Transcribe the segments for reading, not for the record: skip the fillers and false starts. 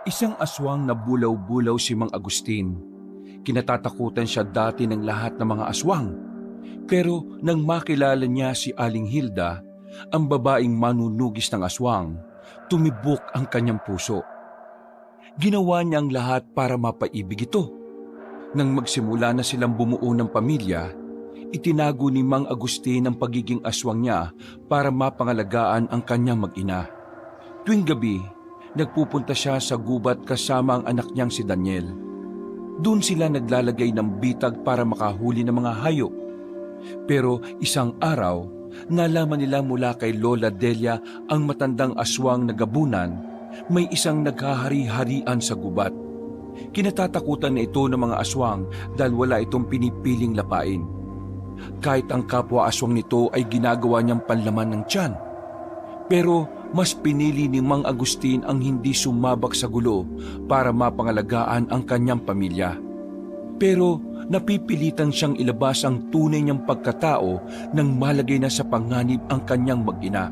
Isang aswang na bulaw-bulaw si Mang Agustin. Kinatatakutan siya dati ng lahat ng mga aswang. Pero nang makilala niya si Aling Hilda, ang babaeng manunugis ng aswang, tumibok ang kanyang puso. Ginawa niya ang lahat para mapaibig ito. Nang magsimula na silang bumuo ng pamilya, itinago ni Mang Agustin ang pagiging aswang niya para mapangalagaan ang kanyang mag-ina. Tuwing gabi, nagpupunta siya sa gubat kasama ang anak niyang si Daniel. Doon sila naglalagay ng bitag para makahuli ng mga hayop. Pero isang araw, nalaman nila mula kay Lola Delia ang matandang aswang na gabunan, may isang naghahari-harian sa gubat. Kinatatakutan na ito ng mga aswang dahil wala itong pinipiling lapain. Kahit ang kapwa aswang nito ay ginagawa niyang panlaman ng tiyan. Pero mas pinili ni Mang Agustin ang hindi sumabak sa gulo para mapangalagaan ang kanyang pamilya. Pero napipilitan siyang ilabas ang tunay niyang pagkatao nang malagay na sa panganib ang kanyang mag-ina.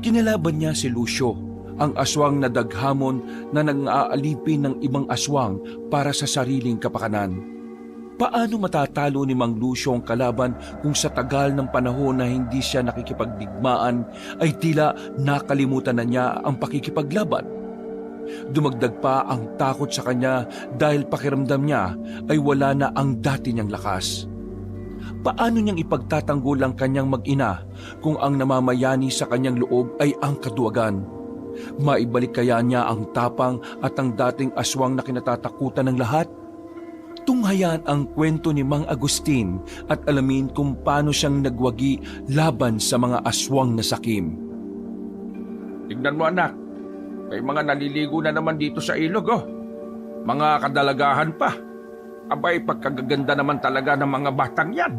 Kinalaban niya si Lucio, ang aswang na daghamon na nang-aalipin ng ibang aswang para sa sariling kapakanan. Paano matatalo ni Mang Lucio ang kalaban kung sa tagal ng panahon na hindi siya nakikipagdigmaan ay tila nakalimutan na niya ang pakikipaglaban? Dumagdag pa ang takot sa kanya dahil pakiramdam niya ay wala na ang dati niyang lakas. Paano niyang ipagtatanggol ang kanyang mag-ina kung ang namamayani sa kanyang loob ay ang kaduwagan? Maibalik kaya niya ang tapang at ang dating aswang na kinatatakutan ng lahat? Tunghayan ang kwento ni Mang Agustin at alamin kung paano siyang nagwagi laban sa mga aswang na sakim. Tignan mo anak, may mga naliligo na naman dito sa ilog oh. Mga kadalagahan pa. Abay, pagkagaganda naman talaga ng mga batang yan.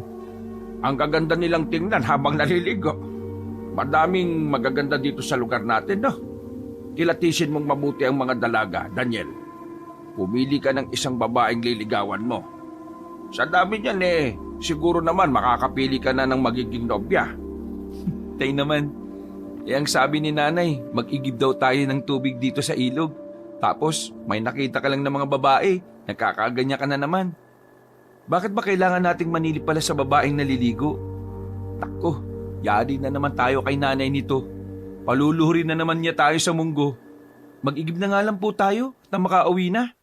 Ang gaganda nilang tingnan habang naliligo. Madaming magaganda dito sa lugar natin no. Kilatisin mong mabuti ang mga dalaga, Daniel. Pumili ka ng isang babaeng liligawan mo. Sa dami niyan siguro naman makakapili ka na ng magiging nobya. Tay naman, ang sabi ni nanay, mag-igib daw tayo ng tubig dito sa ilog. Tapos may nakita ka lang ng mga babae, nagkakaganya ka na naman. Bakit ba kailangan nating manilip pala sa babaeng naliligo? Nako, yari na naman tayo kay nanay nito. Paluluhurin na naman niya tayo sa munggo. Mag-igib na nga lang po tayo na makauwi na.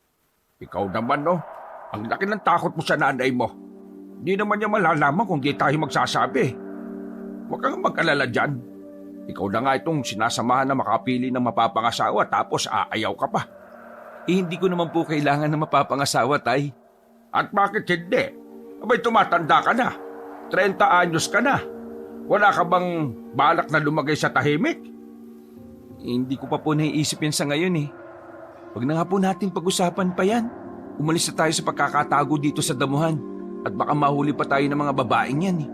Ikaw naman no, ang laki ng takot mo sa nanay mo. Di naman niya malalaman kung di tayo magsasabi. Huwag kang mag-alala dyan. Ikaw na nga itong sinasamahan na makapili ng mapapangasawa tapos aayaw ka pa. Hindi ko naman po kailangan na mapapangasawa, tay. At bakit hindi? Abay tumatanda ka na. 30 anyos ka na. Wala ka bang balak na lumagay sa tahimik? Hindi ko pa po naiisip yan sa ngayon eh. Huwag na nga po natin pag-usapan pa yan. Umalis na tayo sa pagkakatago dito sa damuhan at baka mahuli pa tayo ng mga babaeng yan eh.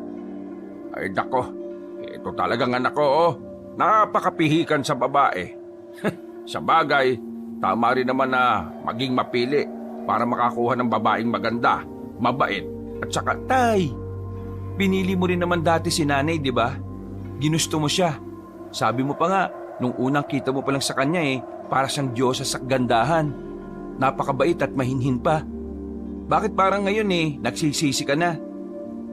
Ay dako, ito talagang anak ko oh. Napakapihikan sa babae. Sa bagay, tama rin naman na maging mapili para makakuha ng babaeng maganda, mabait at saka Tay, pinili mo rin naman dati si nanay, di ba? Ginusto mo siya. Sabi mo pa nga, nung unang kita mo pa lang sa kanya para siyang Diyosa sa kagandahan. Napakabait at mahinhin pa. Bakit parang ngayon nagsisisi ka na?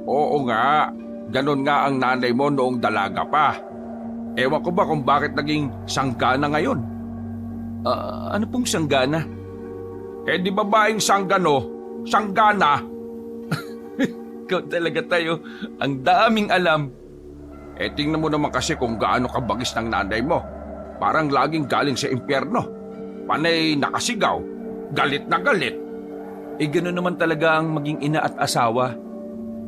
Oo nga, ganon nga ang nanay mo noong dalaga pa. Ewan ko ba kung bakit naging sanggana ngayon? Ano pong sanggana? Di babaeng sanggano, sanggana. Ikaw talaga tayo, ang daming alam. Tingnan mo naman kasi kung gaano kabagis ng nanay mo. Parang laging galing sa impyerno. Panay nakasigaw, galit na galit. Gano'n naman talaga ang maging ina at asawa.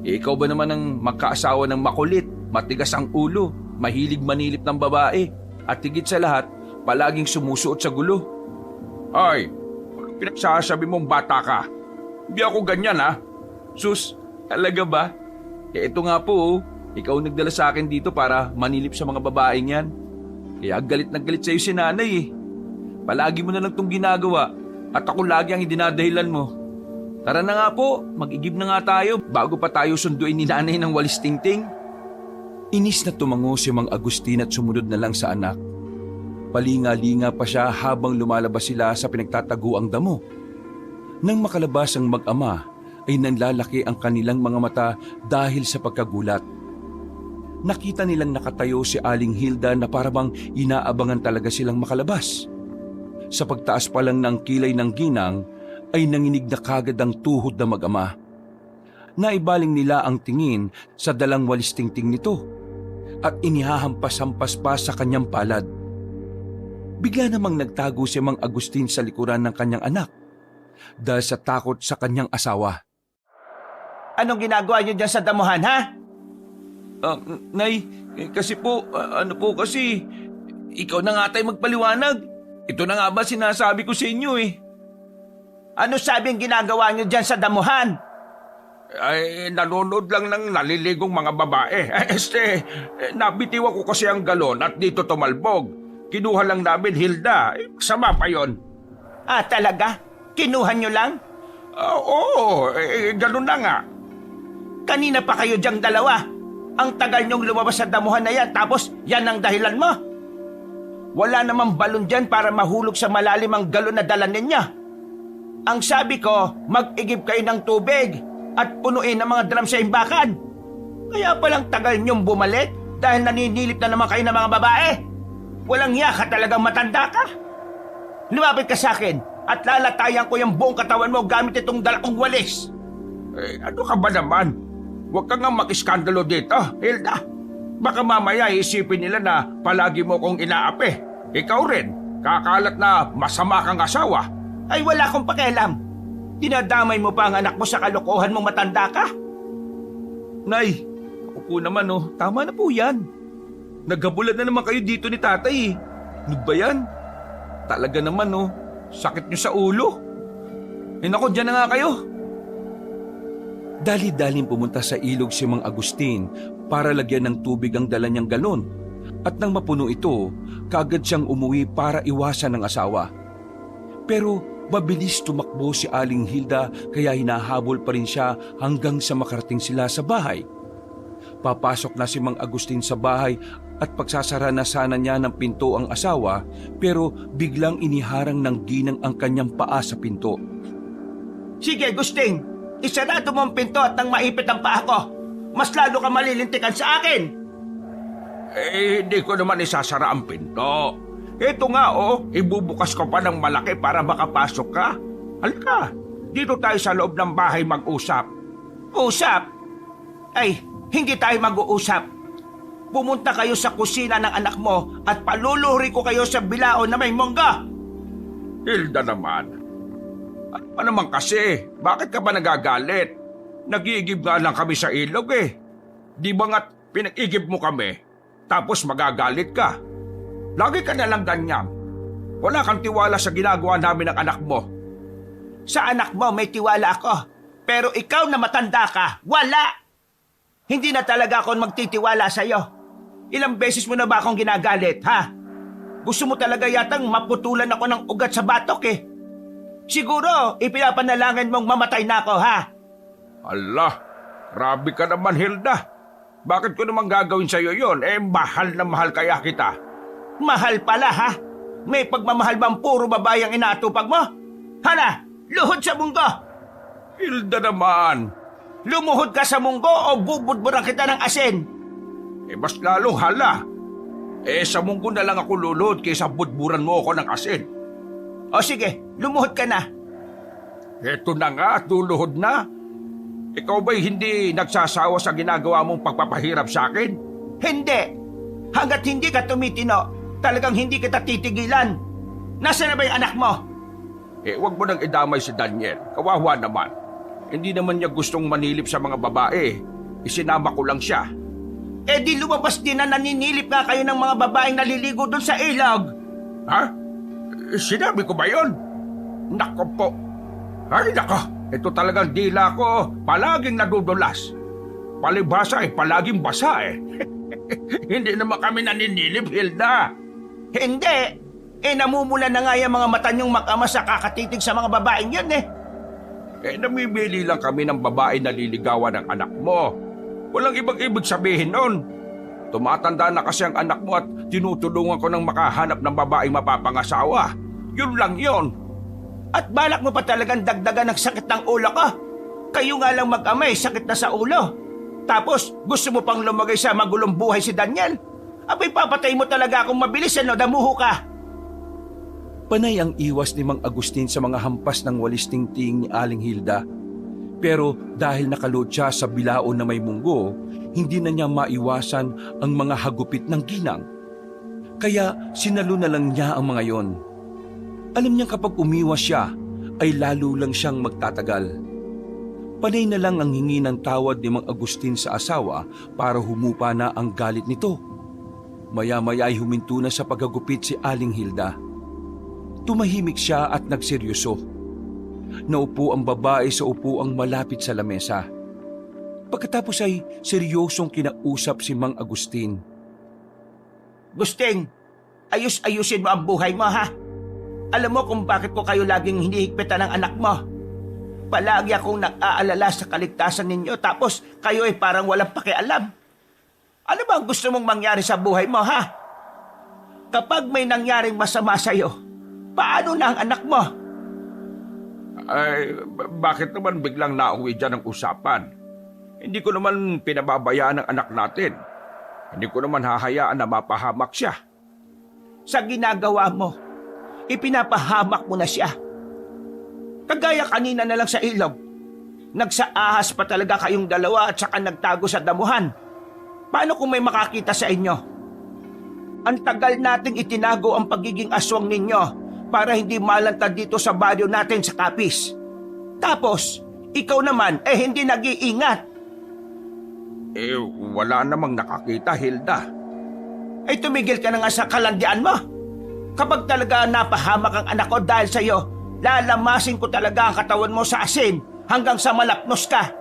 Ikaw ba naman ang magkaasawa ng makulit, matigas ang ulo, mahilig manilip ng babae, at higit sa lahat, palaging sumusuot sa gulo? Ay, pinagsasabi mong bata ka. Hindi ako ganyan ha. Sus, talaga ba? Ito nga po ikaw nagdala sa akin dito para manilip sa mga babaeng yan. Kaya galit na galit sa'yo si nanay Palagi mo na lang itong ginagawa at ako lagi ang idinadahilan mo. Tara na nga po, mag-igib na nga tayo bago pa tayo sunduin ni nanay ng walis tingting. Inis na tumango si Mang Agustin at sumunod na lang sa anak. Palinga-linga pa siya habang lumalabas sila sa pinagtataguang damo. Nang makalabas ang mag-ama, ay nanlalaki ang kanilang mga mata dahil sa pagkagulat. Nakita nilang nakatayo si Aling Hilda na parabang inaabangan talaga silang makalabas. Sa pagtaas pa lang ng kilay ng ginang, ay nanginig na kagad ang tuhod na mag-ama. Naibaling nila ang tingin sa dalang walis tingting nito at inihahampas-hampas pa sa kanyang palad. Bigla namang nagtago si Mang Agustin sa likuran ng kanyang anak dahil sa takot sa kanyang asawa. Anong ginagawa niyo dyan sa damuhan, ha? Nay, kasi po, kasi, ikaw na nga tayo magpaliwanag. Ito na nga ba sinasabi ko sa inyo eh. Ano sabi ang ginagawa niyo dyan sa damuhan? Ay, nanonood lang ng naliligong mga babae. Nabitiw ako kasi ang galon at dito tumalbog. Kinuha lang namin, Hilda. Sama pa yon. Ah, talaga? Kinuha niyo lang? Oo, ganun na nga. Kanina pa kayo diyang dalawa. Ang tagal niyong lumabas sa damuhan na yan, tapos yan ang dahilan mo. Wala namang balon dyan para mahulog sa malalim ang galon na dala ninyo. Ang sabi ko, mag-igib kayo ng tubig at punuin ang mga drum sa imbakan. Kaya palang tagal niyong bumalik dahil naninilip na naman kayo ng mga babae. Walang hiya ka, talagang matanda ka. Lumapit ka sa akin at lalatayan ko yung buong katawan mo gamit itong dalakong walis. Ano ka ba naman? Huwag ka nga mag-iskandalo dito, Hilda. Baka mamaya isipin nila na palagi mo kong inaapi. Ikaw rin, kakalat na masama kang asawa. Ay wala akong pakialam. Dinadamay mo pa ang anak mo sa kalokohan mong matanda ka. Nay, ako po naman tama na po yan. Naghabulan na naman kayo dito ni tatay. Ano ba yan? Talaga naman sakit nyo sa ulo. Naku, dyan na nga kayo. Dali-daling pumunta sa ilog si Mang Agustin para lagyan ng tubig ang dala niyang galon. At nang mapuno ito, kaagad siyang umuwi para iwasan ng asawa. Pero mabilis tumakbo si Aling Hilda kaya hinahabol pa rin siya hanggang sa makarating sila sa bahay. Papasok na si Mang Agustin sa bahay at pagsasara na sana niya ng pinto ang asawa pero biglang iniharang ng ginang ang kanyang paa sa pinto. Sige, Agustin, isarado mo ang pinto at nang maipit ang paa ko. Mas lalo ka malilintikan sa akin. Hindi ko naman isasara ang pinto. Ito nga ibubukas ko pa ng malaki para makapasok ka. Halika, dito tayo sa loob ng bahay mag-usap. Usap? Ay, hindi tayo mag-uusap. Pumunta kayo sa kusina ng anak mo at paluluhuri ko kayo sa bilao na may mongga. Hilda naman. Ano pa naman kasi? Bakit ka ba nagagalit? Nag-iigib nga lang kami sa ilog eh. Di ba nga't pinag-igib mo kami? Tapos magagalit ka. Lagi ka nalang ganyan. Wala kang tiwala sa ginagawa namin ng anak mo. Sa anak mo may tiwala ako. Pero ikaw na matanda ka, wala! Hindi na talaga ako magtitiwala sa'yo. Ilang beses mo na ba akong ginagalit, ha? Gusto mo talaga yatang maputulan ako ng ugat sa batok eh. Siguro, ipinapanalangin mong mamatay na ako, ha? Allah, grabe ka naman, Hilda. Bakit ko naman gagawin sa'yo yon? Mahal na mahal kaya kita. Mahal pala, ha? May pagmamahal bang puro babae ang inaatupag mo? Hala, luhod sa munggo! Hilda naman. Lumuhod ka sa munggo o bubudburan kita ng asin? Mas lalong hala. Sa munggo na lang ako luluhod kaysa budburan mo ako ng asin. O sige, lumuhod ka na. Eto na nga, luluhod na. Ikaw ba'y hindi nagsasawa sa ginagawa mong pagpapahirap sa akin? Hindi. Hanggat hindi ka tumitino, talagang hindi kita titigilan. Nasaan na ba yung anak mo? Wag mo nang idamay si Daniel. Kawawa naman. Hindi naman niya gustong manilip sa mga babae. Isinama ko lang siya. Di lumabas din na naninilip nga kayo ng mga babaeng naliligo doon sa ilog. Ha? Sinabi ko ba yun? Nako po. Ay nako, ito talagang dila ko palaging nadudulas. Palibhasa palaging basa eh. Hindi naman kami naninilip, Hilda. Hindi. Namumula na nga yung mga mata niyong mag-ama sa kakatitig sa mga babaeng yan eh. Namimili lang kami ng babae na liligawan ng anak mo. Walang ibang ibig sabihin nun. Tumatanda na kasi ang anak mo at tinutulungan ko ng makahanap ng babaeng mapapangasawa. Yun lang yun. At balak mo pa talagang dagdagan ng sakit ng ulo ko? Kayo nga lang mag-amay, sakit na sa ulo. Tapos, gusto mo pang lumagay sa magulong buhay si Daniel? Abay, papatay mo talaga akong mabilis, damuho ka. Panay ang iwas ni Mang Agustin sa mga hampas ng walis tingting ni Aling Hilda. Pero dahil nakaload siya sa bilaon na may munggo, hindi na niya maiwasan ang mga hagupit ng ginang. Kaya sinalo na lang niya ang mga yon. Alam niya kapag umiwas siya, ay lalo lang siyang magtatagal. Panay na lang ang hingi ng tawad ni Mang Agustin sa asawa para humupa na ang galit nito. Maya-maya ay huminto na sa paghagupit si Aling Hilda. Tumahimik siya at nagseryoso. Naupo ang babae sa upuang malapit sa lamesa. Pagkatapos ay seryosong kinausap si Mang Agustin. Gusting, ayus-ayusin mo ang buhay mo, ha? Alam mo kung bakit ko kayo laging hinihigpitan ng anak mo. Palagi akong nag-aalala sa kaligtasan ninyo tapos kayo ay parang walang pakialam. Ano ba ang gusto mong mangyari sa buhay mo, ha? Kapag may nangyaring masama sa'yo, paano na ang anak mo? Ay, bakit naman biglang nauwi dyan ang usapan? Hindi ko naman pinababayaan ang anak natin. Hindi ko naman hahayaan na mapahamak siya. Sa ginagawa mo, ipinapahamak mo na siya. Kagaya kanina na lang sa ilog. Nagsaahas pa talaga kayong dalawa at saka nagtago sa damuhan. Paano kung may makakita sa inyo? Ang tagal nating itinago ang pagiging aswang ninyo para hindi malantad dito sa baryo natin sa Capiz. Tapos, ikaw naman hindi nag-iingat. Wala namang nakakita, Hilda. Ay tumigil ka na nga sa kalandian mo. Kapag talaga napahamak ang anak ko dahil sa'yo, lalamasin ko talaga ang katawan mo sa asin hanggang sa malapnos ka.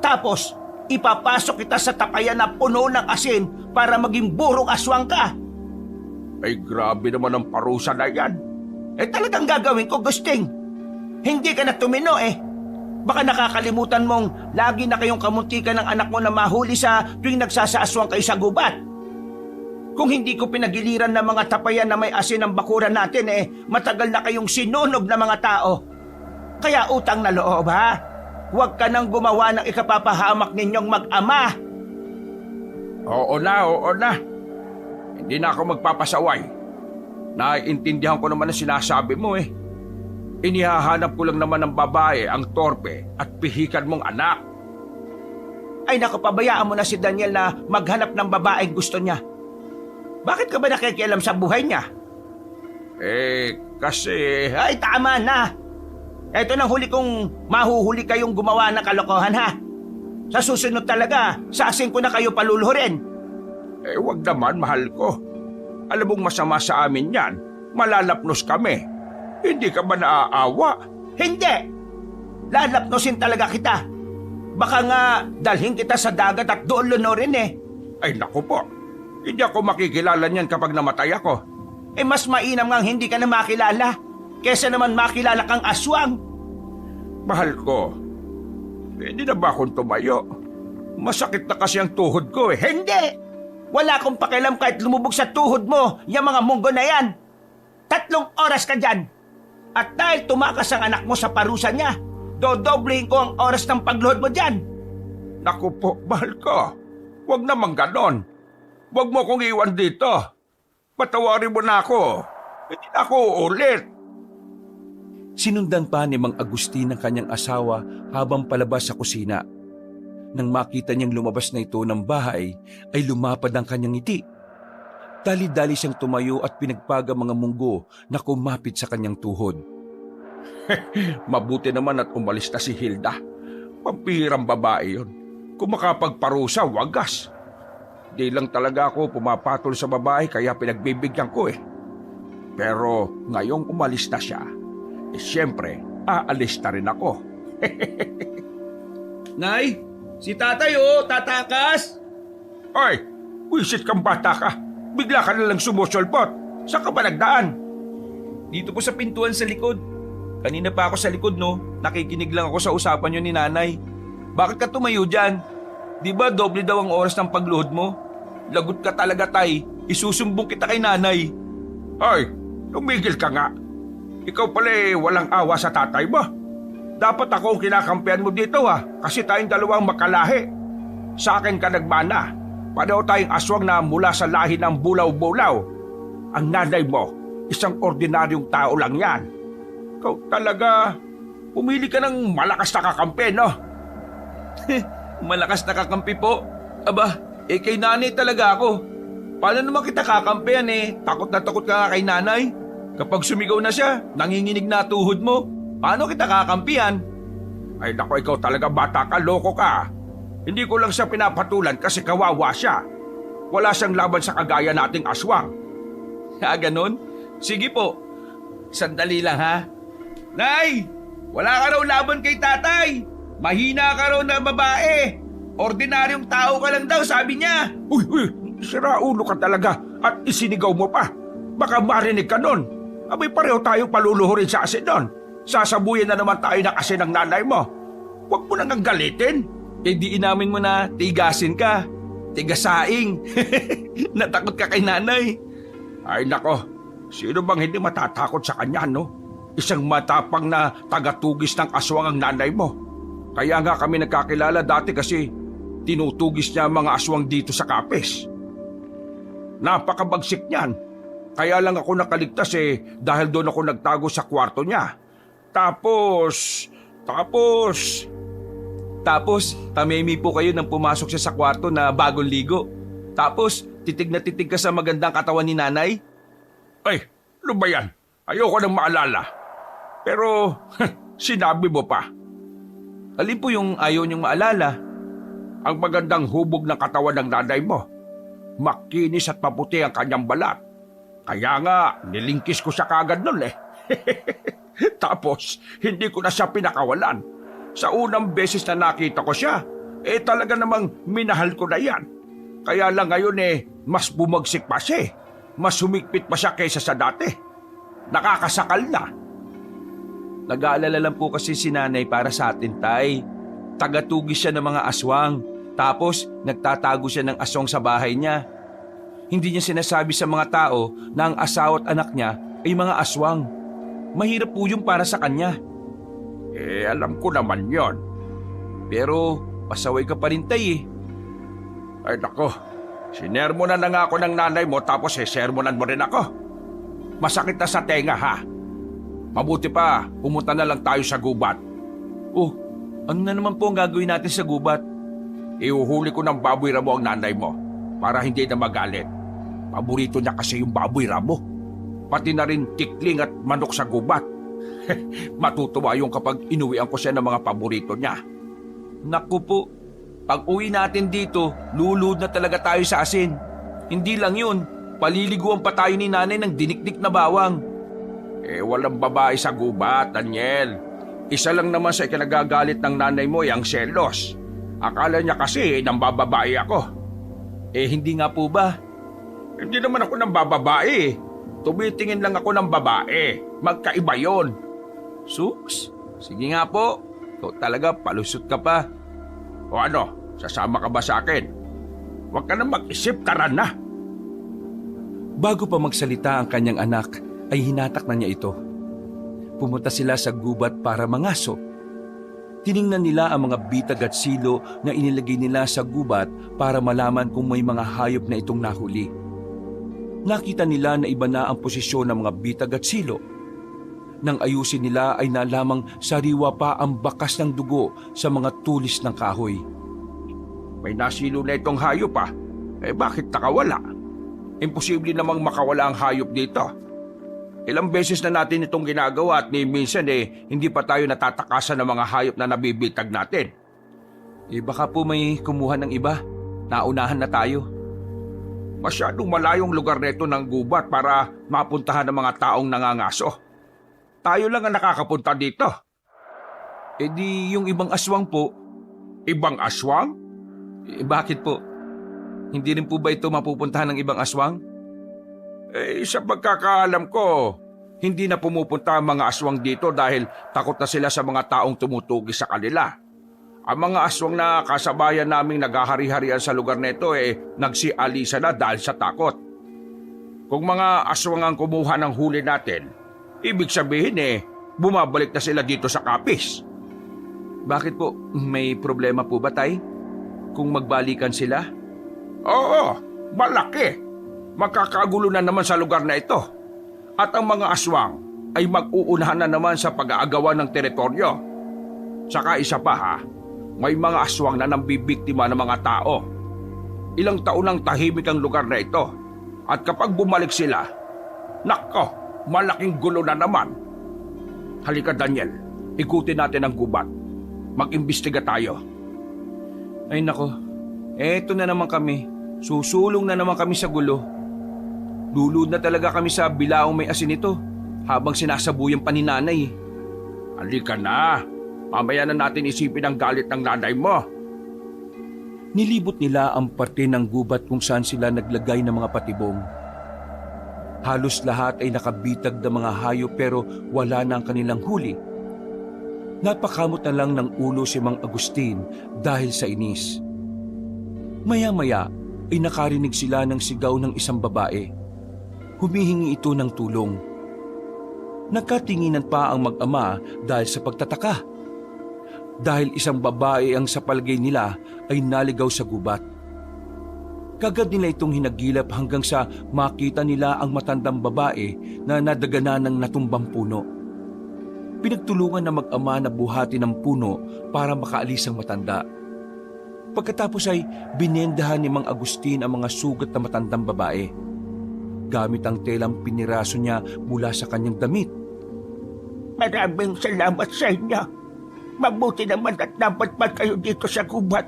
Tapos, ipapasok kita sa tapayan na puno ng asin para maging burong aswang ka. Ay grabe naman ang parusa na yan. Talagang gagawin ko, Gusting. Hindi ka na tumino Baka nakakalimutan mong lagi na kayong kamuntikan ng anak mo na mahuli sa tuwing nagsasaaswang kayo sa gubat. Kung hindi ko pinagiliran ng mga tapayan na may asin ang bakuran natin matagal na kayong sinunog na mga tao. Kaya utang na loob, ha? Huwag ka nang gumawa ng ikapapahamak ninyong mag-ama. Oo na. Hindi na ako magpapasaway. Naiintindihan ko naman ang sinasabi mo Inihahanap ko lang naman ng babae ang torpe at pihikan mong anak. Ay naku, pabayaan mo na si Daniel na maghanap ng babaeng gusto niya. Bakit ka ba nakikialam sa buhay niya? Kasi... Ay, tama na. Ito nang huli kong mahuhuli kayong gumawa ng kalokohan, ha? Sa susunod talaga, sa asin ko na kayo paluluhurin. Wag naman, mahal ko. Alam mong masama sa amin yan. Malalapnos kami. Hindi ka ba naaawa? Hindi! Lalapnosin talaga kita. Baka nga dalhin kita sa dagat at doon lunurin Ay naku po. Hindi ako makikilala niyan kapag namatay ako. Mas mainam ngang hindi ka na makilala kesa naman makilala kang aswang. Mahal ko, pwede na ba akong tumayo? Masakit na kasi ang tuhod ko Hindi! Wala akong pakialam kahit lumubog sa tuhod mo yung mga munggo na yan. 3 oras ka dyan. At dahil tumakas ang anak mo sa parusa niya, dodoblehin ko ang oras ng pagluhod mo dyan. Naku po, mahal ko. Huwag naman ganon. Huwag mo kong iwan dito. Patawarin mo na ako. Hindi na ako uulit. Sinundan pa ni Mang Agustin ang kanyang asawa habang palabas sa kusina. Nang makita niyang lumabas na ito ng bahay, ay lumapad ang kanyang ngiti. Dali-dali siyang tumayo at pinagpaga mga munggo na kumapit sa kanyang tuhod. Mabuti naman at umalis na si Hilda. Pampirang babae yun. Kung makapagparusa, wagas. Di lang talaga ako pumapatol sa babae kaya pinagbibigyan ko Pero ngayong umalis na siya, siyempre, aalis na rin ako. Nay, si tatay tatakas. Ay, wisit kang bata ka. Bigla ka nalang sumusulpot. Saan ka ba nagdaan? Dito po sa pintuan sa likod. Kanina pa ako sa likod, Nakikinig lang ako sa usapan niyo ni nanay. Bakit ka tumayo dyan? Di ba doble daw ang oras ng pagluhod mo? Lagot ka talaga, Tay. Isusumbong kita kay nanay. Ay, tumigil ka nga. Ikaw pala walang awa sa tatay mo. Dapat ako ang kinakampihan mo dito kasi tayong dalawang makalahi. Sa akin ka nagmana. Pareho tayong aswang na mula sa lahi ng bulaw-bulaw. Ang nanay mo, isang ordinaryong tao lang yan. Ikaw talaga, pumili ka ng malakas na kakampi, no? Malakas na kakampi po. Aba, kay nanay talaga ako. Paano naman kita kakampihan Takot na takot ka nga kay nanay. Kapag sumigaw na siya, nanginginig na tuhod mo. Paano kita kakampihan? Ay nako, ikaw talaga bata ka, loko ka. Hindi ko lang siya pinapatulan kasi kawawa siya. Wala siyang laban sa kagaya nating aswang. Ganon? Sige po. Sandali lang ha. Nay! Wala ka raw laban kay tatay. Mahina ka raw na babae. Ordinaryong tao ka lang daw, sabi niya. Uy, sira ulo ka talaga at isinigaw mo pa. Baka marinig ka nun. Abay pareho tayong paluluhurin sa asin nun. Sasabuyan na naman tayo ng asin ng nanay mo. Huwag mo nang galitin. Di inamin mo na tigasin ka. Tigasaing. Natakot ka kay nanay. Ay nako, sino bang hindi matatakot sa kanya, no? Isang matapang na tagatugis ng aswang ang nanay mo. Kaya nga kami nagkakilala dati kasi tinutugis niya ang mga aswang dito sa Kapes. Napakabagsik niyan. Kaya lang ako nakaligtas dahil doon ako nagtago sa kwarto niya. Tapos, tamemi po kayo nang pumasok siya sa kwarto na bagong ligo. Tapos, titig na titig ka sa magandang katawan ni nanay. ay, ano ba yan? Ayoko nang maalala. Pero, sinabi mo pa. Alin po yung ayaw niyong maalala? Ang magandang hubog ng katawan ng nanay mo. Makinis at maputi ang kanyang balat. Kaya nga, nilingkis ko siya kagad nun Tapos, hindi ko na siya pinakawalan. Sa unang beses na nakita ko siya, talaga namang minahal ko na yan. Kaya lang ngayon mas bumagsik pa siya Mas humigpit pa siya kaysa sa dati. Nakakasakal na. Nag-aalala lang po kasi si nanay para sa atin, Tay. Tagatugis siya ng mga aswang. Tapos, nagtatago siya ng aswang sa bahay niya. Hindi niya sinasabi sa mga tao na ang asawa at anak niya ay mga aswang. Mahirap po yung para sa kanya. Alam ko naman yon. Pero, pasaway ka pa rin, Tay Ay nako, sinermonan na nga ako ng nanay mo tapos sermonan mo rin ako. Masakit na sa tenga Mabuti pa, pumunta na lang tayo sa gubat. Oh, ano na naman po ang gagawin natin sa gubat? Ihuhuli ko ng baboy ramo ang nanay mo para hindi na magalit. Paborito niya kasi yung baboy ramo. Pati na rin tikling at manok sa gubat. Matutuwa yung kapag inuwian ko siya ng mga paborito niya. Naku po, pag uwi natin dito, lulud na talaga tayo sa asin. Hindi lang yun, paliliguan pa tayo ni nanay ng dinikdik na bawang. Walang babae sa gubat, Daniel. Isa lang naman sa ikinagagalit ng nanay mo ang selos. Akala niya kasi nambababae ako. Hindi nga po ba? Hindi naman ako nambababae. Tumitingin lang ako ng babae. Magkaiba yon. Sus, sige nga po. Ikaw talaga, palusot ka pa. O ano, sasama ka ba sa akin? Huwag ka na mag-isip, tara na. Bago pa magsalita ang kanyang anak, ay hinatak na niya ito. Pumunta sila sa gubat para mangaso. Tiningnan nila ang mga bitag at silo na inilagay nila sa gubat para malaman kung may mga hayop na itong nahuli. Nakita nila na iba na ang posisyon ng mga bitag at silo. Nang ayusin nila ay nalamang sariwa pa ang bakas ng dugo sa mga tulis ng kahoy. May nasilo na itong hayop bakit nakawala? Imposible namang makawala ang hayop dito. Ilang beses na natin itong ginagawa at minsan hindi pa tayo natatakasan ng mga hayop na nabibitag natin. Baka po may kumuha ng iba. Naunahan na tayo. Masyadong malayong lugar nito ng gubat para mapuntahan ng mga taong nangangaso. Tayo lang ang nakakapunta dito. Di yung ibang aswang po. Ibang aswang? Bakit po? Hindi rin po ba ito mapupuntahan ng ibang aswang? Sa pagkakaalam ko, hindi na pumupunta ang mga aswang dito dahil takot na sila sa mga taong tumutugis sa kanila. Ang mga aswang na kasabayan naming naghahari-harian sa lugar na ito nagsialisa na dahil sa takot. Kung mga aswang ang kumuha ng huli natin, ibig sabihin bumabalik na sila dito sa Kapis. Bakit po? May problema po ba, Tay? Kung magbalikan sila? Oo, malaki. Magkakagulo na naman sa lugar na ito. At ang mga aswang ay mag-uunahan na naman sa pag-aagawa ng teritoryo. Saka isa pa ha, may mga aswang na nambibiktima ng mga tao. Ilang taon nang tahimik ang lugar na ito. At kapag bumalik sila, nako, malaking gulo na naman. Halika Daniel, ikutin natin ang gubat. Mag-imbestiga tayo. Ay nako, eto na naman kami. Susulong na naman kami sa gulo. Lulud na talaga kami sa bilaong may asin ito habang sinasabuyan pa ni nanay. Halika na. Mamaya na natin isipin ang galit ng nanay mo. Nilibot nila ang parte ng gubat kung saan sila naglagay ng mga patibong. Halos lahat ay nakabitag ng mga hayop pero wala na ang kanilang huli. Napakamot na lang ng ulo si Mang Agustin dahil sa inis. Maya-maya ay nakarinig sila ng sigaw ng isang babae. Humihingi ito ng tulong. Nagkatinginan pa ang mag-ama dahil sa pagtataka. Dahil isang babae ang sa palagay nila ay naligaw sa gubat. Kagad nila itong hinagilap hanggang sa makita nila ang matandang babae na nadagana ng natumbang puno. Pinagtulungan na mag-ama na buhati ng puno para makaalis ang matanda. Pagkatapos ay binendahan ni Mang Agustin ang mga sugat na matandang babae. Gamit ang telang piniraso niya mula sa kanyang damit. Maraming salamat sa inyo. Mabuti naman at napadpad kayo dito sa gubat.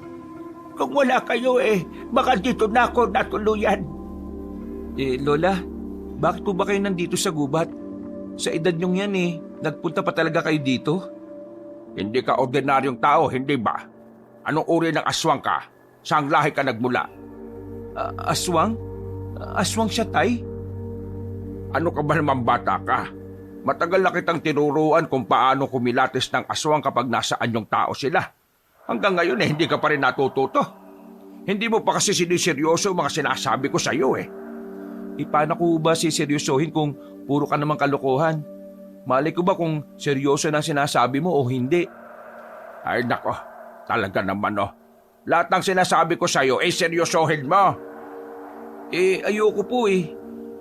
Kung wala kayo baka dito na ako natuluyan. Lola, bakit po ba kayo nandito sa gubat? Sa edad niyong yan nagpunta pa talaga kayo dito? Hindi ka ordinaryong tao, hindi ba? Anong uri ng aswang ka? Saang lahi ka nagmula? Aswang? Aswang siya, Tay? Ano ka ba naman bata ka? Matagal na kitang tinuruan kung paano kumilatis ng aswang kapag nasaan yung tao sila. Hanggang ngayon hindi ka pa rin natututo. Hindi mo pa kasi siniseryoso ang mga sinasabi ko sa iyo Paano ko ba siseryosohin kung puro ka namang kalokohan? Malay ko ba kung seryoso na sinasabi mo o hindi? Ay nako, talaga naman Lahat ng sinasabi ko sa iyo seryosohin mo. Ayoko po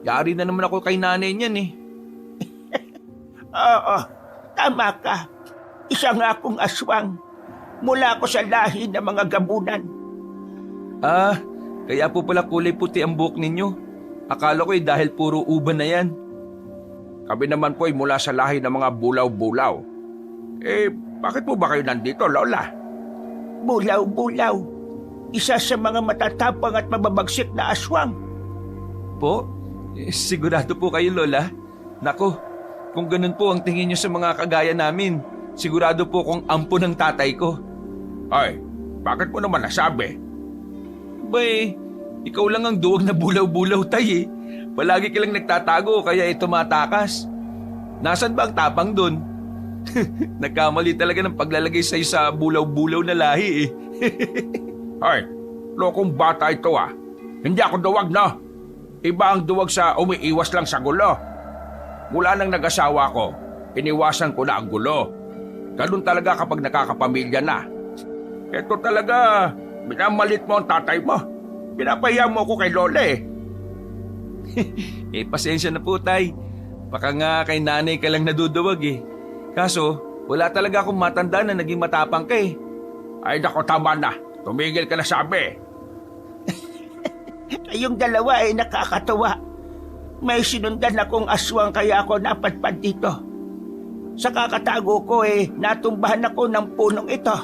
Yari na naman ako kay nanay niyan Oo, tama ka. Isa nga akong aswang. Mula ako sa lahi ng mga gabunan. Kaya po pala kulay puti ang buhok ninyo. Akala ko dahil puro uban na yan. Kami naman po mula sa lahi ng mga bulaw-bulaw. Bakit po ba kayo nandito, Lola? Bulaw-bulaw. Isa sa mga matatapang at mababagsik na aswang. Po? Sigurado po kayo, Lola? Nako, kung ganun po ang tingin niyo sa mga kagaya namin, sigurado po kung ampo ng tatay ko. Ay, bakit mo naman nasabi? Ikaw lang ang duwag na bulaw-bulaw, Tay Palagi ka lang nagtatago kaya tumatakas. Nasaan ba ang tapang dun? Nagkamali talaga ng paglalagay sa'yo sa bulaw-bulaw na lahi Ay, lokong bata ito Hindi ako duwag Iba ang duwag sa umiiwas lang sa gulo. Mula nang nag-asawa ko, iniwasan ko na ang gulo. Ganun talaga kapag nakakapamilya na. Ito talaga, minamalit mo ang tatay mo. Pinapahiya mo ko kay Lola Pasensya na po, Tay. Baka nga kay nanay ka lang naduduwag Kaso, wala talaga akong matanda na naging matapang ka Ay nako, tama na. Tumigil ka na sabi. Kayong dalawa nakakatawa. May sinundan akong aswang kaya ako napadpad dito. Sa kakatago ko natumbahan ako ng punong ito.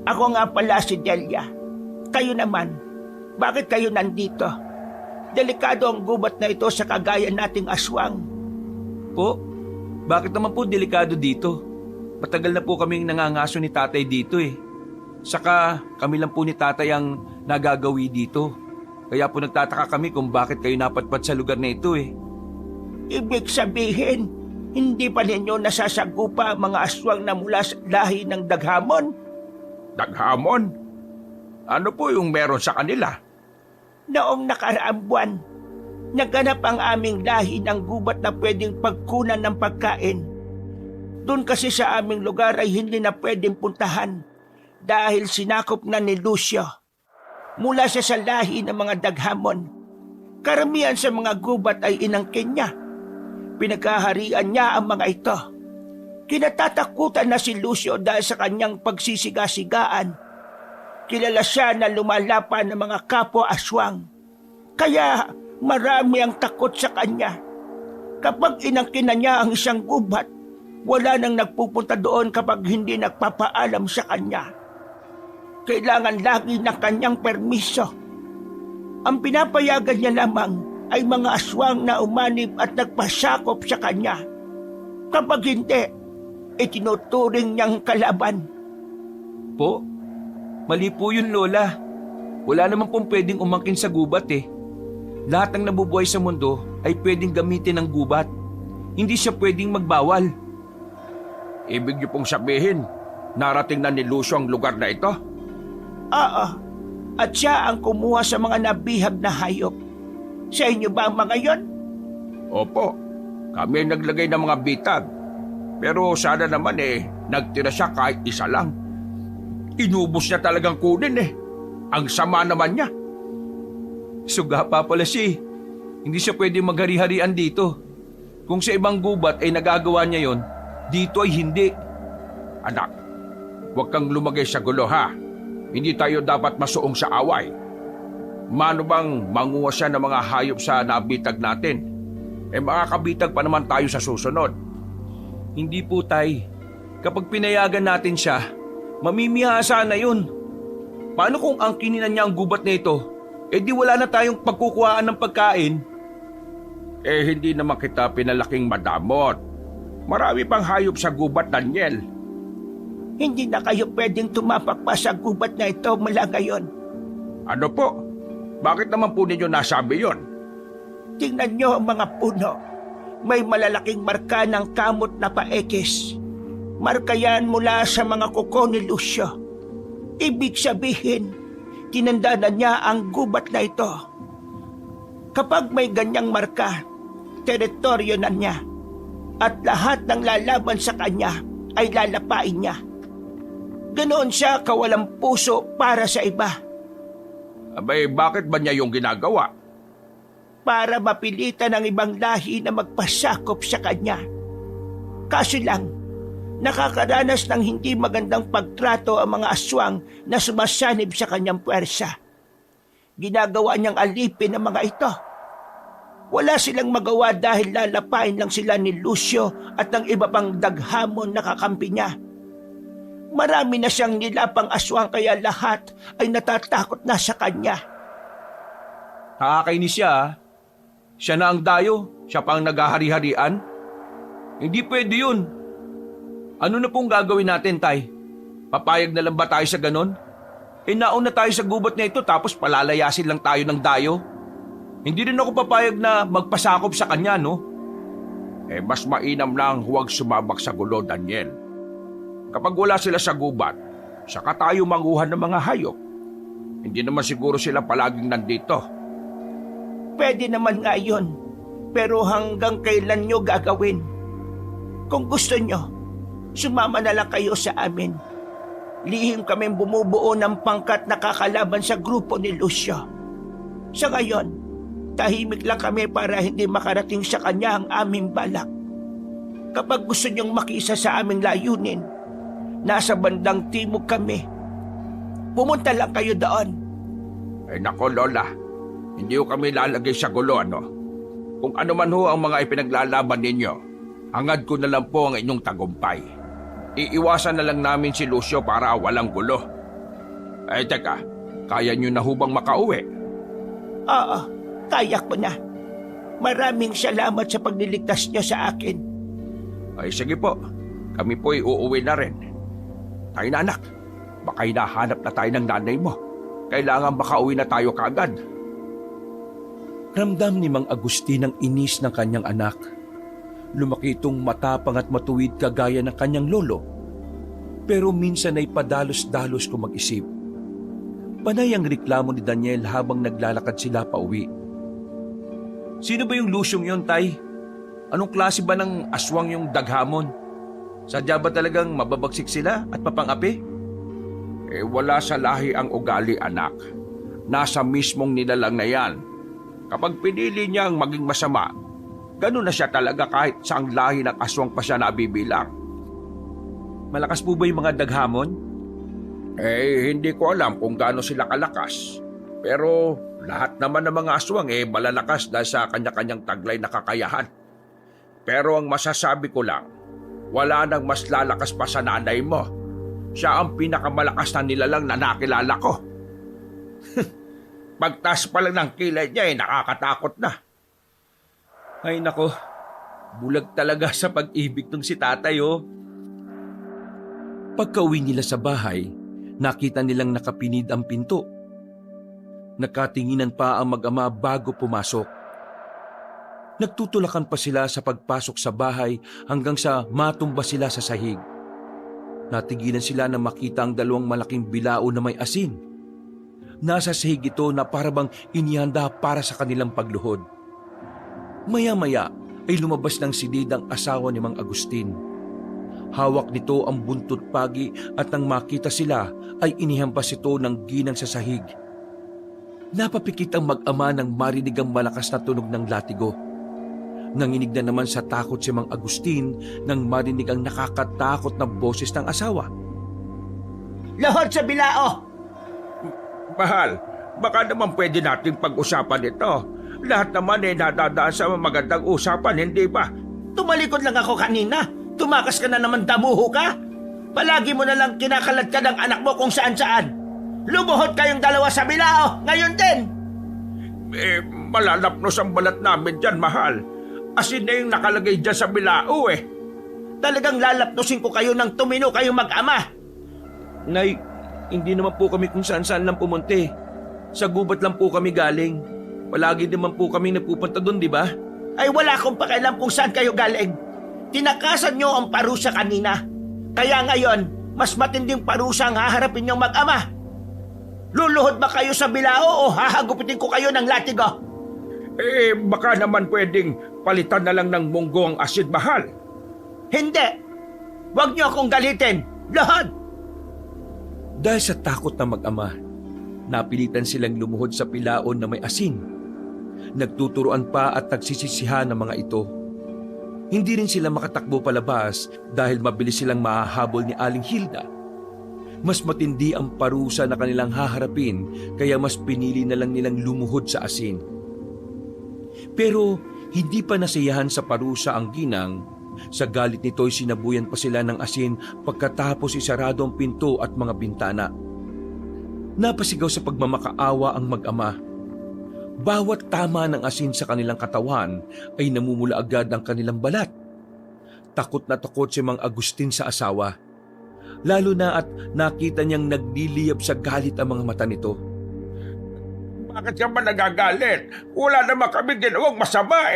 Ako nga pala si Delia. Kayo naman, bakit kayo nandito? Delikado ang gubat na ito sa kagaya nating aswang. Po? Bakit naman po delikado dito? Matagal na po kaming nangangaso ni tatay dito Saka kami lang po ni tatay ang nagagawi dito. Kaya po nagtataka kami kung bakit kayo napadpad sa lugar na ito Ibig sabihin, hindi pa ninyo nasasagupa ang mga aswang na mula sa lahi ng daghamon? Daghamon? Ano po yung meron sa kanila? Noong nakaraang buwan, naganap ang aming lahi ng gubat na pwedeng pagkunan ng pagkain. Doon kasi sa aming lugar ay hindi na pwedeng puntahan dahil sinakop na ni Lucio. Mula siya sa lahi ng mga Daghamon. Karamihan sa mga gubat ay inangkin niya. Pinagkaharian niya ang mga ito. Kinatatakutan na si Lucio dahil sa kanyang pagsisiga-sigaan. Kilala siya na lumalapan ng mga kapwa aswang. Kaya marami ang takot sa kanya. Kapag inangkin na niya ang isang gubat, wala nang nagpupunta doon kapag hindi nagpapaalam sa kanya. Kailangan lagi ng kanyang permiso. Ang pinapayagan niya lamang ay mga aswang na umanib at nagpasakop sa kanya. Kapag hindi, itinuturing niyang kalaban. Po, mali po yun, Lola. Wala naman pong pwedeng umangkin sa gubat eh. Lahat ng nabubuhay sa mundo ay pwedeng gamitin ng gubat. Hindi siya pwedeng magbawal. Ibig niyo pong sabihin, narating na ni Lucio ang lugar na ito? Oo, at siya ang kumuha sa mga nabihag na hayop. Sa inyo ba ang mga yon? Opo, kami ang naglagay ng mga bitag. Pero sana naman nagtira siya kahit isa lang. Inubos niya talagang kunin Ang sama naman niya. Suga pa pala siya eh. Hindi siya pwedeng maghari-harian dito. Kung sa ibang gubat ay nagagawa niya yon, dito ay hindi. Anak, huwag kang lumagay sa gulo ha. Hindi tayo dapat masuong sa away. Mano bang manguha siya ng mga hayop sa nabitag natin? Makakabitag pa naman tayo sa susunod. Hindi po, Tay. Kapag pinayagan natin siya, mamimihasa na yun. Paano kung angkinin niya ang gubat na ito? Di wala na tayong pagkukuhaan ng pagkain. Hindi naman kita pinalaking madamot. Marami pang hayop sa gubat, Daniel. Hindi na kayo pwedeng tumapak pa sa gubat na ito mula ngayon. Ano po? Bakit naman po ninyo nasabi yon? Tingnan niyo ang mga puno. May malalaking marka ng kamot na paekis. Marka yan mula sa mga kuko ni Lucio. Ibig sabihin, tinandaan niya ang gubat na ito. Kapag may ganyang marka, teritoryo na niya. At lahat ng lalaban sa kanya ay lalapain niya. Ganoon siya kawalang puso para sa iba. Abay, bakit ba niya yung ginagawa? Para mapilitan ng ibang lahi na magpasakop sa kanya. Kaso lang, nakakaranas ng hindi magandang pagtrato ang mga aswang na sumasanib sa kanyang puwersa. Ginagawa niyang alipin ang mga ito. Wala silang magawa dahil lalapain lang sila ni Lucio at ng iba pang Daghamon na kakampi niya. Marami na siyang nilapang aswang kaya lahat ay natatakot na sa kanya. Nakakainis siya ah. Siya na ang dayo, siya pa ang naghahari-harian. Hindi pwede yun. Ano na pong gagawin natin, Tay? Papayag na lang ba tayo sa ganon? Nauna tayo sa gubat na ito tapos palalayasin lang tayo ng dayo. Hindi rin ako papayag na magpasakop sa kanya, no? Mas mainam lang huwag sumabak sa gulo, Daniel. Kapag wala sila sa gubat, saka tayo manguhan ng mga hayop. Hindi naman siguro sila palaging nandito. Pwede naman nga yun, pero hanggang kailan nyo gagawin? Kung gusto nyo, sumama na lang kayo sa amin. Lihim kaming bumubuo ng pangkat na kakalaban sa grupo ni Lucio. Sa ngayon, tahimik lang kami para hindi makarating sa kanya ang aming balak. Kapag gusto nyong makisa sa aming layunin, nasa bandang timog kami. Pumunta lang kayo doon. Nako, Lola. Hindi ko kami lalagay sa gulo, ano? Kung ano man ho ang mga ipinaglalaban ninyo, hangad ko na lang po ang inyong tagumpay. Iiwasan na lang namin si Lucio para walang gulo. Teka, kaya nyo na hubang makauwi? Oo, kaya ko na. Maraming salamat sa pagliligtas niyo sa akin. Sige po, kami po'y uuwi na rin. Tayo na, anak, baka hinahanap na tayo ng nanay mo. Kailangan makauwi na tayo kaagad. Ramdam ni Mang Agustin ang inis ng kanyang anak. Lumaki itong matapang at matuwid kagaya ng kanyang lolo. Pero minsan ay padalos-dalos ko mag-isip. Panay ang reklamo ni Daniel habang naglalakad sila pa uwi. Sino ba yung Lusyong yon, Tay? Anong klase ba ng aswang yung daghamon? Sadya ba talagang mababagsik sila at mapangapi? Wala sa lahi ang ugali, anak. Nasa mismong nilalang na yan. Kapag pinili niyang maging masama, ganun na siya talaga kahit saang lahi ng aswang pa siya nabibilang. Malakas po ba yung mga daghamon? Hindi ko alam kung gaano sila kalakas. Pero lahat naman ng mga aswang malalakas dahil sa kanya-kanyang taglay na kakayahan. Pero ang masasabi ko lang, wala nang mas lalakas pa sa nanay mo. Siya ang pinakamalakas na nilalang na nakilala ko. Pagtas pa lang ng kilay niya nakakatakot na. Ay nako, bulag talaga sa pag-ibig ng si tatay oh. Pagka-uwi nila sa bahay, nakita nilang nakapinid ang pinto. Nakatinginan pa ang mag-ama bago pumasok. Nagtutulakan pa sila sa pagpasok sa bahay hanggang sa matumba sila sa sahig. Natigilan sila na makita ang dalawang malaking bilao na may asin. Nasa sahig ito na parabang inihanda para sa kanilang pagluhod. Maya-maya ay lumabas ng silid ang asawa ni Mang Agustin. Hawak nito ang buntot pagi at nang makita sila ay inihampas ito ng ginang sa sahig. Napapikit ang mag-ama nang marinig ang malakas na tunog ng latigo. Nanginig na naman sa takot si Mang Agustin nang marinig ang nakakatakot na boses ng asawa. Luhod sa bilao! Mahal, baka naman pwede nating pag-usapan ito. Lahat naman nadadaan sa magandang usapan, hindi ba? Tumalikod lang ako kanina. Tumakas ka na naman, damuho ka. Palagi mo na lang kinakalat ka ng anak mo kung saan-saan. Lumuhod kayong dalawa sa bilao, ngayon din. Malalapnos ang balat namin dyan, mahal. Asin na yung nakalagay dyan sa bilao Talagang lalapnusin ko kayo ng tumino kayong mag-ama. Nay, hindi naman po kami kung saan-saan lang pumunti. Sa gubat lang po kami galing. Palagi naman po kami napupunta doon, di ba? Ay wala akong pakialam kung saan kayo galing. Tinakasan nyo ang parusa kanina. Kaya ngayon, mas matinding parusa ang haharapin nyong mag-ama. Luluhod ba kayo sa bilao o hahagupitin ko kayo ng latigo? Baka naman pwedeng palitan na lang ng munggo ang asid, mahal. Hindi! Huwag nyo akong galitin! Luhod! Dahil sa takot na mag-ama, napilitan silang lumuhod sa pilaon na may asin. Nagtuturoan pa at nagsisisihan ng mga ito. Hindi rin sila makatakbo palabas dahil mabilis silang mahahabol ni Aling Hilda. Mas matindi ang parusa na kanilang haharapin kaya mas pinili na lang nilang lumuhod sa asin. Pero hindi pa nasiyahan sa parusa ang ginang. Sa galit nito'y sinabuyan pa sila ng asin pagkatapos isarado ang pinto at mga bintana. Napasigaw sa pagmamakaawa ang mag-ama. Bawat tama ng asin sa kanilang katawan ay namumula agad ang kanilang balat. Takot na takot si Mang Agustin sa asawa. Lalo na at nakita niyang nagliliyab sa galit ang mga mata nito. Bakit ka ba nagagalit? Wala naman kami ginawang masama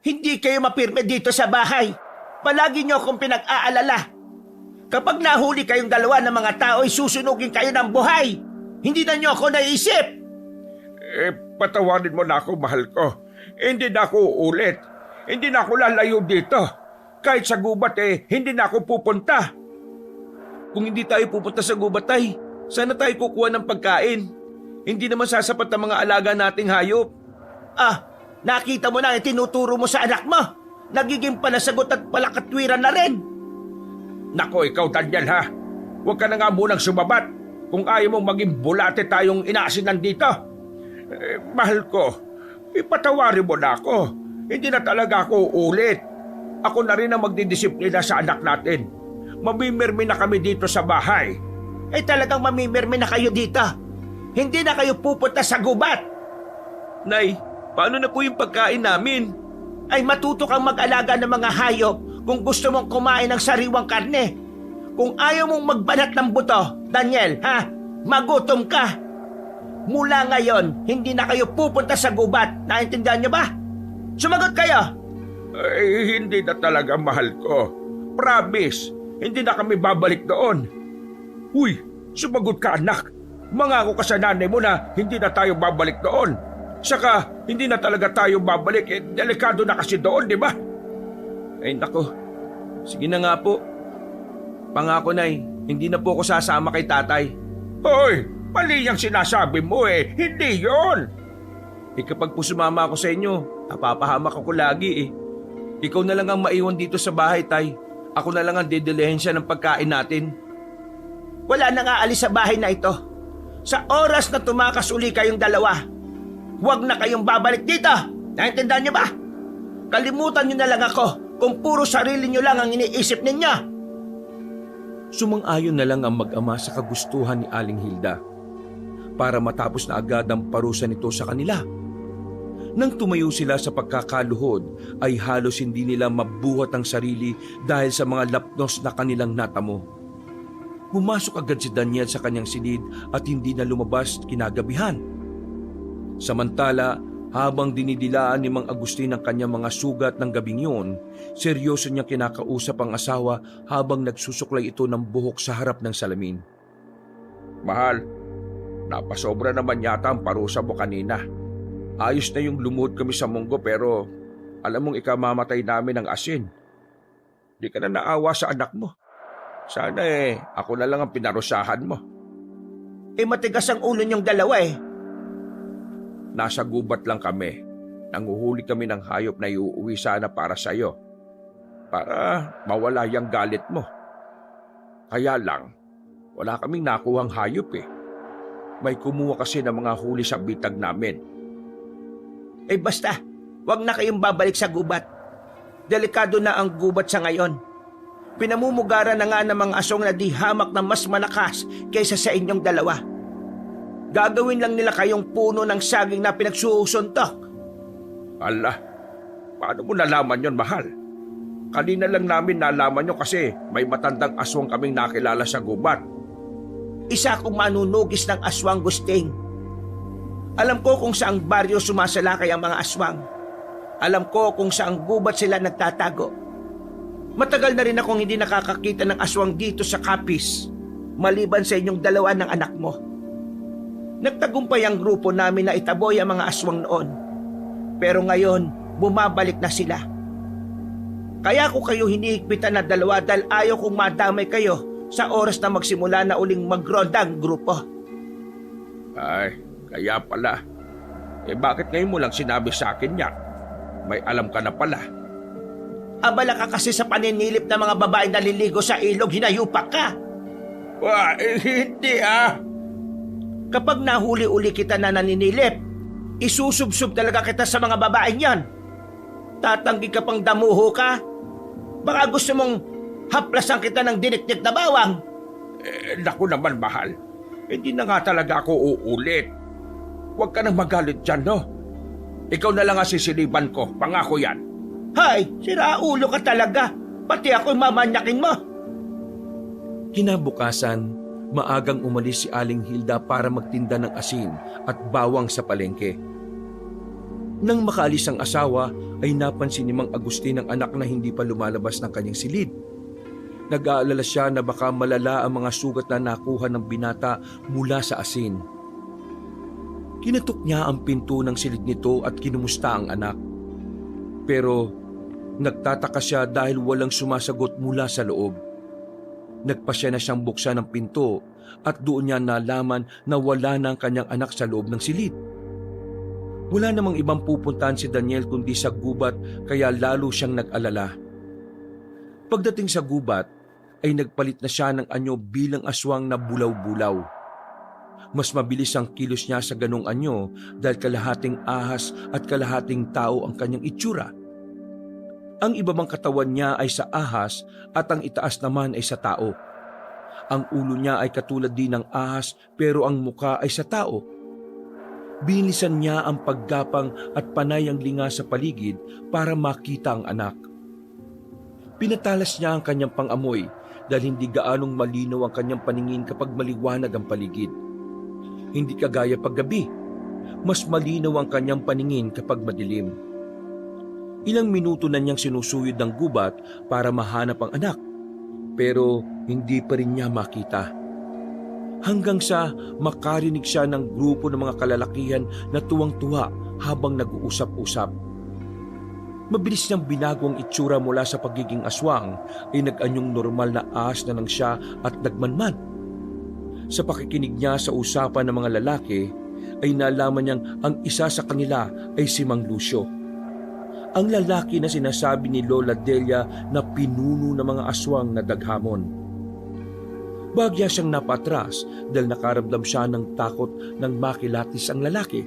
Hindi kayo mapirme dito sa bahay. Palagi nyo akong pinag-aalala. Kapag nahuli kayong dalawa ng mga tao ay susunugin kayo ng buhay. Hindi na nyo ako naisip. Patawarin mo na ako, mahal ko. Hindi na ako uulit. Hindi na ako lalayo dito. Kahit sa gubat hindi na ako pupunta. Kung hindi tayo pupunta sa gubat, Tay, sana tayo kukuha ng pagkain. Hindi naman sasapat ang mga alaga nating hayop. Nakita mo na yung tinuturo mo sa anak mo. Nagiging palasagot at palakatwiran na rin. Nako, ikaw, Daniel, ha? Huwag ka na nga munang sumabat kung ayaw mong maging bulate tayong inaasinan dito. Mahal ko, ipatawarin mo na ako. Hindi na talaga ako uulit. Ako na rin ang magdidisiplina sa anak natin. Mamimirmi na kami dito sa bahay. Talagang mamimirmi na kayo dito. Hindi na kayo pupunta sa gubat. Nay, paano na po yung pagkain namin? Ay matuto kang mag-alaga ng mga hayop kung gusto mong kumain ng sariwang karne. Kung ayaw mong magbanat ng buto, Daniel, magutom ka. Mula ngayon, hindi na kayo pupunta sa gubat. Naintindihan niyo ba? Sumagot kayo. Hindi na talaga, mahal ko. Promise, hindi na kami babalik doon. Uy, sumagot ka anak. Mangako ka sa nanay mo na hindi na tayo babalik doon. Saka, hindi na talaga tayo babalik. Delikado na kasi doon, di ba? Ay nako, sige na nga po. Pangako nay, hindi na po ako sasama kay tatay. Hoy, mali yung sinasabi mo Hindi yon. Kapag po sumama ako sa inyo, napapahamak ako lagi Ikaw na lang ang maiwan dito sa bahay, tay. Ako na lang ang didelehin siya ng pagkain natin. Wala nang aalis sa bahay na ito. Sa oras na tumakas uli kayong dalawa, huwag na kayong babalik dito. Naintindihan niyo ba? Kalimutan niyo na lang ako kung puro sarili niyo lang ang iniisip ninyo. Sumang-ayon na lang ang mag-ama sa kagustuhan ni Aling Hilda para matapos na agad ang parusa nito sa kanila. Nang tumayo sila sa pagkakaluhod ay halos hindi nila mabuhat ang sarili dahil sa mga lapnos na kanilang natamo. Pumasok agad si Daniel sa kanyang silid at hindi na lumabas kinagabihan. Samantala, habang dinidilaan ni Mang Agustin ang kanyang mga sugat ng gabing yun, seryoso niyang kinakausap ang asawa habang nagsusuklay ito ng buhok sa harap ng salamin. Mahal, napasobra naman yata ang parusa mo kanina. Ayos na yung lumuhod kami sa munggo pero alam mong ikamamatay namin ng asin. Di ka na naawa sa anak mo. Sana ako na lang ang pinarusahan mo. Matigas ang ulo niyong dalawa Nasa gubat lang kami. Nanguhuli kami ng hayop na iuuwi sana para sa'yo. Para mawala yung galit mo. Kaya lang, wala kaming nakuhang hayop May kumuha kasi ng mga huli sa bitag namin. Basta, wag na kayong babalik sa gubat. Delikado na ang gubat sa ngayon. Pinamumugaran na nga ng mga asong na di hamak na mas malakas kaysa sa inyong dalawa. Gagawin lang nila kayong puno ng saging na pinagsusuntok. Ala, paano mo nalaman yon, mahal? Kanina lang namin nalaman nyo kasi may matandang aswang kaming nakilala sa gubat. Isa akong manunugis ng aswang, Gusting. Alam ko kung saang baryo sumasalakay ang mga aswang. Alam ko kung saang gubat sila nagtatago. Matagal na rin akong hindi nakakakita ng aswang dito sa Capiz, maliban sa inyong dalawa ng anak mo. Nagtagumpay ang grupo namin na itaboy ang mga aswang noon. Pero ngayon, bumabalik na sila. Kaya ko kayo hinihigpitan na dalawa dahil ayaw kong madamay kayo sa oras na magsimula na uling magronda ang grupo. Ay, kaya pala. Bakit ngayon mo lang sinabi sa akin yan? May alam ka na pala. Abala ka kasi sa paninilip ng mga babaeng naliligo sa ilog, hinayupak ka. Hindi Kapag nahuli-uli kita na naninilip, isusubsub talaga kita sa mga babaeng yan. Tatanggi ka pang damuho ka? Baka gusto mong haplasan kita ng dinikdik na bawang. Naku naman, mahal. Hindi na nga talaga ako uulit. Huwag ka nang magalit dyan, no? Ikaw na lang ang sisiliban ko. Pangako yan. Hay, siraulo ka talaga. Pati ako'y mamanyakin mo. Kinabukasan, maagang umalis si Aling Hilda para magtinda ng asin at bawang sa palengke. Nang makaalis ang asawa, ay napansin ni Mang Agustin ang anak na hindi pa lumalabas ng kanyang silid. Nag-aalala siya na baka malala ang mga sugat na nakuha ng binata mula sa asin. Kinatok niya ang pinto ng silid nito at kinumusta ang anak. Pero nagtataka siya dahil walang sumasagot mula sa loob. Nagpasya na siyang buksan ang pinto at doon niya nalaman na wala na ang kanyang anak sa loob ng silid. Wala namang ibang pupuntahan si Daniel kundi sa gubat kaya lalo siyang nag-alala. Pagdating sa gubat ay nagpalit na siya ng anyo bilang aswang na bulaw-bulaw. Mas mabilis ang kilos niya sa ganong anyo dahil kalahating ahas at kalahating tao ang kanyang itsura. Ang ibabang katawan niya ay sa ahas at ang itaas naman ay sa tao. Ang ulo niya ay katulad din ng ahas pero ang muka ay sa tao. Binisan niya ang paggapang at panay ang linga sa paligid para makita ang anak. Pinatalas niya ang kanyang pangamoy dahil hindi gaanong malinaw ang kanyang paningin kapag maliwanag ang paligid. Hindi kagaya paggabi, mas malinaw ang kanyang paningin kapag madilim. Ilang minuto na niyang sinusuyod ng gubat para mahanap ang anak. pero hindi pa rin niya makita. Hanggang sa makarinig siya ng grupo ng mga kalalakihan na tuwang-tuwa habang nag-uusap-usap. Mabilis niyang binago ang itsura mula sa pagiging aswang ay nag-anyong normal na ahas na lang siya at nagmanman. Sa pakikinig niya sa usapan ng mga lalaki ay nalaman niyang ang isa sa kanila ay si Mang Lucio. Ang lalaki na sinasabi ni Lola Delia na pinuno ng mga aswang na daghamon. Bagya siyang napatras dahil nakaramdam siya ng takot nang makilatis ang lalaki.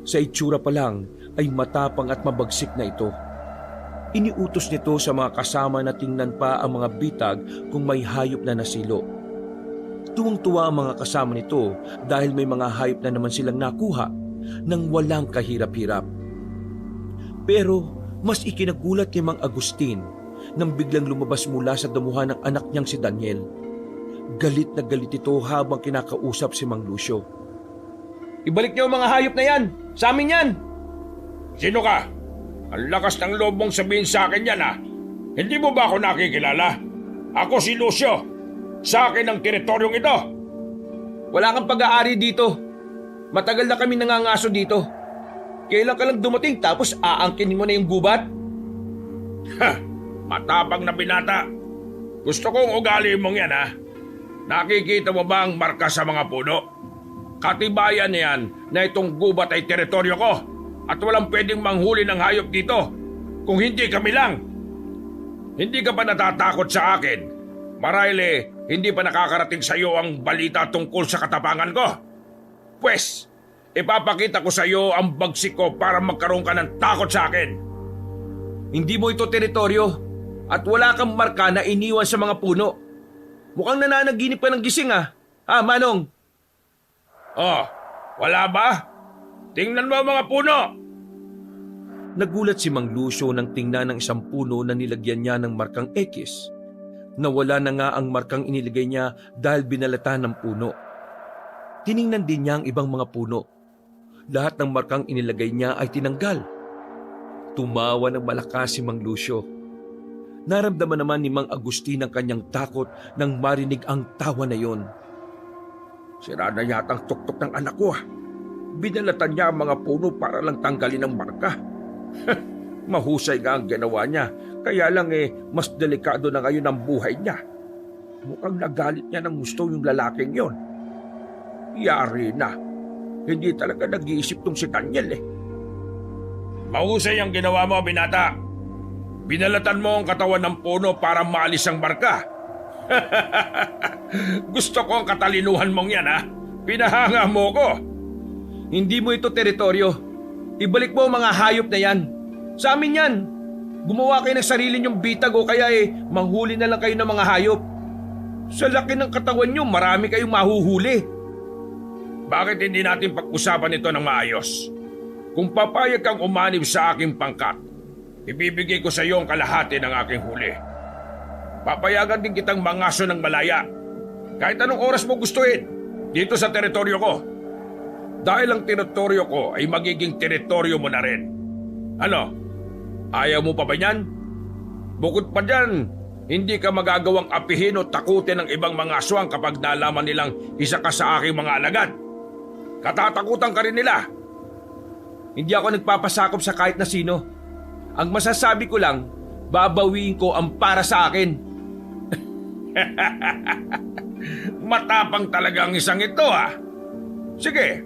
Sa itsura pa lang ay matapang at mabagsik na ito. Iniutos nito sa mga kasama na tingnan pa ang mga bitag kung may hayop na nasilo. Tuwang-tuwa ang mga kasama nito dahil may mga hayop na naman silang nakuha nang walang kahirap-hirap. Pero mas ikinagulat ni Mang Agustin nang biglang lumabas mula sa damuhan ng anak niyang si Daniel. Galit na galit ito habang kinakausap si Mang Lucio. Ibalik niyo ang mga hayop na yan! Sa amin yan! Sino ka? Ang lakas ng loob mong sabihin sa akin yan ha? Hindi mo ba ako nakikilala? Ako si Lucio. Sa akin ang teritoryong ito. Wala kang pag-aari dito. Matagal na kami nangangaso dito. Kailan ka lang dumating tapos aangkinin mo na yung gubat? Ha! Matapang na binata. Gusto kong ugali mong yan ha? Nakikita mo ba ang marka sa mga puno? Katibayan niyan na itong gubat ay teritoryo ko at walang pwedeng manghuli ng hayop dito kung hindi kami lang. Hindi ka ba natatakot sa akin? Marahil hindi pa nakakarating sa iyo ang balita tungkol sa katapangan ko. Pwes, ipapakita ko sa iyo ang bagsik ko para magkaroon ka ng takot sa akin. Hindi mo ito teritoryo at wala kang marka na iniwan sa mga puno. Mukhang nananaginip ka ng gising ah. Manong? Oh, wala ba? Tingnan mo ang mga puno. Nagulat si Mang Lucio nang tingnan ng isang puno na nilagyan niya ng markang X. Nawala na nga ang markang inilagay niya dahil binalatan ng puno. Tiningnan din niya ang ibang mga puno. Lahat ng markang inilagay niya ay tinanggal. Tumawa ng malakas si Mang Lucio. Naramdaman naman ni Mang Agustin ang kanyang takot nang marinig ang tawa na yon. Sira na yata ang tuktok ng anak ko. Binalatan niya ang mga puno para lang tanggalin ang marka. Mahusay nga ang ginawa niya. Kaya lang mas delikado na ngayon ang buhay niya. Mukhang nagalit niya ng gusto yung lalaking yon. Yari na. Hindi talaga nag-iisip tong si Daniel Mahusay ang ginawa mo, binata. Binalatan mo ang katawan ng puno para maalis ang marka. Gusto ko ang katalinuhan mong yan ha. Pinahanga mo ko. Hindi mo ito teritoryo. Ibalik mo ang mga hayop na yan. Sa amin yan. Gumawa kayo ng sarili niyong bitag o kaya manghuli na lang kayo ng mga hayop. Sa laki ng katawan niyo, marami kayong mahuhuli. Bakit hindi natin pag-usapan ito ng maayos? Kung papayag kang umanib sa aking pangkat, ibibigay ko sa iyo ang kalahati ng aking huli. Papayagan din kitang mangaso ng malaya. Kahit anong oras mo gustuhin, dito sa teritoryo ko. Dahil ang teritoryo ko ay magiging teritoryo mo na rin. Ano? Ayaw mo pa ba yan? Bukod pa dyan, hindi ka magagawang apihin o takutin ng ibang mga aswang kapag nalaman nilang isa ka sa aking mga alagad. Katatakutan ka rin nila. Hindi ako nagpapasakop sa kahit na sino. Ang masasabi ko lang, babawiin ko ang para sa akin. Matapang talaga ang isang ito Sige,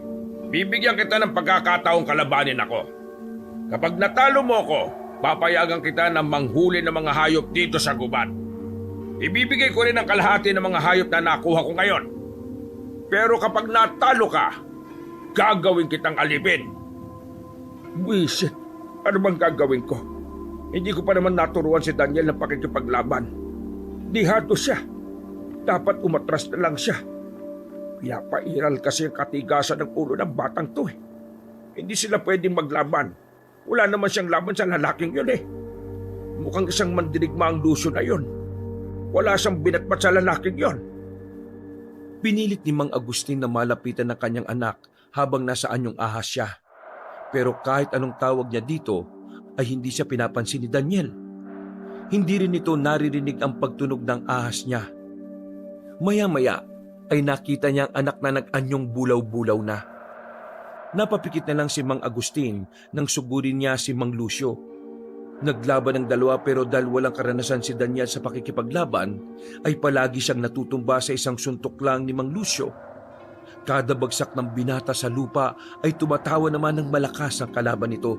bibigyan kita ng pagkakataong kalabanin ako. Kapag natalo mo ko, papayagan kita ng manghuli ng mga hayop dito sa gubat. Ibibigay ko rin ang kalahati ng mga hayop na nakuha ko ngayon. Pero kapag natalo ka, gagawin kitang alipin. Wisit, ano bang gagawin ko? Hindi ko pa naman naturuan si Daniel ng pakikipaglaban. Dihado siya. Dapat umatras na lang siya. Pinapairal kasi ang katigasan ng ulo ng batang to Hindi sila pwedeng maglaban. Wala naman siyang laban sa lalaking yun Mukhang isang mandirigma ang Lucio na yun. Wala siyang binatbat sa lalaking yon. Pinilit ni Mang Agustin na malapitan ng kanyang anak habang nasa anyong ahas siya. Pero kahit anong tawag niya dito, ay hindi siya pinapansin ni Daniel. Hindi rin ito naririnig ang pagtunog ng ahas niya. Maya-maya ay nakita niya ang anak na nag-anyong bulaw-bulaw na. Napapikit na lang si Mang Agustin nang sugurin niya si Mang Lucio. Naglaban ang dalawa pero dahil walang karanasan si Daniel sa pakikipaglaban, ay palagi siyang natutumba sa isang suntok lang ni Mang Lucio. Kada bagsak ng binata sa lupa ay tumatawa naman ng malakas ang kalaban nito.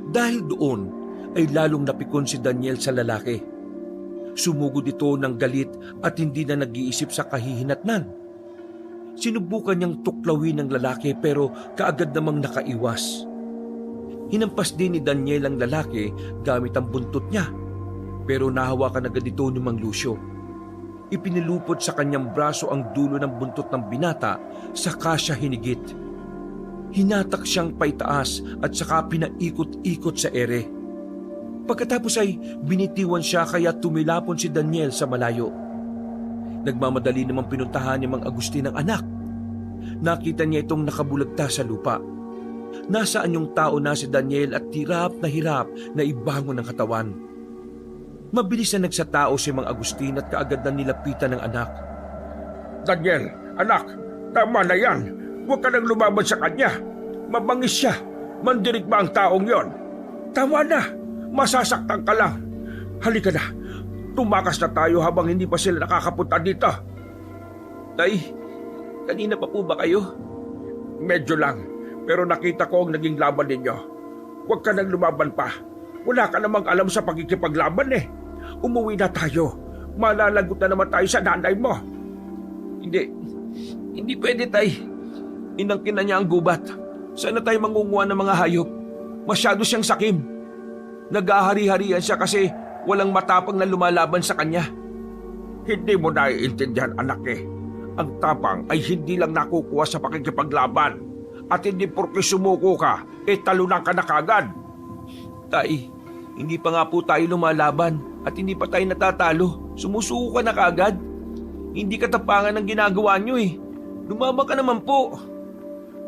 Dahil doon ay lalong napikon si Daniel sa lalaki. Sumugod ito ng galit at hindi na nag-iisip sa kahihinatnan. Sinubukan niyang tuklawin ng lalaki pero kaagad namang nakaiwas. Hinampas din ni Daniel ang lalaki gamit ang buntot niya, pero nahawakan agad ito ni Mang Lucio. Ipinilupot sa kanyang braso ang dulo ng buntot ng binata, saka siya hinigit. Hinatak siyang paitaas at saka pinaikot-ikot sa ere. Pagkatapos ay binitiwan siya kaya tumilapon si Daniel sa malayo. Nagmamadali namang pinuntahan ni Mang Agustin ang anak. Nakita niya itong nakabulagta sa lupa. Nasaan yung tao na si Daniel at hirap na ibangon ng katawan. Mabilis na nagsatao si Mang Agustin at kaagad na nilapitan ng anak. Daniel, anak, tama na yan. Huwag ka nang lumaban sa kanya. Mabangis siya. Mandirig ba ang taong yon? Tama na. Masasaktan ka lang. Halika na. Tumakas na tayo habang hindi pa sila nakakapunta dito. Tay, kanina pa po ba kayo? Medyo lang. Pero nakita ko ang naging laban ninyo. Huwag ka nang lumaban pa. Wala ka namang alam sa pagkikipaglaban eh. Umuwi na tayo. Malalagot na naman tayo sa nanay mo. Hindi pwede, tay. Inangkin na niya ang gubat. Sana tayo mangunguha ng mga hayop. Masyado siyang sakim. Nag-ahari-harian siya kasi walang matapang na lumalaban sa kanya. Hindi mo naiintindihan, anak eh. Ang tapang ay hindi lang nakukuha sa pakikipaglaban. At hindi porke sumuko ka, talunan ka na kagad. Tay, hindi pa nga po tayo lumalaban at hindi pa tayo natatalo. Sumusuko ka na kaagad. Hindi katapangan ang ginagawa niyo eh. Lumaba ka naman po.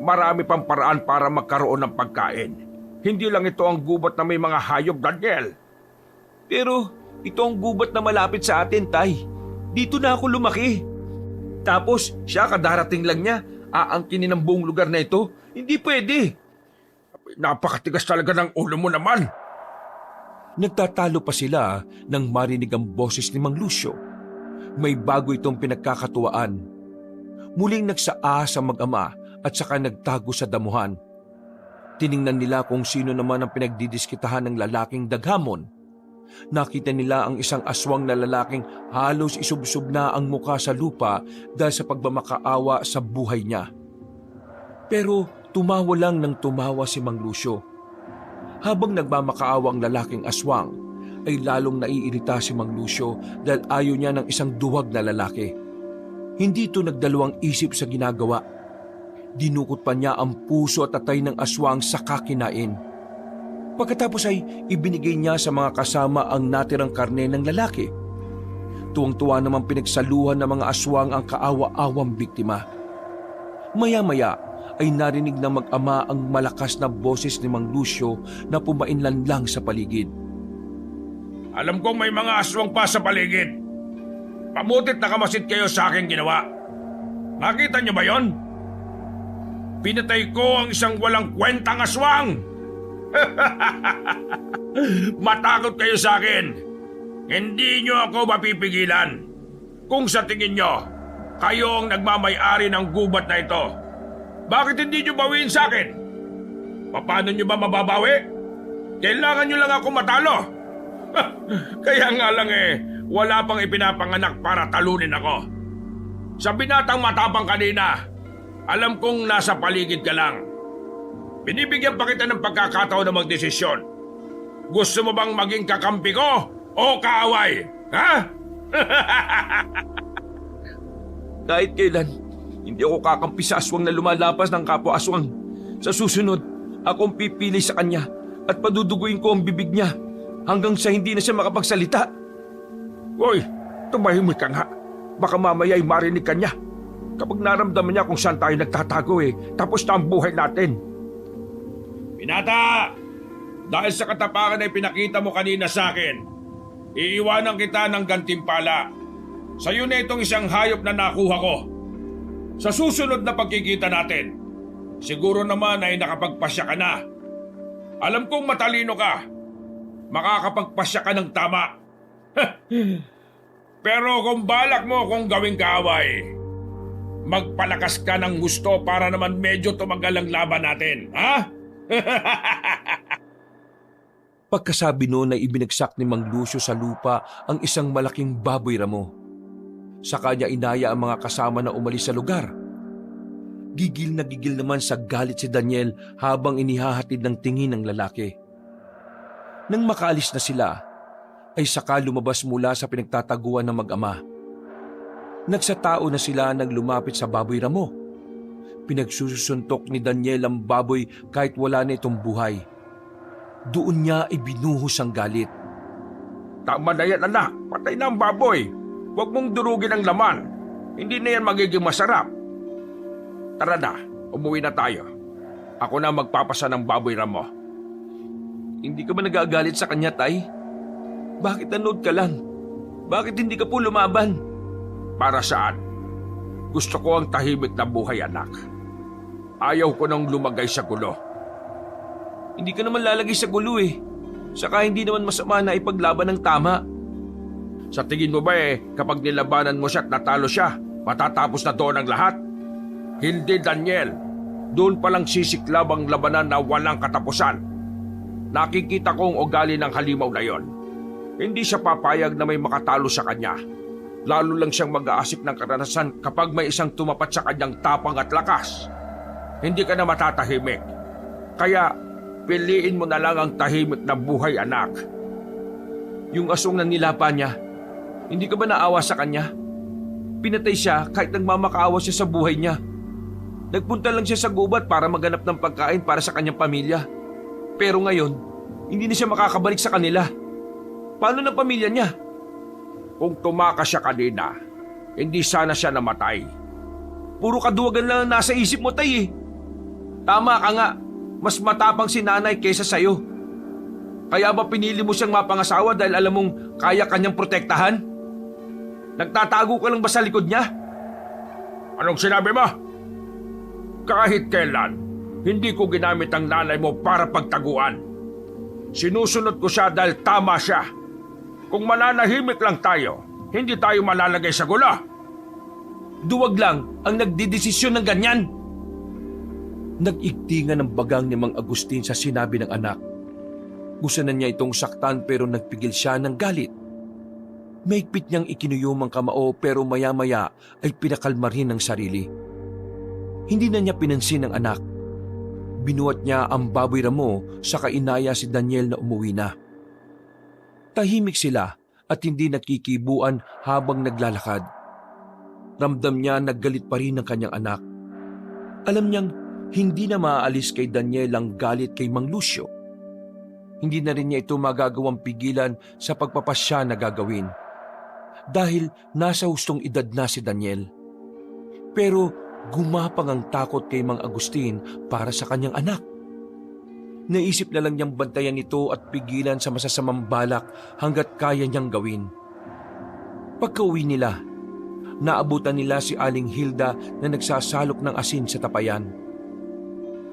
Marami pang paraan para magkaroon ng pagkain. Hindi lang ito ang gubat na may mga hayop, Daniel. Pero ito ang gubat na malapit sa atin, tay. Dito na ako lumaki. Tapos siya kadarating lang niya, aangkinin ang buong lugar na ito. Hindi pwede. Napakatigas talaga ng ulo mo naman. Nagtatalo pa sila nang marinig ang boses ni Mang Lucio. May bago itong pinagkakatuwaan. Muling nagsaa sa mag-ama at saka nagtago sa damuhan. Tiningnan nila kung sino naman ang pinagdidiskitahan ng lalaking daghamon. Nakita nila ang isang aswang na lalaking halos isubsob na ang muka sa lupa dahil sa pagmamakaawa sa buhay niya. Pero tumawa lang ng tumawa si Mang Lucio. Habang nagmamakaawa ang lalaking aswang, ay lalong naiirita si Mang Lucio dahil ayaw niya ng isang duwag na lalaki. Hindi ito nagdalawang isip sa ginagawa. Dinukot pa niya ang puso at tatay ng aswang sa kakinain. Pagkatapos ay ibinigay niya sa mga kasama ang natirang karne ng lalaki. Tuwang-tuwa namang pinagsaluhan ng mga aswang ang kaawa-awang biktima. Maya-maya ay narinig ng mag-ama ang malakas na boses ni Mang Lucio na pumainlan lang sa paligid. Alam kong may mga aswang pa sa paligid. Pamutit na kamasit kayo sa aking ginawa. Nakita niyo ba yon? Pinatay ko ang isang walang kwentang aswang. Matakot kayo sa akin. Hindi niyo ako mapipigilan. Kung sa tingin niyo, kayo ang nagmamay-ari ng gubat na ito, bakit hindi niyo bawiin sa akin? Paano niyo ba mababawi? Kailangan niyo lang ako matalo. Kaya nga lang wala pang ipinapanganak para talunin ako. Sa binatang matapang kanina, alam kong nasa paligid ka lang. Binibigyan pa kita ng pagkakataon na magdesisyon. Gusto mo bang maging kakampi ko o kaaway? Ha? Kahit kailan, hindi ako kakampi sa aswang na lumalapas ng kapwa aswang. Sa susunod, akong pipili sa kanya at paduduguin ko ang bibig niya hanggang sa hindi na siya makapagsalita. Uy, tumahimik ka nga. Baka mamaya ay marinig ka niya. Kapag naramdaman niya kung saan tayo nagtatago tapos na ang buhay natin. Binata! Dahil sa katapangan ay pinakita mo kanina sa akin, iiwanan kita ng gantimpala. Sa'yo na itong isang hayop na nakuha ko. Sa susunod na pagkikita natin, siguro naman ay nakapagpasya ka na. Alam kong matalino ka. Makakapagpasya ka ng tama. Pero kung balak mo kung gawing kaaway, magpalakas ka ng gusto para naman medyo tumagal ang laban natin, ha? Pagkasabi noon ay ibinagsak ni Mang Lucio sa lupa ang isang malaking baboy ramo. Sa kanya inaya ang mga kasama na umalis sa lugar. Gigil na gigil naman sa galit si Daniel habang inihahatid ng tingin ng lalaki. Nang makaalis na sila, ay saka lumabas mula sa pinagtataguan ng mag-ama. Nagsatao na sila nang lumapit sa baboy ramo. Pinagsusuntok ni Daniel ang baboy kahit wala na itong buhay. Doon niya ibinuhos ang galit. Tama na yan, anak. Patay na ang baboy. Huwag mong durugin ang laman. Hindi na yan magiging masarap. Tara na, umuwi na tayo. Ako na magpapasa ng baboy ramo. Hindi ka ba nagagalit sa kanya, Tay? Bakit nanood ka lang? Bakit hindi ka po lumaban? Para saan? Gusto ko ang tahimik na buhay, anak. Ayaw ko nang lumagay sa gulo. Hindi ka naman lalagay sa gulo eh. Saka hindi naman masama na ipaglaban ng tama. Sa tingin mo ba kapag nilabanan mo siya at natalo siya, matatapos na doon ang lahat? Hindi, Daniel. Doon palang sisiklab ang labanan na walang katapusan. Nakikita ko ang ugali ng halimaw na yon. Hindi siya papayag na may makatalo sa kanya. Lalo lang siyang mag-aasik ng karanasan kapag may isang tumapat sa kanyang tapang at lakas. Hindi ka na matatahimik. Kaya, piliin mo na lang ang tahimik na buhay, anak. Yung asong na nilapa niya, hindi ka ba naawa sa kanya? Pinatay siya kahit nagmamakaawa siya sa buhay niya. Nagpunta lang siya sa gubat para maghanap ng pagkain para sa kanyang pamilya. Pero ngayon, hindi na siya makakabalik sa kanila. Paano ng pamilya niya? Kung tumakas siya kanina, hindi sana siya namatay. Puro kaduwagan lang ang nasa isip mo, Tay eh. Tama ka nga, mas matapang si nanay kaysa sa'yo. Kaya ba pinili mo siyang mapangasawa dahil alam mong kaya kanyang protektahan? Nagtatago ka lang ba sa likod niya? Anong sinabi mo? Kahit kailan, hindi ko ginamit ang nanay mo para pagtaguan. Sinusunod ko siya dahil tama siya. Kung mananahimik lang tayo, hindi tayo malalagay sa gulo. Duwag lang ang nagdidesisyon ng ganyan. Nag-igtingan ng bagang ni Mang Agustin sa sinabi ng anak. Gusto na niya itong saktan pero nagpigil siya ng galit. Maigpit niyang ikinuyom ang kamao pero maya-maya ay pinakalma rin ang sarili. Hindi na niya pinansin ang anak. Binuhat niya ang baboy ramo sa kainaya si Daniel na umuwi na. Tahimik sila at hindi nakikibuan habang naglalakad. Ramdam niya naggalit pa rin ang kanyang anak. Alam niyang hindi na maaalis kay Daniel ang galit kay Mang Lucio. Hindi na rin niya ito magagawang pigilan sa pagpapasya na gagawin. Dahil nasa hustong edad na si Daniel. Pero gumapang ang takot kay Mang Agustin para sa kanyang anak. Naisip na lang niyang bantayan ito at pigilan sa masasamang balak hanggat kaya niyang gawin. Pagka-uwi nila, naabutan nila si Aling Hilda na nagsasalok ng asin sa tapayan.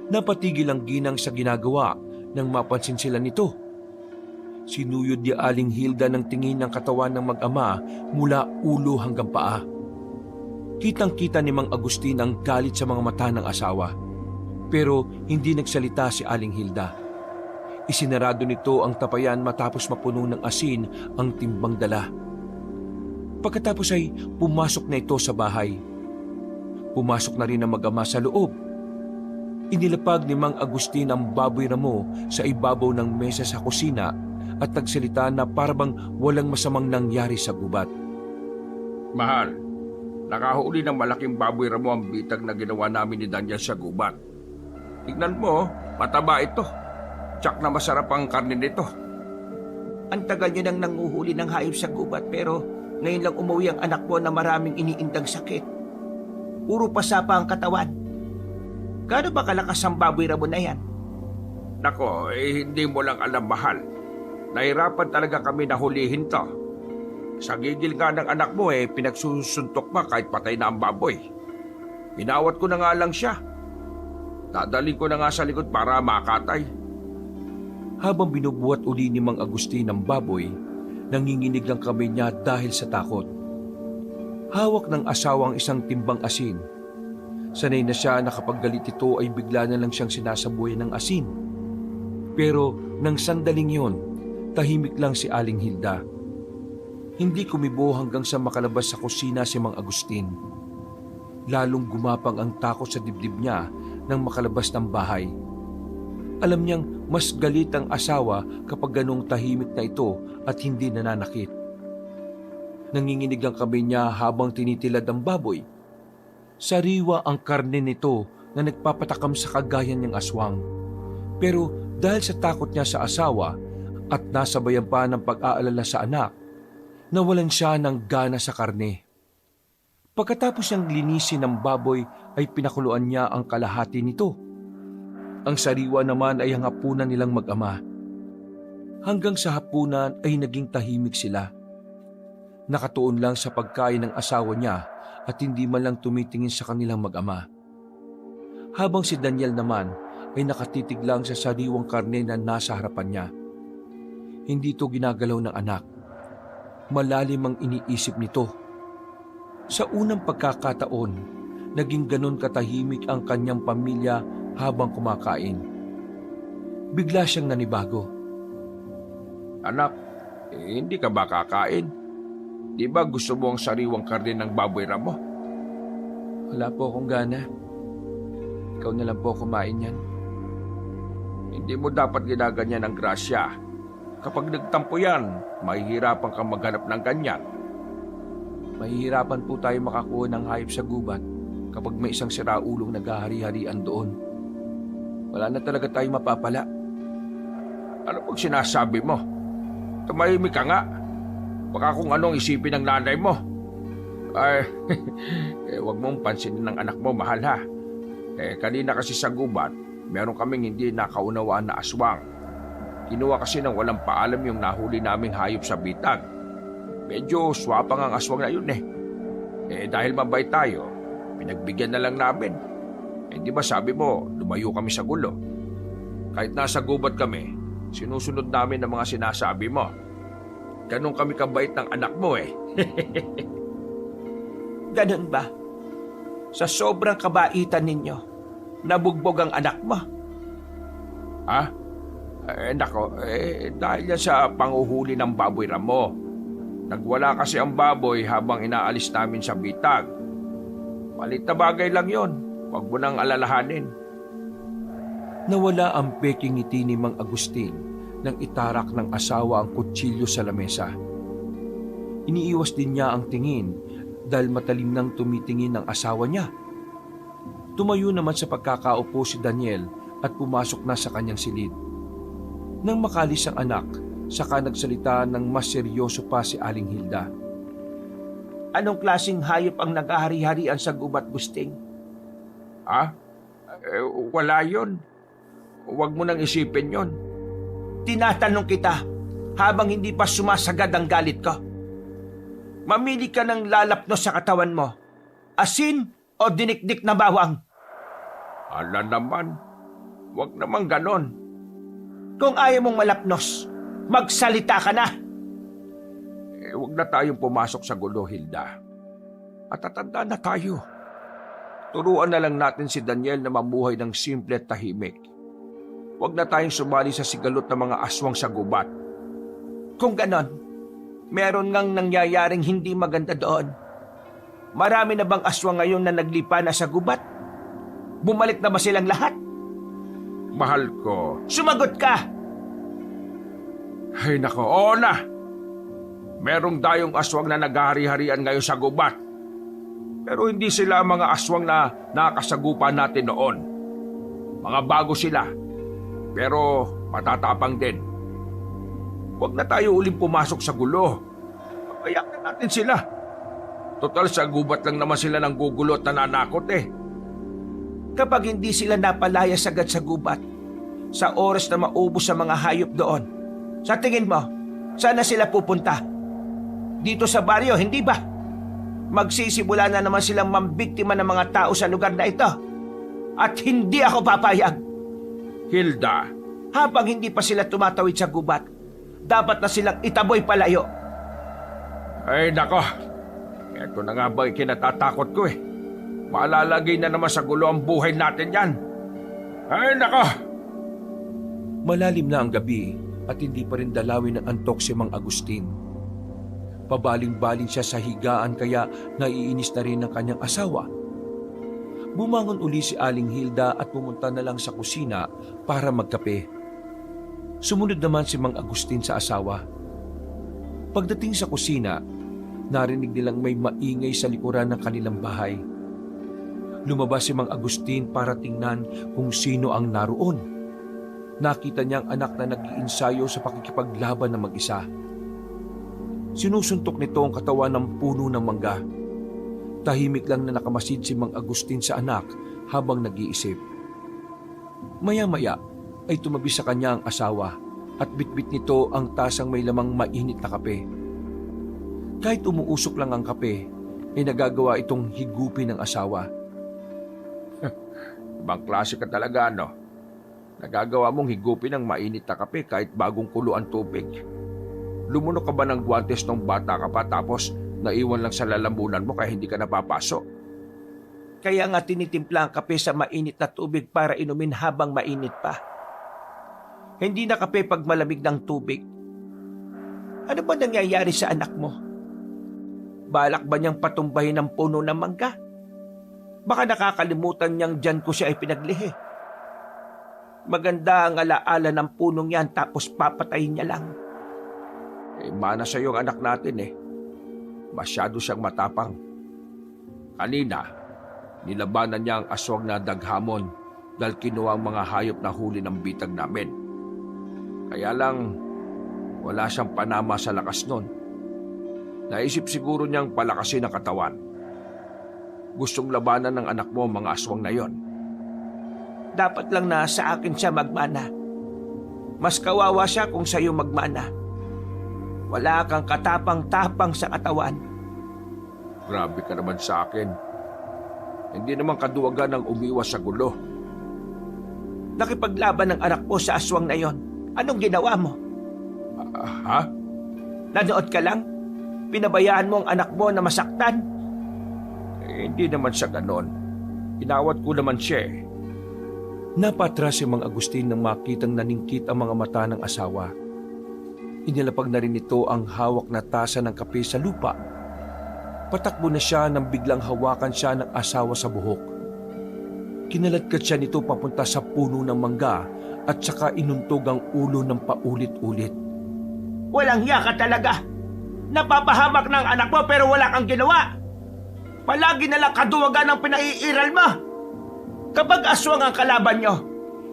Napatigil ang ginang sa ginagawa nang mapansin sila nito. Sinuyod ni Aling Hilda ng tingin ng katawan ng mag-ama mula ulo hanggang paa. Kitang-kita ni Mang Agustin ang galit sa mga mata ng asawa. Pero hindi nagsalita si Aling Hilda. Isinarado nito ang tapayan matapos mapuno ng asin ang timbang dala. Pagkatapos ay pumasok na ito sa bahay. Pumasok na rin ang mag-ama sa loob. Inilapag ni Mang Agustin ang baboy ramo sa ibabaw ng mesa sa kusina at nagsalita na parabang walang masamang nangyari sa gubat. Mahal, nakahuli ng malaking baboy ramo ang bitag na ginawa namin ni Daniel sa gubat. Tignan mo, mataba ito. Tsak na masarap ang karne nito. Ang tagal niyo nang nanguhuli ng hayop sa gubat pero ngayon lang umuwi ang anak mo na maraming iniindang sakit. Puro pasapa ang katawan. Gaano ba kalakas ang baboy ramo na yan? Nako, hindi mo lang alam, mahal. nahirapan talaga kami na hulihin to. Sa gigil nga ng anak mo pinagsusuntok pa kahit patay na ang baboy. Inawat ko na nga lang siya. Dadaling ko na nga sa likod para makatay. Habang binubuhat uli ni Mang Agustin ang baboy, nanginginig lang kami niya dahil sa takot. Hawak ng asawang isang timbang asin. Sanay na siya na kapag galit ito ay bigla na lang siyang sinasabuhay ng asin. Pero nang sandaling yon, tahimik lang si Aling Hilda. Hindi kumibo hanggang sa makalabas sa kusina si Mang Agustin. Lalong gumapang ang takot sa dibdib niya nang makalabas ng bahay. Alam niyang mas galit ang asawa kapag ganong tahimik na ito at hindi nananakit. Nanginginig ang kamay niya habang tinitilad ang baboy. Sariwa ang karne nito na nagpapatakam sa kagayan niyang aswang. Pero dahil sa takot niya sa asawa at nasabayan pa ng pag-aalala sa anak, nawalan siya ng gana sa karne. Pagkatapos niyang linisin ng baboy ay pinakuluan niya ang kalahati nito. Ang sariwa naman ay ang hapunan nilang mag-ama. Hanggang sa hapunan ay naging tahimik sila. Nakatuon lang sa pagkain ng asawa niya at hindi man lang tumitingin sa kanilang mag-ama. Habang si Daniel naman ay nakatitig lang sa sariwang karne na nasa harapan niya. Hindi ito ginagalaw ng anak. Malalim ang iniisip nito. Sa unang pagkakataon, naging ganon katahimik ang kanyang pamilya habang kumakain. Bigla siyang nanibago. Anak, hindi ka ba kakain? Di ba gusto mo ang sariwang karne ng baboy ramo? Wala po akong gana. Ikaw na lang po kumain yan. Hindi mo dapat ginaganyan ng grasya. Kapag nagtampo yan, mahihirapan kang maghanap ng ganyan. Mahihirapan po tayo makakuha ng hayop sa gubat kapag may isang siraulong naghahari-harian doon. Wala na talaga tayo mapapala. Ano pag sinasabi mo? Tumahimik ka nga. Baka kung anong isipin ng nanay mo. Ay, wag mong pansinin ng anak mo, mahal ha. Kanina kasi sa gubat, meron kaming hindi nakaunawaan na aswang. Kinuha kasi ng walang paalam yung nahuli naming hayop sa bitag. Medyo swapang ang aswang na yun dahil mabait tayo, pinagbigyan na lang namin. Di ba sabi mo, lumayo kami sa gulo. Kahit nasa gubat kami, sinusunod namin ang mga sinasabi mo. Ganun kami kabait ng anak mo Ganun ba? Sa sobrang kabaitan ninyo, nabugbog ang anak mo. Ha? Nako, dahil yan sa panguhuli ng baboy ramo. Nagwala kasi ang baboy habang inaalis namin sa bitag. Malit na bagay lang yon. Huwag mo nang alalahanin. Nawala ang peking ngiti ni Mang Agustin nang itarak ng asawa ang kutsilyo sa lamesa. Iniiwas din niya ang tingin dahil matalim nang tumitingin ang asawa niya. Tumayo naman sa pagkakaupo si Daniel at pumasok na sa kanyang silid. Nang makalis ang anak, saka nagsalita ng mas seryoso pa si Aling Hilda. Anong klaseng hayop ang naghahari-harian sa gubat, Gusting? Ha? Wala yon. Huwag mo nang isipin yon. Tinatanong kita habang hindi pa sumasagad ang galit ko. Mamili ka ng lalapnos sa katawan mo. Asin o dinikdik na bawang? Ala naman. Huwag naman ganon. Kung ayaw mong malapnos, magsalita ka na. Huwag na tayong pumasok sa gulo, Hilda. At tatanda na tayo. Turuan na lang natin si Daniel na mamuhay ng simple at tahimik. Huwag na tayong sumali sa sigalot ng mga aswang sa gubat. Kung ganon, meron ngang nangyayaring hindi maganda doon. Marami na bang aswang ngayon na naglipa na sa gubat? Bumalik na ba silang lahat? Mahal ko. Sumagot ka! Ay nako, oo na. Merong dayong aswang na naghahari-harian ngayon sa gubat. Pero hindi sila mga aswang na nakasagupan natin noon. Mga bago sila. Pero matatapang din. Huwag na tayo uling pumasok sa gulo. Papayak na natin sila. Total sa gubat lang naman sila ng gugulo at nananakot Kapag hindi sila napalaya sagad sa gubat, sa oras na maubos sa mga hayop doon, Sa tingin mo, saan na sila pupunta? Dito sa baryo, hindi ba? Magsisimula na naman silang mambiktima ng mga tao sa lugar na ito. At hindi ako papayag. Hilda, Habang hindi pa sila tumatawid sa gubat, dapat na silang itaboy palayo. ay nako. Ito na nga ba kinatatakot ko eh. Malalagay na naman sa gulo ang buhay natin yan. Ay nako. Malalim na ang gabi at hindi pa rin dalawin ng antok si Mang Agustin. Pabaling-baling siya sa higaan kaya naiinis na rin ang kanyang asawa. Bumangon uli si Aling Hilda at pumunta na lang sa kusina para magkape. Sumunod naman si Mang Agustin sa asawa. Pagdating sa kusina, narinig nilang may maingay sa likuran ng kanilang bahay. Lumabas si Mang Agustin para tingnan kung sino ang naroon. Nakita niya ang anak na nag-iinsayo sa pakikipaglaban ng mag-isa. Sinusuntok nito ang katawan ng puno ng mangga. Tahimik lang na nakamasid si Mang Agustin sa anak habang nag-iisip. Maya-maya ay tumabi sa kanya ang asawa at bitbit nito ang tasang may lamang mainit na kape. Kahit umuusok lang ang kape, ay nagagawa itong higupin ng asawa. Ibang klase ka talaga, no? Nagagawa mong higupin ng mainit na kape kahit bagong kulo ang tubig. Lumunok ka ba ng guwantes nung bata ka pa tapos naiwan lang sa lalamunan mo kaya hindi ka napapasok? Kaya nga tinitimpla ang kape sa mainit na tubig para inumin habang mainit pa. Hindi na kape pag malamig ng tubig. Ano ba nangyayari sa anak mo? Balak ba niyang patumbahin ang puno ng mangga? Baka nakakalimutan niyang dyan ko siya ay pinaglihi. Maganda ang alaala ng punong yan tapos papatayin niya lang. Mana sa yung anak natin eh. Masyado siyang matapang. Kanina, nilabanan niya ang aswang na daghamon dahil kinuha ang mga hayop na huli ng bitag namin. Kaya lang, wala siyang panama sa lakas nun. Naisip siguro niyang palakasin ang katawan. Gustong labanan ng anak mo ang mga aswang na yon. Dapat lang na sa akin siya magmana. Mas kawawa siya kung sa'yo magmana. Wala kang katapang-tapang sa katawan. Grabe ka naman sa akin. Hindi naman kaduwagan ang umiwas sa gulo. Nakipaglaban ng anak mo sa aswang na yon. Anong ginawa mo? Ha? Nanood ka lang? Pinabayaan mo ang anak mo na masaktan? Hindi naman siya ganon. Inawat ko naman siya eh. Napatras si Mang Agustin nang makitang naningkit ang mga mata ng asawa. Inilapag na rin ito ang hawak na tasa ng kape sa lupa. Patakbo na siya nang biglang hawakan siya ng asawa sa buhok. Kinaladkad siya nito papunta sa puno ng mangga at saka inuntog ang ulo ng paulit-ulit. Walang hiya ka talaga. Napapahamak ng anak mo pero wala kang ginawa. Palagi na lang kaduwagan ang pinaiiral mo. Kapag aswang ang kalaban nyo,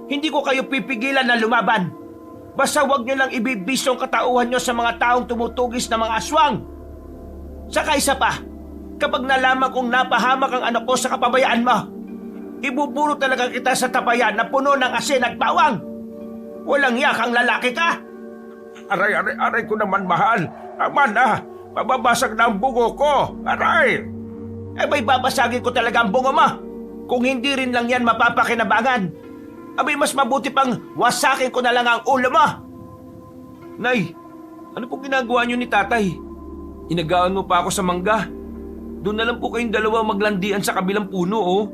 hindi ko kayo pipigilan na lumaban. Basta huwag nyo lang ibibisong katauhan nyo sa mga taong tumutugis na mga aswang. Saka isa pa, kapag nalaman kong napahamak ang anak ko sa kapabayaan mo, ibuburo talaga kita sa tapayan na puno ng asin at bawang. Walang hiya kang lalaki ka. Aray ko naman, mahal. Tama na. Mababasag na ang bungo ko. Aray! Eh may babasagin ko talaga ang bungo mo. Kung hindi rin lang yan mapapakinabangan. Abay mas mabuti pang wasakin ko na lang ang ulo mo. Nay, ano pong ginagawa niyo ni tatay? Inagaan mo pa ako sa mangga. Doon na lang po kayong dalawa maglandian sa kabilang puno, oh.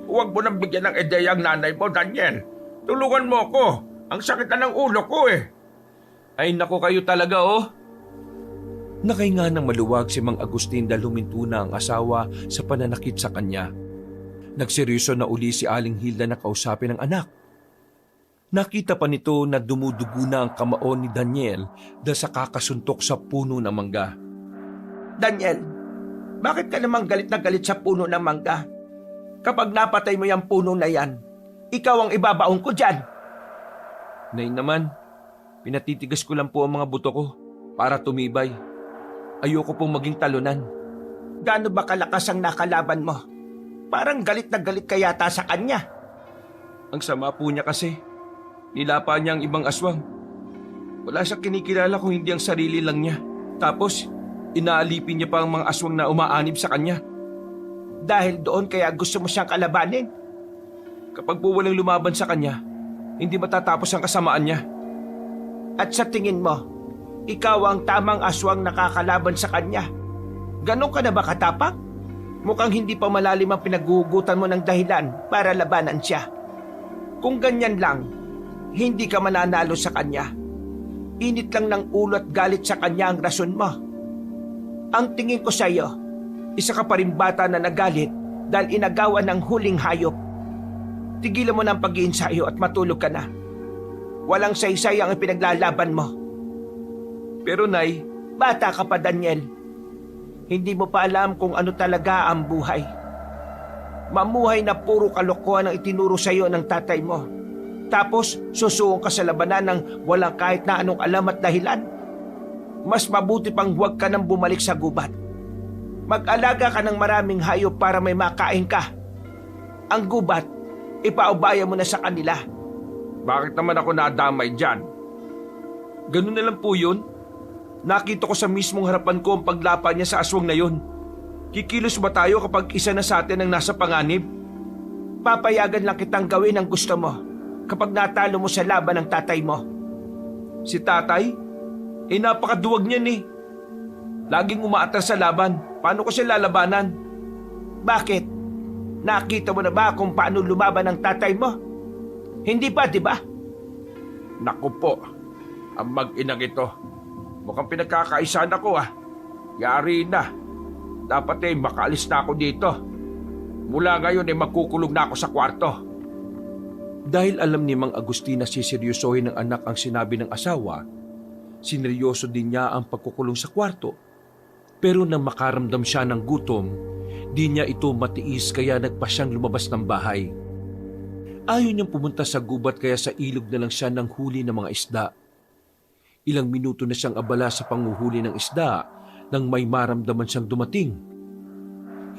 Huwag mo nang bigyan ng ideya ang nanay mo, Daniel. Tulungan mo ako. Ang sakit na ng ulo ko eh. Ay nako kayo talaga, oh. Nakahinga ng maluwag si Mang Agustin dahil huminto na ang asawa sa pananakit sa kanya. Nagseryoso na uli si Aling Hilda na kausapin ang anak. Nakita pa nito na dumudugo na ang kamao ni Daniel dahil sa kakasuntok sa puno ng mangga. Daniel, bakit ka namang galit na galit sa puno ng mangga? Kapag napatay mo yung puno na yan, ikaw ang ibabaon ko dyan. Nay naman, pinatitigas ko lang po ang mga buto ko para tumibay. Ayoko pong maging talunan. Gaano ba kalakas ang nakalaban mo? Parang galit na galit ka yata sa kanya. Ang sama po niya kasi. Nilapa niya ang ibang aswang. Wala siyang kinikilala kung hindi ang sarili lang niya. Tapos, inaalipin niya pa ang mga aswang na umaanib sa kanya. Dahil doon kaya gusto mo siyang kalabanin? Kapag po walang lumaban sa kanya, hindi matatapos ang kasamaan niya. At sa tingin mo, ikaw ang tamang aswang nakakalaban sa kanya. Ganon ka na ba katapang? Mukhang hindi pa malalim ang pinaghuhugutan mo ng dahilan para labanan siya. Kung ganyan lang, hindi ka mananalo sa kanya. Init lang ng ulo at galit sa kanya ang rason mo. Ang tingin ko sa iyo, isa ka pa rin bata na nagalit dahil inagawan ng huling hayop. Tigilan mo ng pag-iinsayo at matulog ka na. Walang saysay ang ipinaglalaban mo. Pero Nay, Bata ka pa, Daniel. Hindi mo pa alam kung ano talaga ang buhay. Mamuhay na puro kalokohan ang itinuro sa iyo ng tatay mo. Tapos susuong ka sa labanan ng walang kahit na anong alam at dahilan. Mas mabuti pang huwag ka nang bumalik sa gubat. Mag-alaga ka ng maraming hayop para may makain ka. Ang gubat, ipaubaya mo na sa kanila. Bakit naman ako nadamay dyan? ganun na lang po yun. Nakita ko sa mismong harapan ko ang paglapa niya sa aswang na yun. Kikilos ba tayo kapag isa na sa atin ang nasa panganib? Papayagan lang kitang gawin ang gusto mo kapag natalo mo sa laban ng tatay mo. Si tatay? Napakaduwag niyan eh. Laging umaatras sa laban. Paano ko siya lalabanan? Bakit? Nakita mo na ba kung paano lumaban ng tatay mo? Hindi pa, di ba? Naku po, ang mag-inang ito. Mukhang pinagkakaisaan ako Yari na. Dapat makaalis na ako dito. Mula ngayon magkukulong na ako sa kwarto. Dahil alam ni Mang Agustin na siseryosohin ng anak ang sinabi ng asawa, sineryoso din niya ang pagkukulong sa kwarto. Pero nang makaramdam siya ng gutom, di niya ito matiis kaya nagpa siyang lumabas ng bahay. Ayaw niyang pumunta sa gubat kaya sa ilog na lang siya nang huli ng mga isda. Ilang minuto na siyang abala sa panguhuli ng isda nang may maramdaman siyang dumating.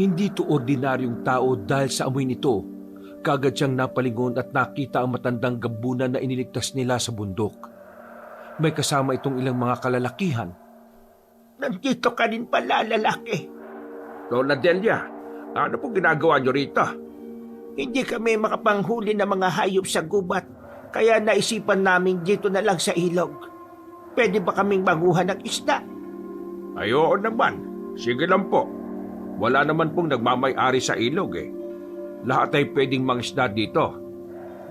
Hindi ito ordinaryong tao dahil sa amoy nito. Kagad siyang napalingon at nakita ang matandang gambunan na iniligtas nila sa bundok. May kasama itong ilang mga kalalakihan. Nandito ka rin pala, lalaki. Lola Delia, ano po ginagawa niyo rito? Hindi kami makapanghuli ng mga hayop sa gubat, kaya naisipan namin dito na lang sa ilog. Pwede ba kaming manguha ng isda? Ay, oo naman. Sige lang po. Wala naman pong nagmamay-ari sa ilog Lahat ay pwedeng mangisda dito.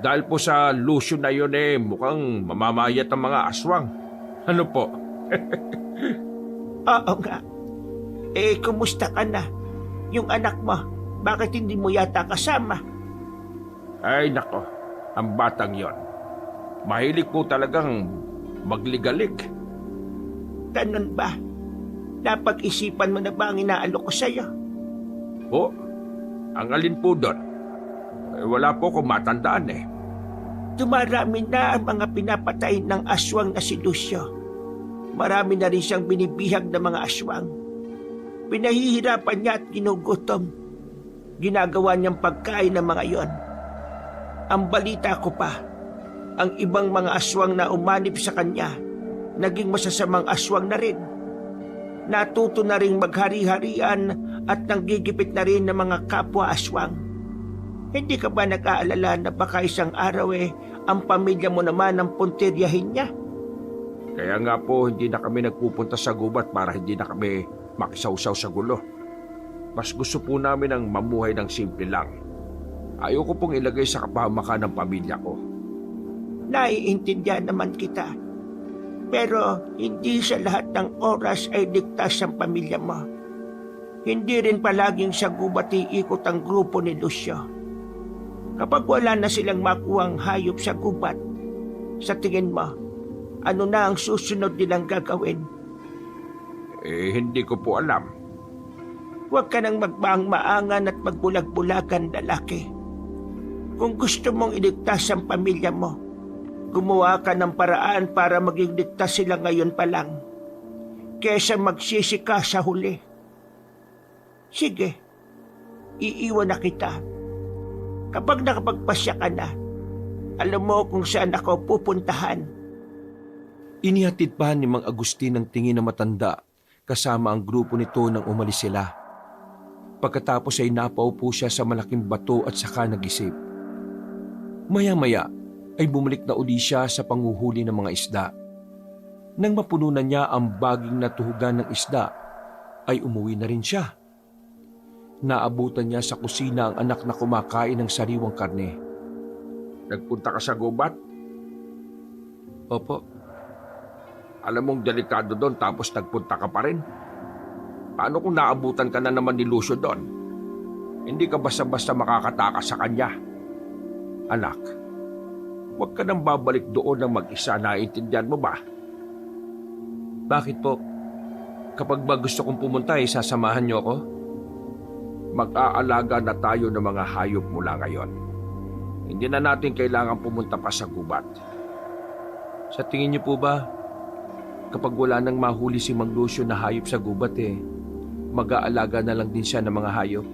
Dahil po sa lusyon na yun mukhang mamamayat ang mga aswang. Ano po? Oo nga. Kumusta ka na? Yung anak mo, bakit hindi mo yata kasama? Ay, nako. Ang batang yon. Mahilig po talagang magligalig. Ganun ba? Napag-isipan mo na ba ang inaalok ko sa'yo? Po? Ang alin po doon? Wala po akong matandaan Dumarami na ang mga pinapatay ng aswang na si Lucio. Marami na rin siyang binibihag ng mga aswang. Pinahihirapan niya at ginugutom. Ginagawa niyang pagkain ng mga yon. Ang balita ko pa, ang ibang mga aswang na umanib sa kanya, naging masasamang aswang na rin. Natuto na rin maghari-harian at nanggigipit na rin ng mga kapwa aswang. Hindi ka ba nag-aalala na baka isang araw ang pamilya mo naman ang puntiryahin niya? Kaya nga po hindi na kami nagpupunta sa gubat para hindi na kami makisawsaw sa gulo. Mas gusto po namin ang mamuhay ng simple lang. Ayoko pong ilagay sa kapahamakan ng pamilya ko. Naiintindihan naman kita. Pero hindi sa lahat ng oras ay ligtas ang pamilya mo. Hindi rin palaging sa gubat iikot ang grupo ni Lucio. Kapag wala na silang makuhang hayop sa gubat, sa tingin mo, ano na ang susunod nilang gagawin? Hindi ko po alam. Huwag ka nang magmaang-maangan at magbulag-bulagan, lalaki. Kung gusto mong iligtas ang pamilya mo, gumawa ka ng paraan para maging ligtas sila ngayon pa lang, kesa magsisi ka sa huli. Sige, iiwan na kita. Kapag nakapagpasya ka na, alam mo kung saan ako pupuntahan. Inihatid pa ni Mang Agustin ang tingin na matanda kasama ang grupo nito nang umalis sila. Pagkatapos ay napaupo siya sa malaking bato at saka nag-isip. Maya-maya ay bumalik na uli siya sa panguhuli ng mga isda. Nang mapununan niya ang baging natuhugan ng isda, ay umuwi na rin siya. Naabutan niya sa kusina ang anak na kumakain ng sariwang karne. Nagpunta ka sa gubat? Opo, Alam mong delikado doon tapos nagpunta ka pa rin. Paano kung naabutan ka na naman ni Lucio doon? Hindi ka basta-basta makakatakas sa kanya. Anak, huwag ka nang babalik doon ng mag-isa, naiintindihan mo ba? bakit po? Kapag ba gusto kong pumunta ay sasamahan niyo ako? Mag-aalaga na tayo ng mga hayop mula ngayon. Hindi na natin kailangan pumunta pa sa gubat. Sa tingin niyo po ba, kapag wala nang mahuli si Mang Lucio na hayop sa gubat mag-aalaga na lang din siya ng mga hayop?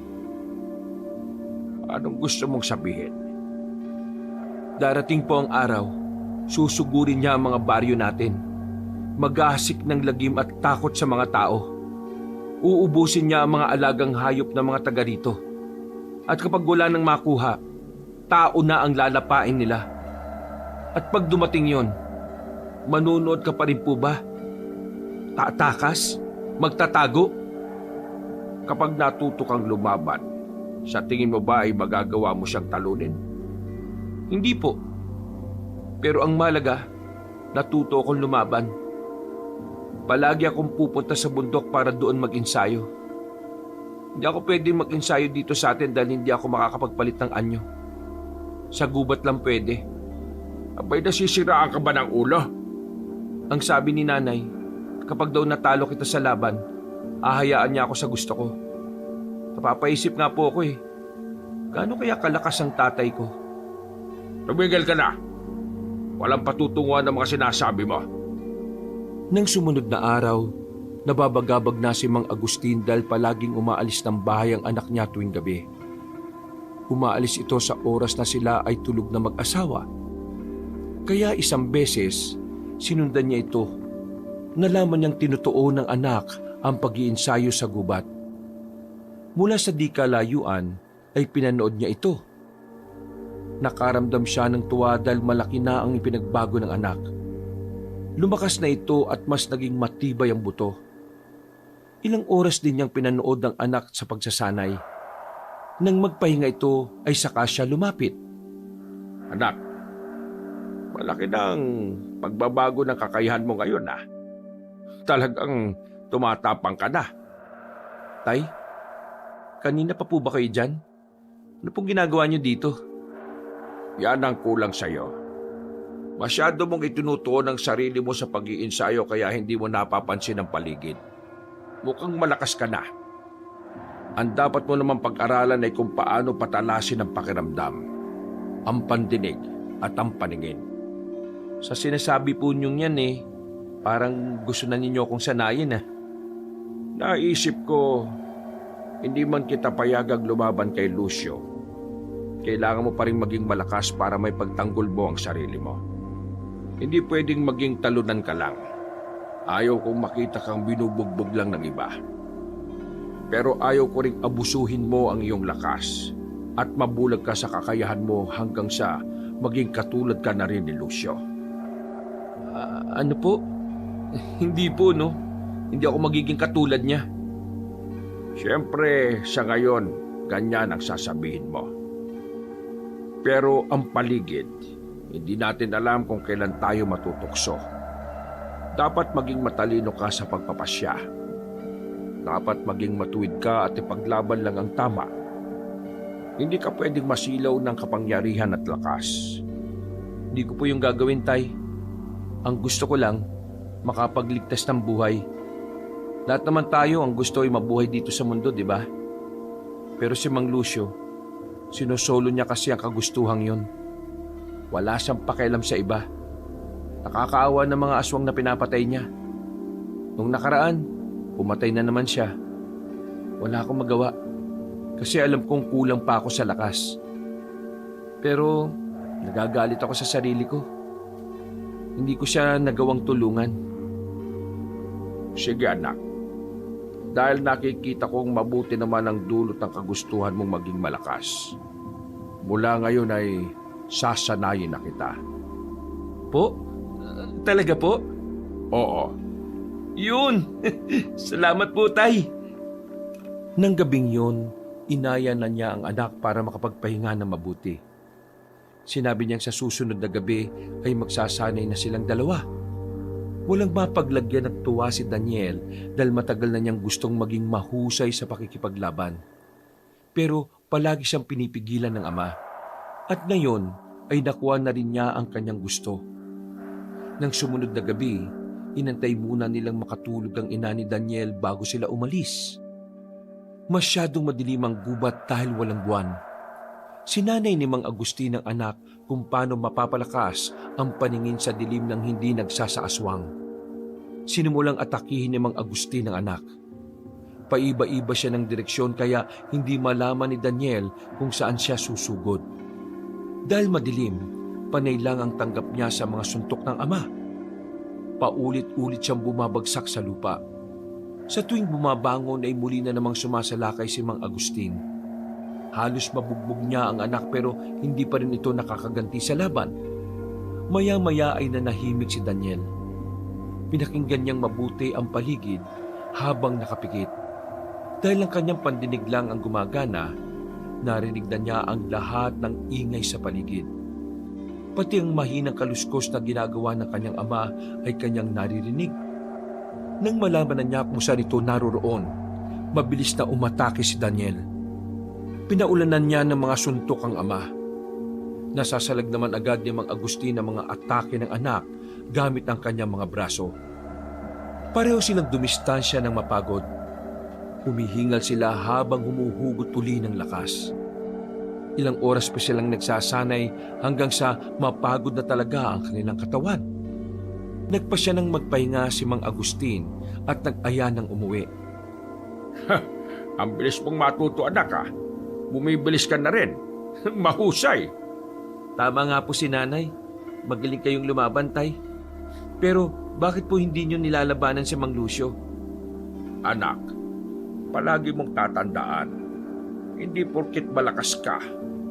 Anong gusto mong sabihin? Darating po ang araw, susugurin niya ang mga baryo natin. Mag-ahasik ng lagim at takot sa mga tao. Uubusin niya ang mga alagang hayop ng mga taga rito. At kapag wala nang makuha, tao na ang lalapain nila. At pag dumating yon, manunood ka pa rin po ba? Tatakas? Magtatago? Kapag natuto kang lumaban, sa tingin mo ba ay magagawa mo siyang talunin? Hindi po. Pero ang malaga, natuto akong lumaban. Palagi akong pupunta sa bundok para doon mag-ensayo. Hindi ako pwedeng mag-ensayo dito sa atin dahil hindi ako makakapagpalit ng anyo. Sa gubat lang pwede. Abay, nasisiraan ka ba ng ulo? Ang sabi ni nanay, kapag daw natalo kita sa laban, ahayaan niya ako sa gusto ko. Napapaisip nga po ako gaano kaya kalakas ang tatay ko? Tumigil ka na. Walang patutunguhan ng mga sinasabi mo. Nang sumunod na araw, nababagabag na si Mang Agustin dahil palaging umaalis ng bahay ang anak niya tuwing gabi. Umaalis ito sa oras na sila ay tulog na mag-asawa. Kaya isang beses, sinundan niya ito. Nalaman niyang tinutuo ng anak ang pag-iinsayo sa gubat. Mula sa di kalayuan ay pinanood niya ito. Nakaramdam siya ng tuwa dahil malaki na ang ipinagbago ng anak. Lumakas na ito at mas naging matibay ang buto. Ilang oras din niyang pinanood ng anak sa pagsasanay. Nang magpahinga ito ay saka siya lumapit. Anak, malaki na ang pagbabago ng kakayahan mo ngayon Talagang tumatapang ka na. Tay, kanina pa po ba kayo dyan? Ano pong ginagawa niyo dito? Yan ang kulang sa'yo. Masyado mong itinutuon ang sarili mo sa pag-iinsayo kaya hindi mo napapansin ang paligid. Mukhang malakas ka na. Ang dapat mo naman pag-aralan ay kung paano patalasin ang pakiramdam, ang pandinig at ang paningin. Sa sinasabi po niyong yan parang gusto na ninyo akong sanayin Naisip ko, hindi man kita payagang lumaban kay Lucio. Kailangan mo pa rin maging malakas para may pagtanggol mo ang sarili mo. Hindi pwedeng maging talunan ka lang. Ayaw kong makita kang binubugbog lang ng iba. Pero ayaw ko ring abusuhin mo ang iyong lakas at mabulag ka sa kakayahan mo hanggang sa maging katulad ka na rin ni Lucio. Ano po? Hindi po, no? Hindi ako magiging katulad niya. Siyempre, sa ngayon, ganyan ang sasabihin mo. Pero ang paligid, hindi natin alam kung kailan tayo matutukso. Dapat maging matalino ka sa pagpapasya. Dapat maging matuwid ka at ipaglaban lang ang tama. Hindi ka pwedeng masilaw ng kapangyarihan at lakas. Hindi ko po yung gagawin, Tay. Ang gusto ko lang, makapagligtas ng buhay. Lahat naman tayo ang gusto ay mabuhay dito sa mundo, di ba? Pero si Mang Lucio, sinosolo niya kasi ang kagustuhang yun. Wala siyang pakialam sa iba. Nakakaawa ng mga aswang na pinapatay niya. Nung nakaraan, pumatay na naman siya. Wala akong magawa. Kasi alam kong kulang pa ako sa lakas. Pero nagagalit ako sa sarili ko. Hindi ko siya nagawang tulungan. Sige anak, dahil nakikita kong mabuti naman ang dulot ng kagustuhan mong maging malakas. Mula ngayon ay sasanayin na kita. Po? Talaga po? Oo, Yun! Salamat po, Tay! Nang gabing yun, inaya na niya ang anak para makapagpahinga ng mabuti. Sinabi niyang sa susunod na gabi ay magsasanay na silang dalawa. Walang mapaglagyan ng tuwa si Daniel dahil matagal na niyang gustong maging mahusay sa pakikipaglaban. Pero palagi siyang pinipigilan ng ama. At ngayon ay nakuha na rin niya ang kanyang gusto. Nang sumunod na gabi, inantay muna nilang makatulog ang ina ni Daniel bago sila umalis. Masyadong madilim ang gubat dahil walang buwan. Sinanay ni Mang Agustin ang anak kung paano mapapalakas ang paningin sa dilim ng hindi nagsasaaswang. Sinimulang atakihin ni Mang Agustin ang anak. Paiba-iba siya ng direksyon kaya hindi malaman ni Daniel kung saan siya susugod. Dahil madilim, panay lang ang tanggap niya sa mga suntok ng ama. Paulit-ulit siyang bumabagsak sa lupa. Sa tuwing bumabangon ay muli na namang sumasalakay si Mang Agustin. Halos mabugbog niya ang anak pero hindi pa rin ito nakakaganti sa laban. Maya-maya ay nanahimik si Daniel. Pinakinggan niyang mabuti ang paligid habang nakapikit. Dahil ang kanyang pandinig lang ang gumagana, narinig na niya ang lahat ng ingay sa paligid. Pati ang mahinang kaluskos na ginagawa ng kanyang ama ay kanyang naririnig. Nang malaman na niya kung saan ito naroroon, mabilis na umatake si Daniel. Pinaulanan niya ng mga suntok ang ama. Nasasalag naman agad ni Mang Agustin ang mga atake ng anak gamit ang kanyang mga braso. Pareho silang dumistansya ng mapagod. Humihingal sila habang humuhugot uli ng lakas. Ilang oras pa silang nagsasanay hanggang sa mapagod na talaga ang kanilang katawan. Nagpa siya ng magpahinga si Mang Agustin at nag-aya ng umuwi. ang bilis mong matuto anak ha. Bumibilis ka na rin. Mahusay. Tama nga po si nanay. Magaling kayong lumaban, Tay. Pero bakit po hindi nyo nilalabanan si Mang Lucio? Anak, palagi mong tatandaan, hindi porkit malakas ka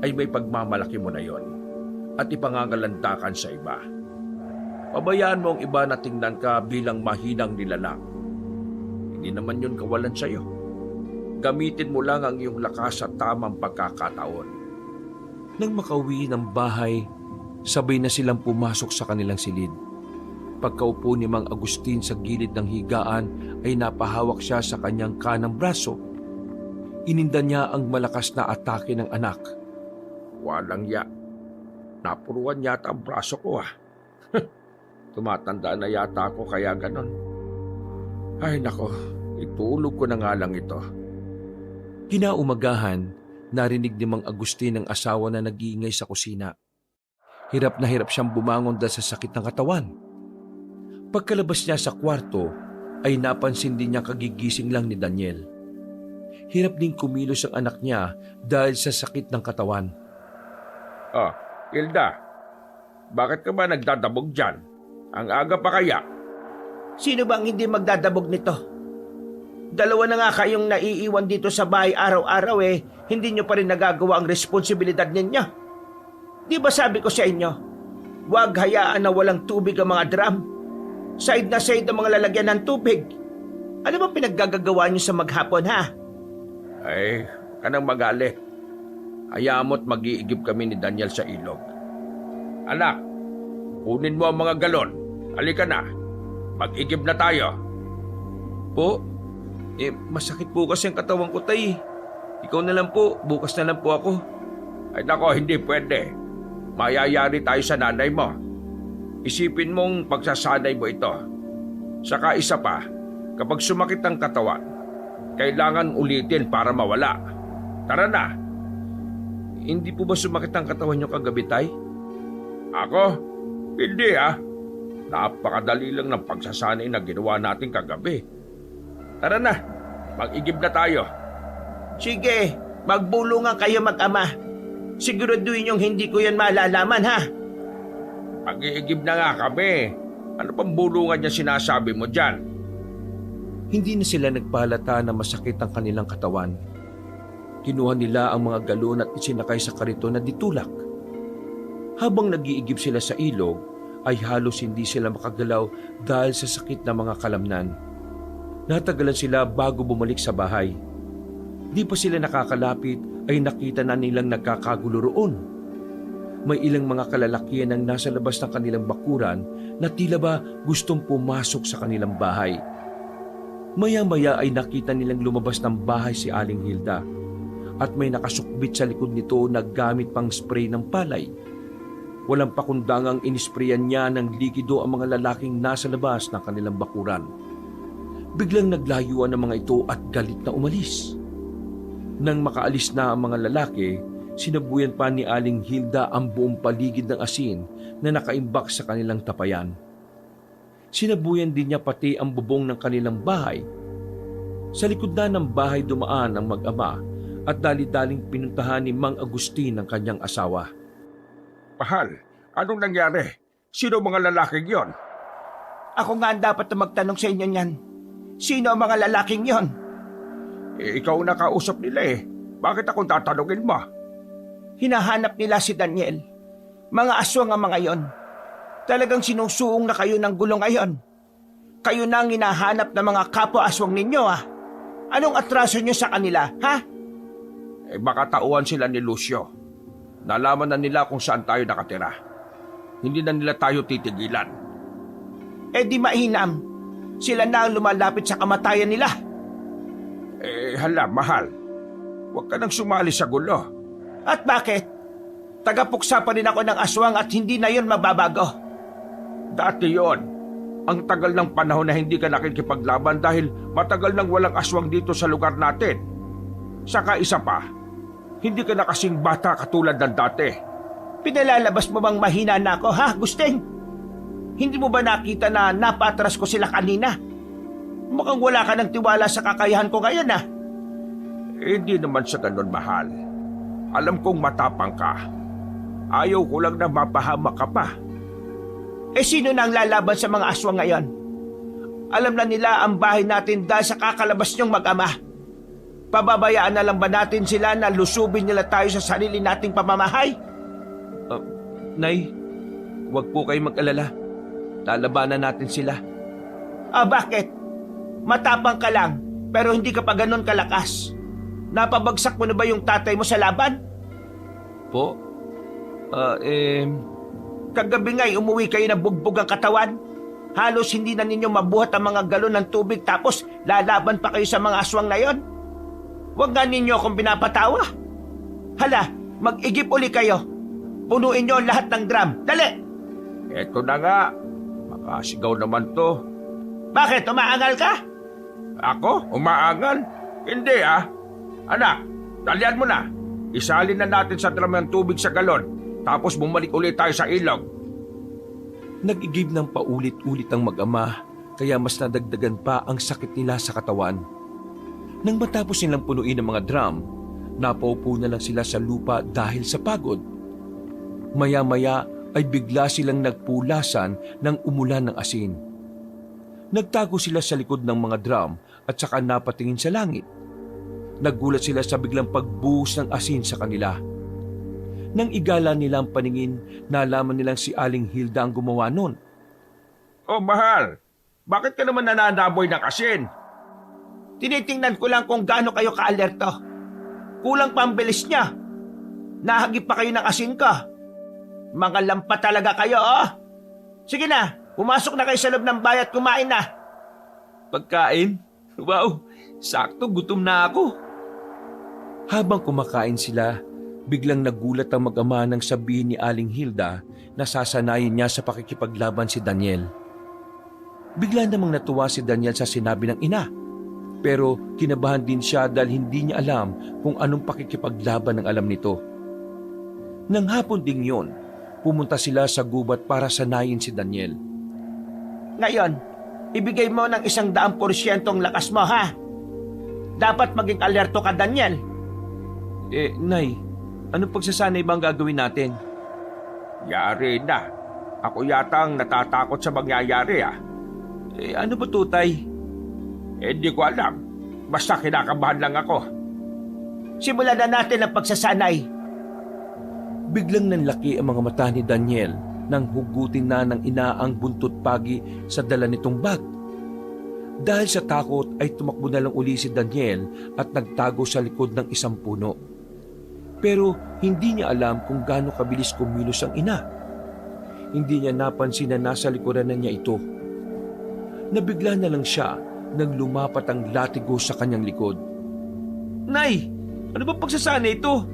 ay may pagmamalaki mo na yon at ipangangalandakan sa iba. Pabayaan mo ang iba na tingnan ka bilang mahinang nilalang. Hindi naman yun kawalan sa'yo. Gamitin mo lang ang iyong lakas sa tamang pagkakataon. Nang makauwi ng bahay, sabay na silang pumasok sa kanilang silid. Pagkaupo ni Mang Agustin sa gilid ng higaan ay napahawak siya sa kanyang kanang braso. Ininda niya ang malakas na atake ng anak. Walang ya. Napuruan yata ang braso ko ah. Tumatanda na yata ako kaya ganon. Ay nako, itulog ko na nga lang ito. Kinaumagahan, narinig ni Mang Agustin ang asawa na nag-iingay sa kusina. Hirap na hirap siyang bumangon dahil sa sakit ng katawan. Pagkalabas niya sa kwarto, ay napansin din niya kagigising lang ni Daniel. Hirap din kumilos ang anak niya dahil sa sakit ng katawan. Ah, Hilda, bakit ka ba nagdadabog dyan? Ang aga pa kaya? Sino bang hindi magdadabog nito? Dalawa na nga kayong naiiwan dito sa bahay araw-araw hindi nyo pa rin nagagawa ang responsibilidad ninyo. Di ba sabi ko sa inyo, huwag hayaan na walang tubig ang mga drum. Side na side ang mga lalagyan ng tubig. Ano ba pinaggagawa nyo sa maghapon ha? Ay, kanang magali. Hayaan mo't mag-iigib kami ni Daniel sa ilog. Anak, kunin mo ang mga galon. Halika na. Mag-igib na tayo. Po, masakit po kasi ang katawan ko, Tay. Ikaw na lang po, bukas na lang po ako. Ay nako, hindi pwede. Mayayari tayo sa nanay mo. Isipin mong pagsasanay mo ito. Saka isa pa, kapag sumakit ang katawan, kailangan ulitin para mawala. Tara na. Hindi po ba sumakit ang katawan niyo kagabi, Tay? Ako? Hindi ah. Napakadali lang ng pagsasanay na ginawa natin kagabi. Tara na, mag-igib na tayo. Sige, magbulungan kayo mag-ama. Siguraduhin yung hindi ko yan malalaman ha. Mag-iigib na nga kami. Ano pang bulungan niya sinasabi mo dyan? Hindi na sila nagpahalata na masakit ang kanilang katawan. Kinuha nila ang mga galon at isinakay sa kariton na ditulak. Habang nag-iigib sila sa ilog, ay halos hindi sila makagalaw dahil sa sakit na mga kalamnan. Natagalan sila bago bumalik sa bahay. Di pa sila nakakalapit ay nakita na nilang nagkakagulo roon. May ilang mga kalalakihan ang nasa labas ng kanilang bakuran na tila ba gustong pumasok sa kanilang bahay. Maya-maya ay nakita nilang lumabas ng bahay si Aling Hilda at may nakasukbit sa likod nito na gamit pang spray ng palay. Walang pakundangang inisprayan niya ng likido ang mga lalaking nasa labas ng kanilang bakuran. Biglang naglayuan ang mga ito at galit na umalis. Nang makaalis na ang mga lalaki, sinabuyan pa ni Aling Hilda ang buong paligid ng asin na nakaimbak sa kanilang tapayan. Sinabuyan din niya pati ang bubong ng kanilang bahay. Sa likod na ng bahay dumaan ang mag-ama at dali-daling pinuntahan ni Mang Agustin ang kanyang asawa. Mahal, anong nangyari? Sino mga lalaking yon? Ako nga ang dapat na magtanong sa inyo niyan. Sino ang mga lalaking yon? Ikaw na kausap nila eh. Bakit akong tatanungin mo? Hinahanap nila si Daniel. Mga aswang ang mga yon. Talagang sinusuong na kayo ng gulo ngayon. Kayo na ang hinahanap ng mga kapwa-aswang ninyo Anong atraso nyo sa kanila, ha? Baka tauhan sila ni Lucio. Nalaman na nila kung saan tayo nakatira. Hindi na nila tayo titigilan. Di mainam. Sila na ang lumalapit sa kamatayan nila. Hala, mahal. Huwag ka nang sumali sa gulo. At bakit? Tagapuksa pa rin ako ng aswang at hindi na yon mababago. Dati yon. Ang tagal ng panahon na hindi ka nakikipaglaban dahil matagal nang walang aswang dito sa lugar natin. Saka isa pa, hindi ka na kasing bata katulad ng dati. Pinalalabas mo bang mahina na ako, ha, Gusting? Hindi mo ba nakita na napatras ko sila kanina? Mukhang wala ka ng tiwala sa kakayahan ko ngayon, Hindi naman sa ganun, mahal. Alam kong matapang ka. Ayaw ko lang na mapahamak ka pa. Sino na ang lalaban sa mga aswang ngayon? Alam na nila ang bahay natin dahil sa kakalabas niyong mag-ama. Pababayaan na lang ba natin sila na lusubin nila tayo sa sarili nating pamamahay? Nay, huwag po kayo mag-alala. Lalabanan natin sila. Bakit? Matapang ka lang, pero hindi ka pa ganun kalakas. Napabagsak mo na ba yung tatay mo sa laban? Po? Kagabi nga'y umuwi kayo na bugbog ang katawan. Halos hindi na ninyo mabuhat ang mga galon ng tubig tapos lalaban pa kayo sa mga aswang na yon. Huwag nga ninyo akong pinapatawa. Hala, mag-igip uli kayo. Punuin nyo lahat ng drum. Dali! Eto na nga. Makasigaw naman to. Bakit? Umaangal ka? Ako? Umaangal? Hindi Anak, dalian mo na. Isalin na natin sa drum ng tubig sa galon. Tapos bumalik ulit tayo sa ilog. Nag-igib ng paulit-ulit ang mag-ama, kaya mas nadagdagan pa ang sakit nila sa katawan. Nang matapos nilang punuin ang mga drum, napaupo na lang sila sa lupa dahil sa pagod. Maya-maya ay bigla silang nagpulasan ng umulan ng asin. Nagtago sila sa likod ng mga drum at saka napatingin sa langit. Nagulat sila sa biglang pagbuhos ng asin sa kanila. Nang igala nila ang paningin, nalaman nilang si Aling Hilda ang gumawa nun. Oh, mahal. Bakit ka naman nananaboy ng asin? Tinitingnan ko lang kung gaano kayo ka-alerto. Kulang pa ang bilis niya. Nahagip pa kayo ng asin ko. Mga lampa talaga kayo, Sige na, pumasok na kayo sa loob ng bahay at kumain na. Pagkain? Wow, sakto gutom na ako. Habang kumakain sila, biglang nagulat ang mag-ama nang sabihin ni Aling Hilda na sasanayin niya sa pakikipaglaban si Daniel. Bigla namang natuwa si Daniel sa sinabi ng ina. Pero kinabahan din siya dahil hindi niya alam kung anong pakikipaglaban ang alam nito. Nang hapon ding yon, pumunta sila sa gubat para sanayin si Daniel. Ngayon, ibigay mo ng 100% ang lakas mo, ha? Dapat maging alerto ka, Daniel. Nay, anong pagsasanay ba ang gagawin natin? Yari na. Ako yata ang natatakot sa mangyayari Ano ba to, Tay? Hindi ko alam. Basta kinakabahan lang ako. Simulan na natin ang pagsasanay. Biglang nanlaki ang mga mata ni Daniel nang hugutin na ng ina ang buntot pagi sa dala nitong bag. Dahil sa takot ay tumakbo na lang uli si Daniel at nagtago sa likod ng isang puno. Pero hindi niya alam kung gaano kabilis kumilos ang ina. Hindi niya napansin na nasa likuran na niya ito. Nabigla na lang siya nang lumapat ang latigo sa kanyang likod. Nay, ano ba pagsasana ito?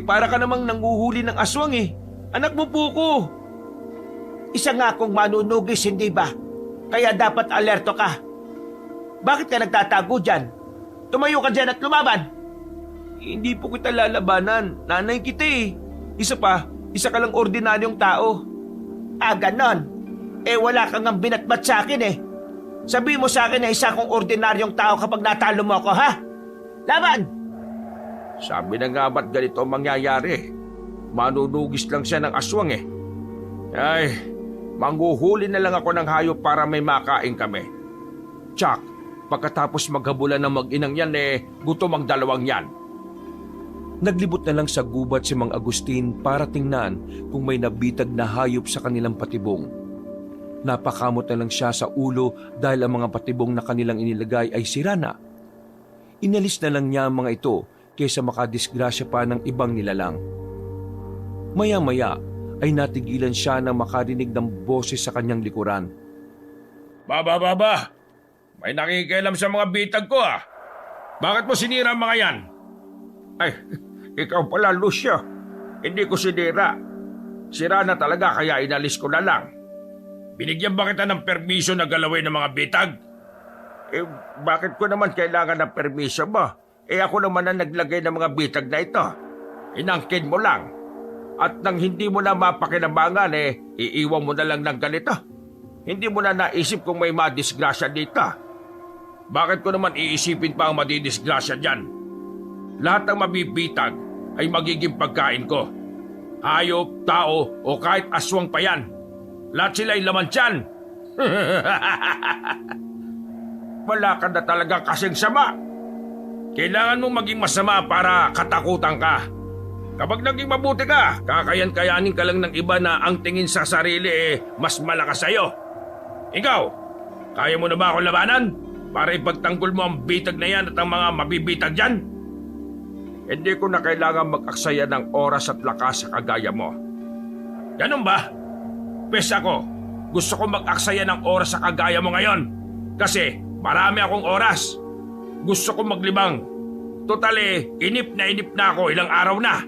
Para ka namang nanguhuli ng aswang Anak mo po ko. Isa nga akong manunugis, hindi ba? Kaya dapat alerto ka. Bakit ka nagtatago dyan? Tumayo ka dyan at lumaban. Hindi po kita lalabanan. Nanay kita Isa ka lang ordinaryong tao. Ganon. Wala kang ang binatbat sa akin Sabi mo sa akin na isa akong ordinaryong tao kapag natalo mo ako, ha? Laban! Sabi na nga ba't ganito ang mangyayari? Manunugis lang siya ng aswang Ay, manghuhuli na lang ako ng hayop para may makain kami. Tsak, pagkatapos maghabulan ng mag-inang yan gutom ang dalawang yan. Naglibot na lang sa gubat si Mang Agustin para tingnan kung may nabitag na hayop sa kanilang patibong. Napakamot na lang siya sa ulo dahil ang mga patibong na kanilang inilagay ay sira na. Inalis na lang niya ang mga ito kaysa makadisgrasya pa ng ibang nilalang. Maya-maya ay natigilan siya nang makarinig ng boses sa kanyang likuran. Baba! May nakikialam sa mga bitag ko Bakit mo sinira ang mga yan? Ay, ikaw pala, Lucio. Hindi ko sinira. Sira na talaga kaya inalis ko na lang. Binigyan ba kita ng permiso na galawin ng mga bitag? Bakit ko naman kailangan ng permiso mo? Ako naman ang naglagay ng mga bitag na ito. Inangkin mo lang. At nang hindi mo na mapakinabangan, iiwan mo na lang ng ganito. Hindi mo na naisip kung may madisgrasya dito. Bakit ko naman iisipin pa ang madidisgrasya dyan? Lahat ng mabibitag ay magiging pagkain ko. Hayop, tao, o kahit aswang pa yan. Lahat sila ay laman tiyan. Wala ka na talaga kasing sama. Kailangan mong maging masama para katakutan ka. Kapag naging mabuti ka, kakayan-kayanin ka lang ng iba na ang tingin sa sarili mas malakas sa'yo. Ikaw, kaya mo na ba ako labanan? Para ipagtanggol mo ang bitag na yan at ang mga mabibitag dyan? Hindi ko na kailangan mag-aksaya ng oras at lakas sa kagaya mo. Ganun ba? Pes ako, gusto ko mag-aksaya ng oras sa kagaya mo ngayon. Kasi marami akong oras. Gusto ko maglibang. Totally, inip na ako ilang araw na.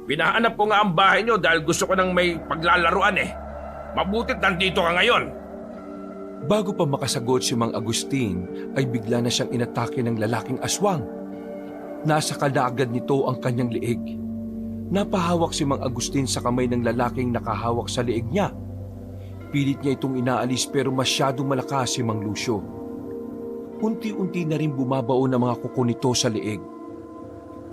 Pinahanap ko nga ang bahay nyo dahil gusto ko nang may paglalaruan Mabutit nandito ka ngayon. Bago pa makasagot si Mang Agustin ay bigla na siyang inatake ng lalaking aswang. Nasa kalagad nito ang kanyang liig. Napahawak si Mang Agustin sa kamay ng lalaking nakahawak sa liig niya. Pilit niya itong inaalis pero masyadong malakas si Mang Lucio. Unti-unti na rin bumabaon ang mga kuko nito sa liig.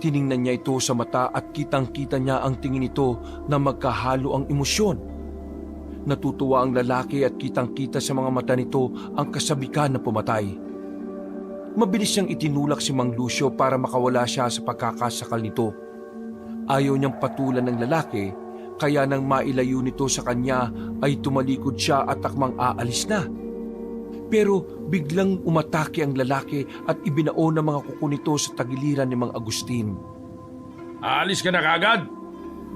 Tiningnan niya ito sa mata at kitang-kita niya ang tingin nito na magkahalo ang emosyon. Natutuwa ang lalaki at kitang-kita sa mga mata nito ang kasabikan na pumatay. Mabilis niyang itinulak si Mang Lucio para makawala siya sa pagkakasakal nito. Ayaw niyang patulan ng lalaki, kaya nang mailayo nito sa kanya ay tumalikod siya at takmang aalis na. Pero biglang umatake ang lalaki at ibinaon ang mga kuko nito sa tagiliran ni Mang Agustin. Aalis ka na kagad?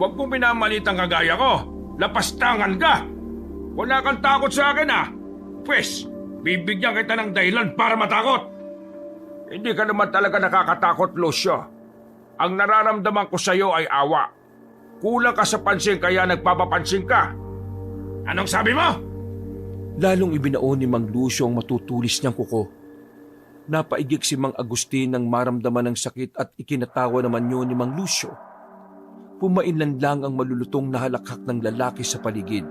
Huwag mong pinamalit ang kagaya ko. Lapastangan ka! Wala kang takot sa akin Pwes, bibigyan kita ng dahilan para matakot. Hindi ka naman talaga nakakatakot, Lucio. Ang nararamdaman ko sa iyo ay awa. Kulang ka sa pansin kaya nagpapapansin ka. Anong sabi mo? Lalong ibinaon ni Mang Lucio ang matutulis niyang kuko. Napaigik si Mang Agustin nang maramdaman ng sakit at ikinatawa naman yun ni Mang Lucio. Pumainlan lang ang malulutong na halakhak ng lalaki sa paligid.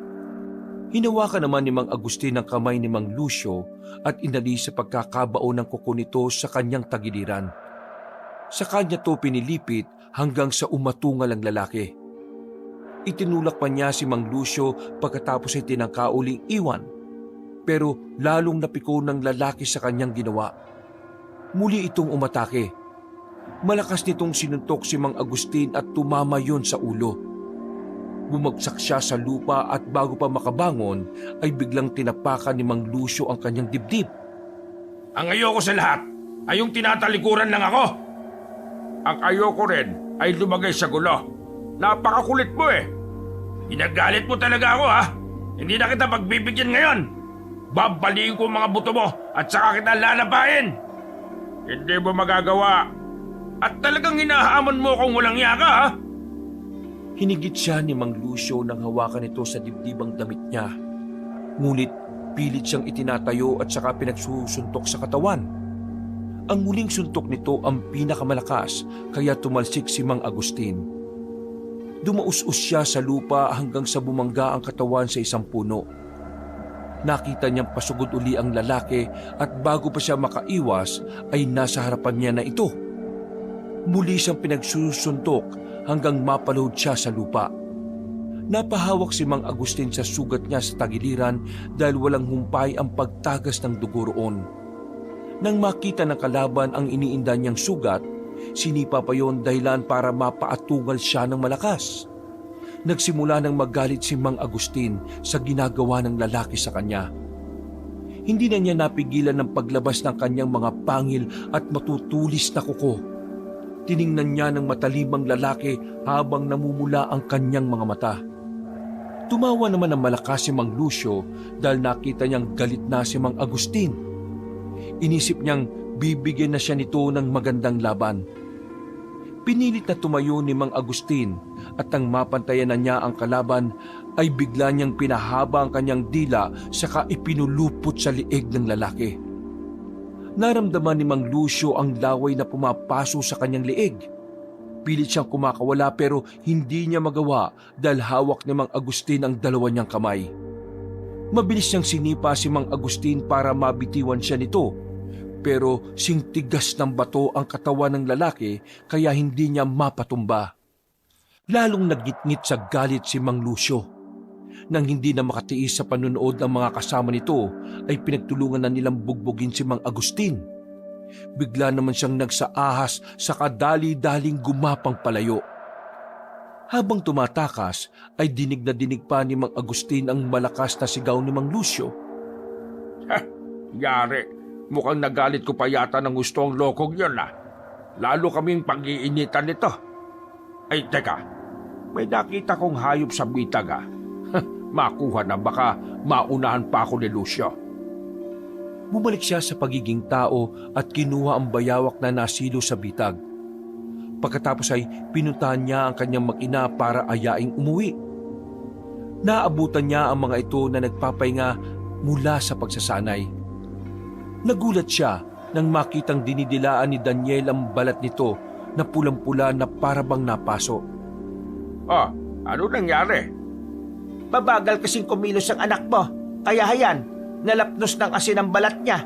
Hinawakan naman ni Mang Agustin ang kamay ni Mang Lucio at inalis sa pagkakabao ng kuko nito sa kanyang tagiliran. Sa kanya to pinilipit hanggang sa umatungal ang lalaki. Itinulak pa niya si Mang Lucio pagkatapos ay tinangka uling iwan. Pero lalong napiko ng lalaki sa kanyang ginawa. Muli itong umatake. Malakas nitong sinuntok si Mang Agustin at tumama yon sa ulo. Bumagsak siya sa lupa at bago pa makabangon ay biglang tinapakan ni Mang Lucio ang kanyang dibdib. Ang ayoko sa lahat ay yung tinatalikuran lang ako. Ang ayoko rin ay lumagay sa gulo. Napakakulit mo eh. Ginagalit mo talaga ako ha. Hindi na kita pagbibigyan ngayon. Babaliin ko mga buto mo at saka kita lalabahin. Hindi mo magagawa. At talagang hinahamon mo kung walang yaka ha. Hinigit siya ni Mang Lucio nang hawakan ito sa dibdibang damit niya. Ngunit pilit siyang itinatayo at saka pinagsusuntok sa katawan. Ang muling suntok nito ang pinakamalakas kaya tumalsik si Mang Agustin. Dumaus-us siya sa lupa hanggang sa bumangga ang katawan sa isang puno. Nakita niyang pasugod uli ang lalaki at bago pa siya makaiwas ay nasa harapan niya na ito. Muli siyang pinagsusuntok hanggang mapalood siya sa lupa. Napahawak si Mang Agustin sa sugat niya sa tagiliran dahil walang humpay ang pagtagas ng dugo roon. Nang makita ng kalaban ang iniinda niyang sugat, sinipa pa yon dahilan para mapaatungal siya ng malakas. Nagsimula nang magalit si Mang Agustin sa ginagawa ng lalaki sa kanya. Hindi na niya napigilan ng paglabas ng kanyang mga pangil at matutulis na kuko. Tiningnan niya ng matalimang lalaki habang namumula ang kanyang mga mata. Tumawa naman ng malakas si Mang Lucio dahil nakita niyang galit na si Mang Agustin. Inisip niyang bibigyan na siya nito ng magandang laban. Pinilit na tumayo ni Mang Agustin at nang mapantayan na niya ang kalaban ay bigla niyang pinahaba ang kanyang dila saka ipinulupot sa liig ng lalaki. Naramdaman ni Mang Lucio ang laway na pumapaso sa kanyang liig. Pilit siyang kumakawala pero hindi niya magawa dahil hawak ni Mang Agustin ang dalawa niyang kamay. Mabilis niyang sinipa si Mang Agustin para mabitiwan siya nito. Pero singtigas ng bato ang katawan ng lalaki kaya hindi niya mapatumba. Lalong nagngit-ngit sa galit si Mang Lucio. Nang hindi na makatiis sa panunood ng mga kasama nito ay pinagtulungan na nilang bugbugin si Mang Agustin. Bigla naman siyang nagsaahas sa kadali-daling gumapang palayo. Habang tumatakas ay dinig na dinig pa ni Mang Agustin ang malakas na sigaw ni Mang Lucio. Ha, yari. Mukhang nagalit ko pa yata ng gusto ang lokong yun ah. Lalo kaming pag-iinitan nito. Ay teka, may nakita kong hayop sa bitag ah. Makuha na baka maunahan pa ako ni Lucio. Bumalik siya sa pagiging tao at kinuha ang bayawak na nasilo sa bitag. Pagkatapos ay pinuntahan niya ang kanyang mag-ina para ayaing umuwi. Naabutan niya ang mga ito na nagpapahinga mula sa pagsasanay. Nagulat siya nang makitang dinidilaan ni Daniel ang balat nito na pulang-pula na parabang napaso. Oh, ano nangyari? Mabagal kasing kumilos ang anak mo. Kaya hayan, nalapnos ng asin ang balat niya.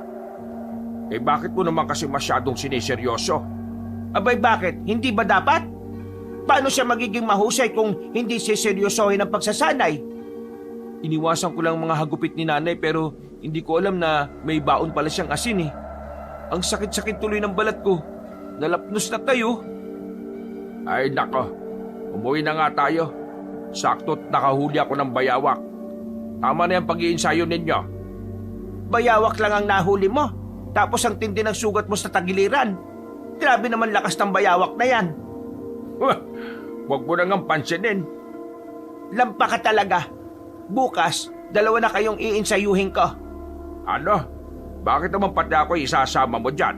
Eh bakit mo naman kasi masyadong siniseryoso? Abay bakit? Hindi ba dapat? Paano siya magiging mahusay kung hindi siseryosohin ang pagsasanay? Iniwasan ko lang mga hagupit ni nanay pero hindi ko alam na may baon pala siyang asin eh. Ang sakit-sakit tuloy ng balat ko. Nalapnos na tayo. Ay nako, umuwi na nga tayo. Sakto't nakahuli ako ng bayawak. Tama na yung pag-iinsayo ninyo. Bayawak lang ang nahuli mo. Tapos ang tindi ng sugat mo sa tagiliran. Grabe naman lakas ng bayawak na yan. Huwag mo nang pansinin. Lampa ka talaga. Bukas, 2 na kayong iinsayuhin ko. Ano? Bakit naman pati ako isasama mo dyan?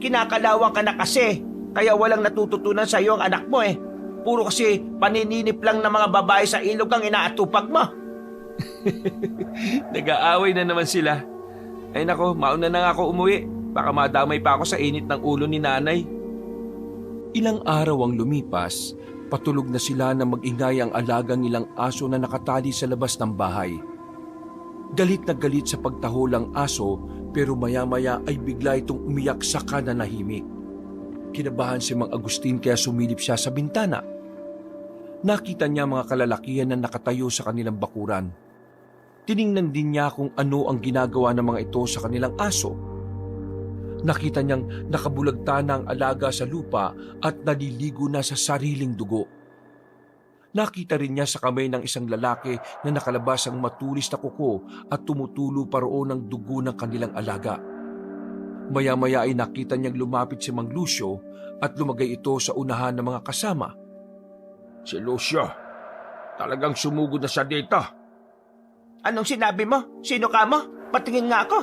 Kinakalawang ka na kasi. Kaya walang natututunan sa iyo ang anak mo eh. Puro kasi panininip lang ng mga babae sa ilog ang inaatupag mo. Nag-aaway na naman sila. Ay nako, mauna na nga ako umuwi. Baka madamay pa ako sa init ng ulo ni nanay. Ilang araw ang lumipas, patulog na sila na mag-ingay ang alagang ilang aso na nakatali sa labas ng bahay. Galit na galit sa pagtahol ang aso pero maya-maya ay bigla itong umiyak sa nanahimik. Kinabahan si Mang Agustin kaya sumilip siya sa bintana. Nakita niya mga kalalakihan na nakatayo sa kanilang bakuran. Tiningnan din niya kung ano ang ginagawa ng mga ito sa kanilang aso. Nakita niyang nakabulagta na ang alaga sa lupa at naliligo na sa sariling dugo. Nakita rin niya sa kamay ng isang lalaki na nakalabas ang matulis na kuko at tumutulo pa roon ng dugo ng kanilang alaga. Maya-maya ay nakita niyang lumapit si Mang Lucio at lumagay ito sa unahan ng mga kasama. Si Lucio, talagang sumugod na siya dito. Anong sinabi mo? Sino ka mo? Patingin nga ako.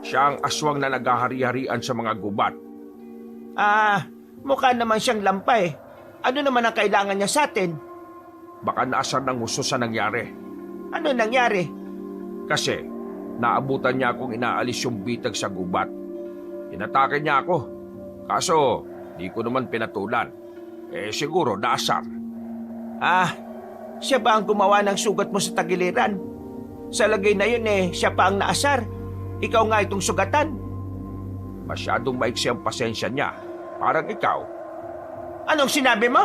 Siya ang aswang na naghahari-harian sa mga gubat. Mukha naman siyang lampay. Ano naman ang kailangan niya sa atin? Baka naasar ng gusto sa nangyari. Ano nangyari? Kasi naabutan niya akong inaalis yung bitag sa gubat. Inatake niya ako. Kaso di ko naman pinatulan. Siguro naasar. Siya ba ang gumawa ng sugat mo sa tagiliran? Sa lagay na yun siya pa ang naasar. Ikaw nga itong sugatan. Masyadong maiksi ang pasensya niya. Parang ikaw. Anong sinabi mo?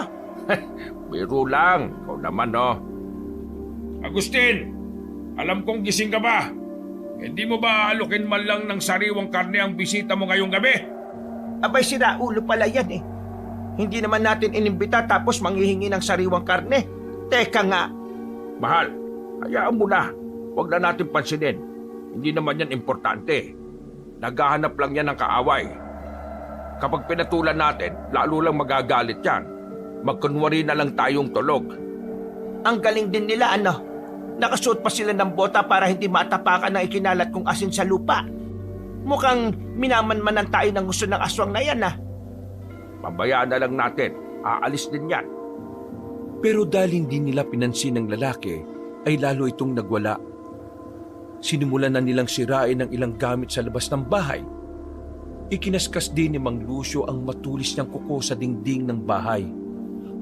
Biro lang. Ikaw naman, no? Agustin! Alam kong gising ka ba? Hindi mo ba alukin man lang ng sariwang karne ang bisita mo ngayong gabi? Abay, sira ulo pala yan Hindi naman natin inimbita tapos manghihingi ng sariwang karne. Teka nga. Mahal, hayaan mo na. Huwag na natin pansinin. Hindi naman yan importante. Naghahanap lang yan ng kaaway. Kapag pinatulan natin, lalo lang magagalit yan. Magkunwari na lang tayong tulog. Ang galing din nila, Nakasuot pa sila ng bota para hindi matapakan ng ikinalat kong asin sa lupa. Mukhang minamanmanan tayo ng gusto ng aswang na yan, Pabayaan na lang natin. Aalis din yan. Pero dahil hindi nila pinansin ng lalaki, ay lalo itong nagwala. Sinimulan na nilang sirain ang ilang gamit sa labas ng bahay. Ikinaskas din ni Mang Lucio ang matulis niyang kuko sa dingding ng bahay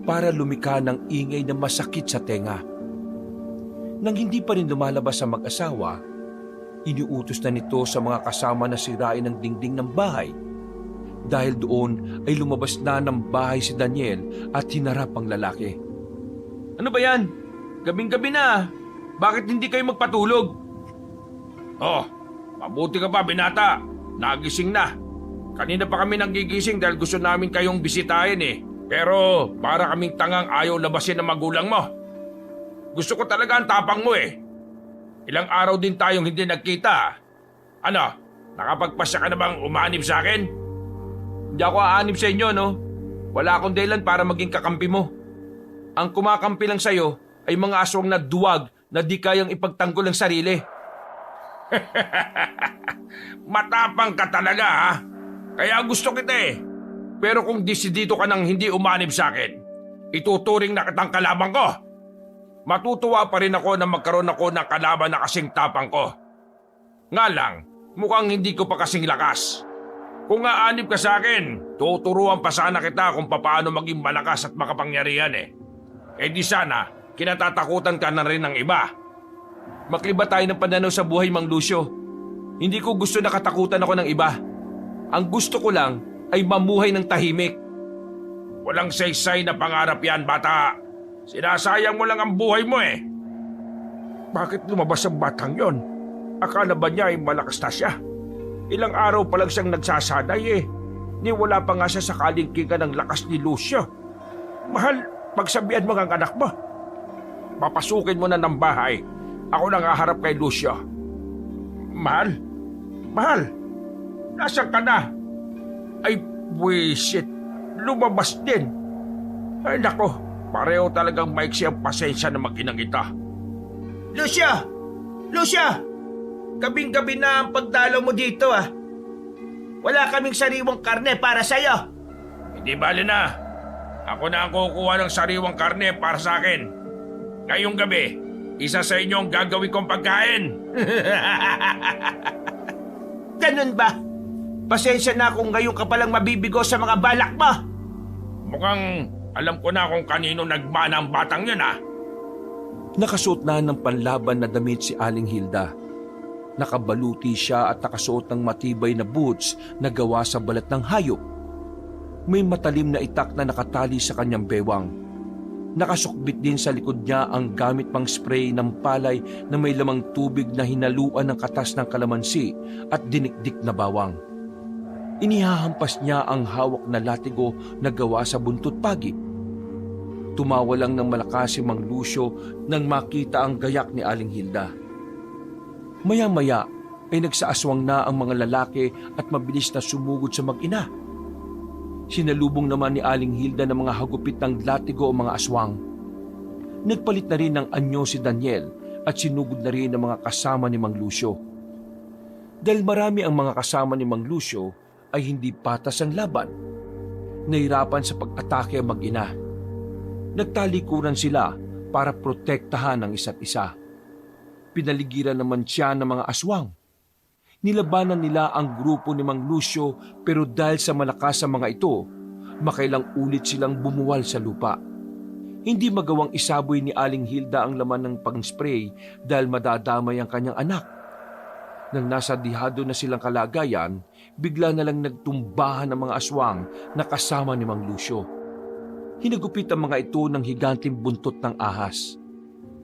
para lumika ng ingay na masakit sa tenga. Nang hindi pa rin lumalabas ang mag-asawa, iniutos na nito sa mga kasama na sirain ang dingding ng bahay. Dahil doon ay lumabas na ng bahay si Daniel at hinarap ang lalaki. Ano ba yan? Gabing-gabi na. Bakit hindi kayo magpatulog? Oh, mabuti ka pa, binata. Nagising na. Kanina pa kami nagigising dahil gusto namin kayong bisitahin Pero para kaming tangang ayaw labasin ng magulang mo. Gusto ko talaga ang tapang mo Ilang araw din tayong hindi nagkita. Ano, nakapagpasya ka na bang umanib sa akin? Hindi ako aanib sa inyo, no? Wala akong dahilan para maging kakampi mo. Ang kumakampi lang sa'yo ay mga aswang na duwag na di kayang ipagtanggol ang sarili. Matapang ka talaga, ha? Kaya gusto kita Pero kung desidido ka nang hindi umanib sa akin, ituturing na kitang kalaban ko. Matutuwa pa rin ako na magkaroon ako ng kalaban na kasing tapang ko. Nga lang, mukhang hindi ko pa kasing lakas. Kung aanib ka sa akin, tuturuan pa sana kita kung paano maging malakas at makapangyarihan di sana, kinatatakutan ka na rin ng iba. Makliba tayo ng pananaw sa buhay, Mang Lucio. Hindi ko gusto na katakutan ako ng iba. Ang gusto ko lang ay mamuhay ng tahimik. Walang saysay na pangarap yan, bata. Sinasayang mo lang ang buhay mo Bakit lumabas ang batang yon? Akala ba niya ay malakas na siya? Ilang araw pa lang siyang nagsasanay Ni wala pa nga siya sa kalingkingan ng lakas ni Lucio. Mahal, pagsabihan mo ang anak mo. Papasukin mo na ng bahay. Ako nang haharap kay Lucio. Mahal? Mahal? Nasaan ka na? Ay, buwisit. Lumabas din. Ay, nako. Pareho talagang maiksi ang pasensya ng mag-inang ita. Lucio! Lucio! Gabing-gabi na ang pagdalaw mo dito, Wala kaming sariwang karne para sa'yo. Hindi bali na. Ako na ang kukuha ng sariwang karne para sa akin. Ngayong gabi, isa sa inyo ang gagawin kong pagkain. Ganun ba? Pasensya na kung ngayon ka palang mabibigo sa mga balak mo. Mukhang alam ko na kung kanino nagmana ang batang yun, Nakasuot na ng panlaban na damit si Aling Hilda. Nakabaluti siya at nakasuot ng matibay na boots na gawa sa balat ng hayop. May matalim na itak na nakatali sa kanyang bewang. Nakasukbit din sa likod niya ang gamit pang spray ng palay na may lamang tubig na hinaluan ng katas ng kalamansi at dinikdik na bawang. Inihahampas niya ang hawak na latigo na gawa sa buntot pagi. Tumawa lang ng malakas si Mang Lucio nang makita ang gayak ni Aling Hilda. Maya-maya ay nagsaaswang na ang mga lalaki at mabilis na sumugod sa mag-ina. Sinalubong naman ni Aling Hilda ng mga hagupit ng latigo o mga aswang. Nagpalit na rin ng anyo si Daniel at sinugod na rin ng mga kasama ni Mang Lucio. Dahil marami ang mga kasama ni Mang Lucio ay hindi patas ang laban. Nahirapan sa pag-atake ang mag-ina. Nagtalikuran sila para protektahan ang isa't isa. Pinaligiran naman siya ng mga aswang. Nilabanan nila ang grupo ni Mang Lucio pero dahil sa malakas sa mga ito, makailang ulit silang bumuwal sa lupa. Hindi magawang isaboy ni Aling Hilda ang laman ng pang-spray dahil madadamay ang kanyang anak. Nang nasa dihado na silang kalagayan, bigla na lang nagtumbahan ang mga aswang na kasama ni Mang Lucio. Hinagupit ang mga ito ng higanting buntot ng ahas.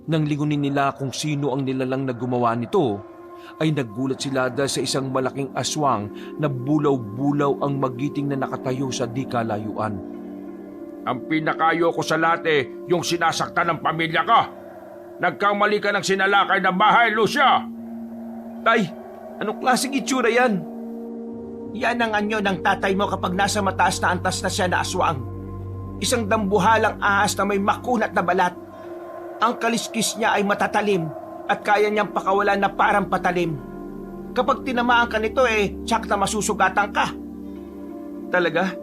Nang lingunin nila kung sino ang nilalang na gumawa nito, ay nagulat sila dahil sa isang malaking aswang na bulaw-bulaw ang magiting na nakatayo sa di kalayuan. Ang pinakayo ko sa lahat yung sinasaktan ng pamilya ko. Nagkamali ka ng sinalakay na bahay, Lucio! Tay, anong klaseng itsura yan? Yan ang anyo ng tatay mo kapag nasa mataas na antas na siya na aswang. Isang dambuhalang ahas na may makunat na balat. Ang kaliskis niya ay matatalim at kaya niyang pakawalan na parang patalim. Kapag tinamaan ka nito tsak na masusugatan ka. Talaga?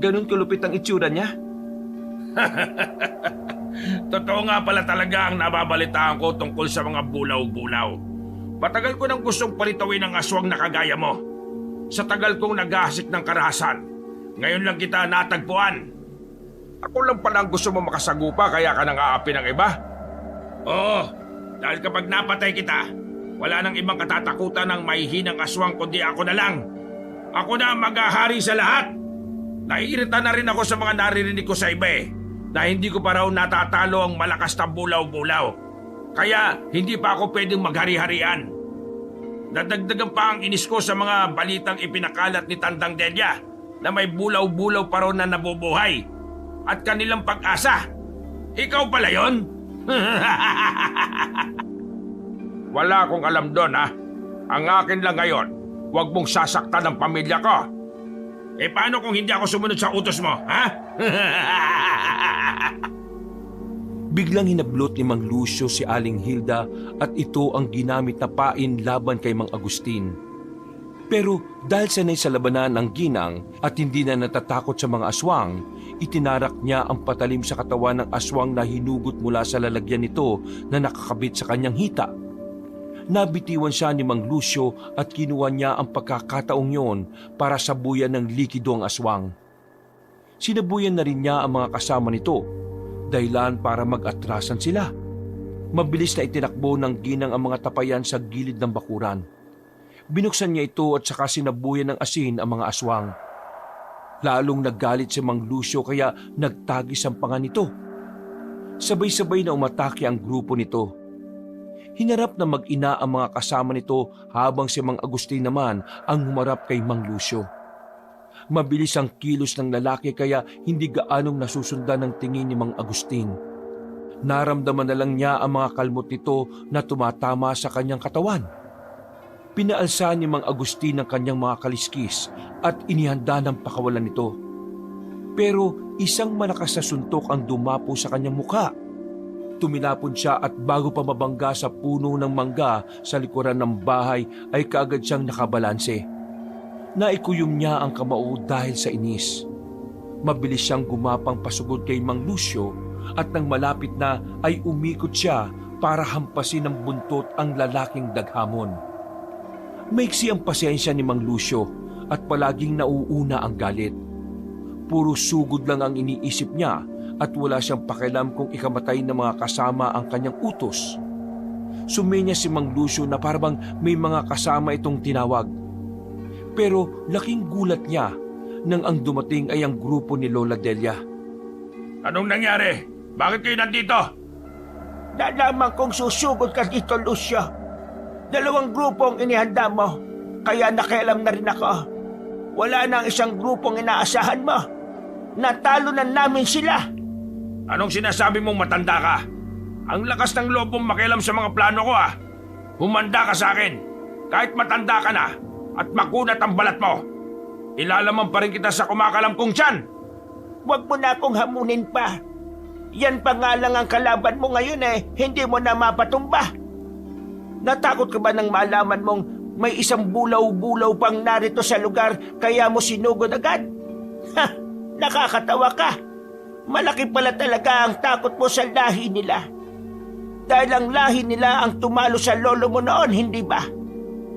Ganun kalupit ang itsura niya? Totoo nga pala talaga ang nababalitaan ko tungkol sa mga bulaw-bulaw. Matagal ko nang gustong palitawin ang aswang na kagaya mo. Sa tagal kong naghahasik ng karahasan, ngayon lang kita natagpuan. Ako lang pala ang gusto mo makasagupa kaya ka nang aapi ng iba? Oo, dahil kapag napatay kita, wala nang ibang katatakutan ng mahihinang aswang kundi ako na lang. Ako na ang maghahari sa lahat. Naiirita na rin ako sa mga naririnig ko sa iba na hindi ko pa raw natatalo ang malakas na bulaw-bulaw. Kaya hindi pa ako pwedeng maghari-harian. Dadagdagan pa ang inis ko sa mga balitang ipinakalat ni Tandang Delia na may bulaw-bulaw pa raw na nabubuhay at kanilang pag-asa. Ikaw pala yon? Wala akong alam doon Ang akin lang ngayon, huwag mong sasaktan ang pamilya ko. Paano kung hindi ako sumunod sa utos mo, ha? Biglang hinablot ni Mang Lucio si Aling Hilda at ito ang ginamit na pain laban kay Mang Agustin. Pero dahil sanay sa labanan ng ginang at hindi na natatakot sa mga aswang, itinarak niya ang patalim sa katawan ng aswang na hinugot mula sa lalagyan nito na nakakabit sa kanyang hita. Nabitiwan siya ni Mang Lucio at kinuha niya ang pagkakataong yon para sabuyan ng likido ang aswang. Sinabuyan na rin niya ang mga kasama nito, dahilan para mag-atrasan sila. Mabilis na itinakbo ng ginang ang mga tapayan sa gilid ng bakuran. Binuksan niya ito at saka sinabuyan ng asin ang mga aswang. Lalong naggalit si Mang Lucio kaya nagtagis ang panga nito. Sabay-sabay na umatake ang grupo nito. Hinarap na mag-ina ang mga kasama nito habang si Mang Agustin naman ang humarap kay Mang Lucio. Mabilis ang kilos ng lalaki kaya hindi gaanong nasusundan ng tingin ni Mang Agustin. Naramdaman na lang niya ang mga kalmot nito na tumatama sa kanyang katawan. Pinaalsa ni Mang Agustin ang kanyang mga kaliskis at inihanda ng pakawalan nito. Pero isang malakas na suntok ang dumapo sa kanyang mukha. Tuminapon siya at bago pa mabangga sa puno ng mangga sa likuran ng bahay ay kaagad siyang nakabalanse. Naikuyom niya ang kamao dahil sa inis. Mabilis siyang gumapang pasugod kay Mang Lucio at nang malapit na ay umikot siya para hampasin ng buntot ang lalaking daghamon. Maiksi ang pasensya ni Mang Lucio at palaging nauuna ang galit. Puro sugod lang ang iniisip niya at wala siyang pakialam kung ikamatay ng mga kasama ang kanyang utos. Sumenya si Mang Lucio na parang may mga kasama itong tinawag. Pero laking gulat niya nang ang dumating ay ang grupo ni Lola Delia. Anong nangyari? Bakit kayo nandito? Nalaman kong susugod ka dito, Lucio. 2 grupong inihanda mo, kaya nakialam na rin ako. Wala nang isang grupong inaasahan mo. Natalo na namin sila. Anong sinasabi mong matanda ka? Ang lakas ng loob mong makialam sa mga plano ko ah. Humanda ka sa akin. Kahit matanda ka na at makunat ang balat mo, ilalaman pa rin kita sa kumakalam kong tiyan. Huwag mo na akong hamunin pa. Yan pa nga lang ang kalaban mo ngayon hindi mo na mapatumba. Natakot ka ba nang malaman mong may isang bulaw-bulaw pang narito sa lugar kaya mo sinugod agad? Ha! Nakakatawa ka. Malaki pala talaga ang takot mo sa lahi nila. Dahil ang lahi nila ang tumalo sa lolo mo noon, hindi ba?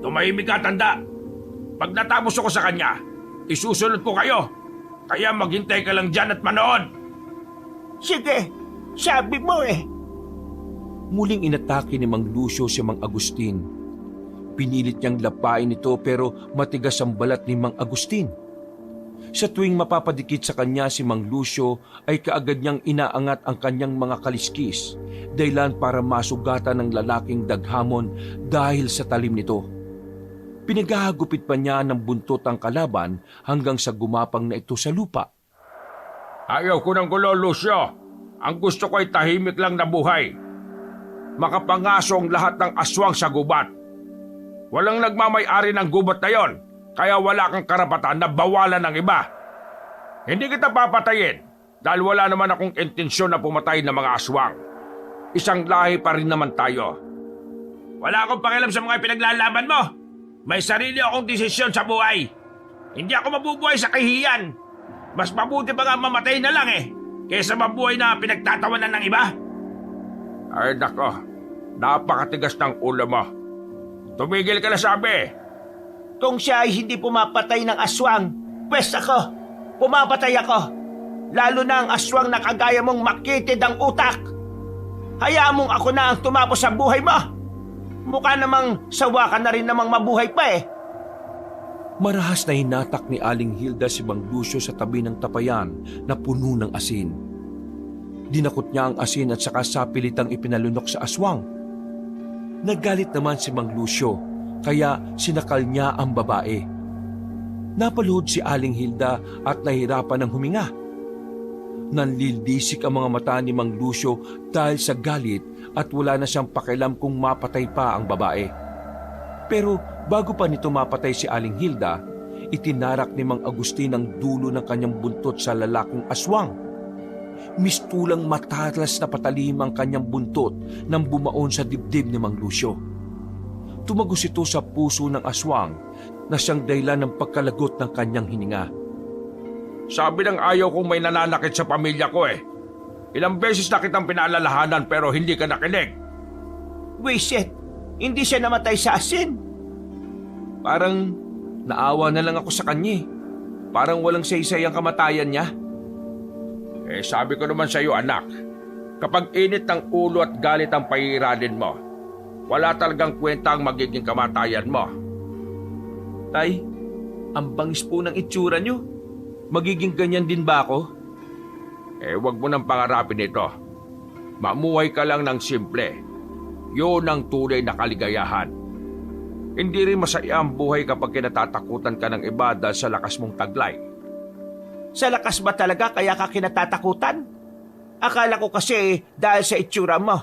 Tumahimik ka, tanda. Pag natapos ako sa kanya, isusunod ko kayo. Kaya maghintay ka lang dyan at manood. Sige, sabi mo Muling inatake ni Mang Lucio si Mang Agustin. Pinilit niyang lapain ito pero matigas ang balat ni Mang Agustin. Sa tuwing mapapadikit sa kanya si Mang Lucio ay kaagad niyang inaangat ang kanyang mga kaliskis, dahilan para masugatan ng lalaking daghamon dahil sa talim nito. Pinagahagupit pa niya ng buntot ang kalaban hanggang sa gumapang na ito sa lupa. Ayaw ko ng gulo, Lucio. Ang gusto ko ay tahimik lang na buhay. Makapangaso ang lahat ng aswang sa gubat. Walang nagmamay-ari ng gubat na yon, kaya wala kang karapatan na bawalan ng iba. Hindi kita papatayin dahil wala naman akong intensyon na pumatay ng mga aswang. Isang lahi pa rin naman tayo. Wala akong pakialam sa mga pinaglalaban mo. May sarili akong desisyon sa buhay. Hindi ako mabubuhay sa kahihiyan. Mas mabuti pa nga mamatay na lang kaysa mabuhay na pinagtatawanan ng iba. Ay nako, napakatigas ng ulo mo. Tumigil ka na sabi. Kung siya ay hindi pumapatay ng aswang, pwes ako, pumapatay ako. Lalo na ang aswang na kagaya mong makitid ang utak. Hayaan mong ako na ang tumapos sa buhay mo. Mukha namang sawa ka na rin namang mabuhay pa Marahas na hinatak ni Aling Hilda si Mang Lucio sa tabi ng tapayan na puno ng asin. Dinakot niya ang asin at saka sapilitang ipinalunok sa aswang. Nagalit naman si Mang Lucio, kaya sinakal niya ang babae. Napaluhod si Aling Hilda at nahirapan ng huminga. Nanlildisik ang mga mata ni Mang Lucio dahil sa galit at wala na siyang pakialam kung mapatay pa ang babae. Pero bago pa nito mapatay si Aling Hilda, itinarak ni Mang Agustin ang dulo ng kanyang buntot sa lalaking aswang. Mistulang matalas na patalim ang kanyang buntot nang bumaon sa dibdib ni Mang Lucio. Tumagos ito sa puso ng aswang na siyang dahilan ng pagkalagot ng kanyang hininga. Sabi ng ayaw kong may nananakit sa pamilya ko Ilang beses na kitang pinaalalahanan pero hindi ka nakinig. Wisit, hindi siya namatay sa asin. Parang naawa na lang ako sa kanya. Parang walang saysay ang kamatayan niya. Sabi ko naman sa iyo, anak, kapag init ng ulo at galit ang pahihiranin mo, wala talagang kwenta ang magiging kamatayan mo. Tay, ang bangis po ng itsura niyo. Magiging ganyan din ba ako? Wag mo nang pangarapin ito. Mamuhay ka lang ng simple. Yun ang tunay na kaligayahan. Hindi rin masaya ang buhay kapag kinatatakutan ka ng iba dahil sa lakas mong taglay. Sa lakas ba talaga kaya ka kinatatakutan? Akala ko kasi dahil sa itsura mo.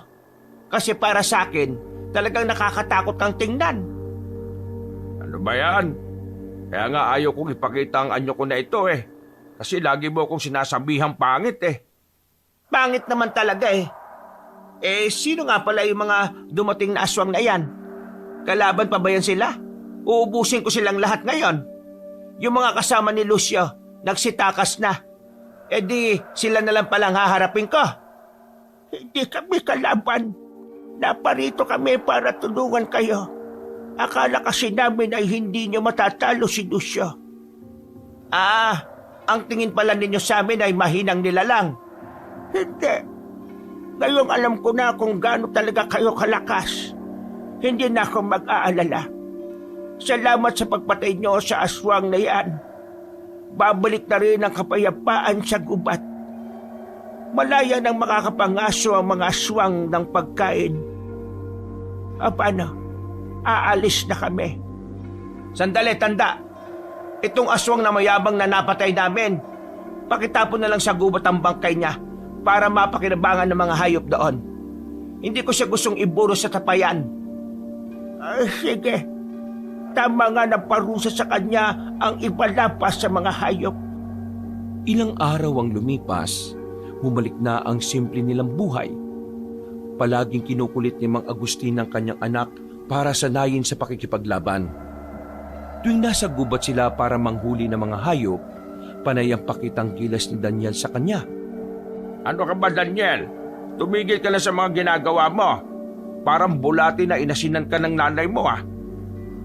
Kasi para sa akin, talagang nakakatakot kang tingnan. Ano ba yan? Kaya nga ayaw kong ipakita ang anyo ko na ito Kasi lagi mo akong sinasabihang pangit Pangit naman talaga sino nga pala yung mga dumating na aswang na yan? Kalaban pa ba yan sila? Uubusin ko silang lahat ngayon. Yung mga kasama ni Lucio, nagsitakas na. Di sila na lang palang haharapin ko. Hindi kami kalaban. Naparito kami para tulungan kayo. Akala kasi namin ay hindi nyo matatalo si Lucio. Ang tingin pala ninyo sa amin ay mahinang nilalang. Hindi. Ngayong alam ko na kung gaano talaga kayo kalakas. Hindi na ako mag-aalala. Salamat sa pagpatay nyo sa aswang na yan. Babalik na rin ang kapayapaan sa gubat. Malaya nang makakapangaso ang mga aswang ng pagkain. Paano? Aalis na kami. Sandali, tanda. Itong aswang na mayabang na napatay namin, pakitapon na lang sa gubat ang bangkay niya para mapakinabangan ng mga hayop doon. Hindi ko siya gustong iburo sa tapayan. Sige. Tama nga na parusa sa kanya ang ipalapas sa mga hayop. Ilang araw ang lumipas, bumalik na ang simple nilang buhay. Palaging kinukulit ni Mang Agustin ang kanyang anak para sanayin sa pakikipaglaban. Tuwing nasa gubat sila para manghuli ng mga hayop, panay ang pakitang gilas ni Daniel sa kanya. Ano ka ba, Daniel? Tumigil ka na sa mga ginagawa mo. Parang bulati na inasinan ka ng nanay mo ah.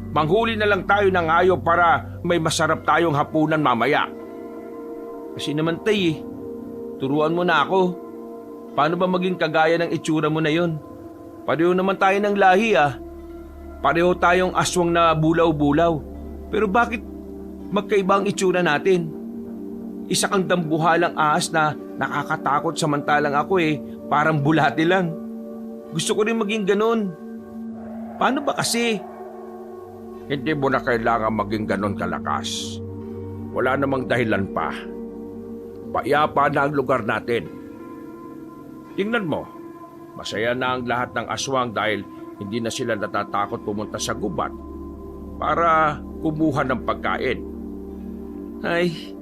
Manghuli na lang tayo ng hayop para may masarap tayong hapunan mamaya. Kasi naman tay turuan mo na ako. Paano ba maging kagaya ng itsura mo na yon? Pareho naman tayo ng lahi ah. Pareho tayong aswang na bulaw-bulaw. Pero bakit magkaiba ang itsura natin? Isa kang dambuhalang ahas na nakakatakot samantalang ako parang bulati lang. Gusto ko rin maging ganun. Paano ba kasi? Hindi mo na kailangan maging ganon kalakas. Wala namang dahilan pa. Payapa na ang lugar natin. Tingnan mo, masaya na ang lahat ng aswang dahil hindi na sila natatakot pumunta sa gubat para kumuha ng pagkain. Ay,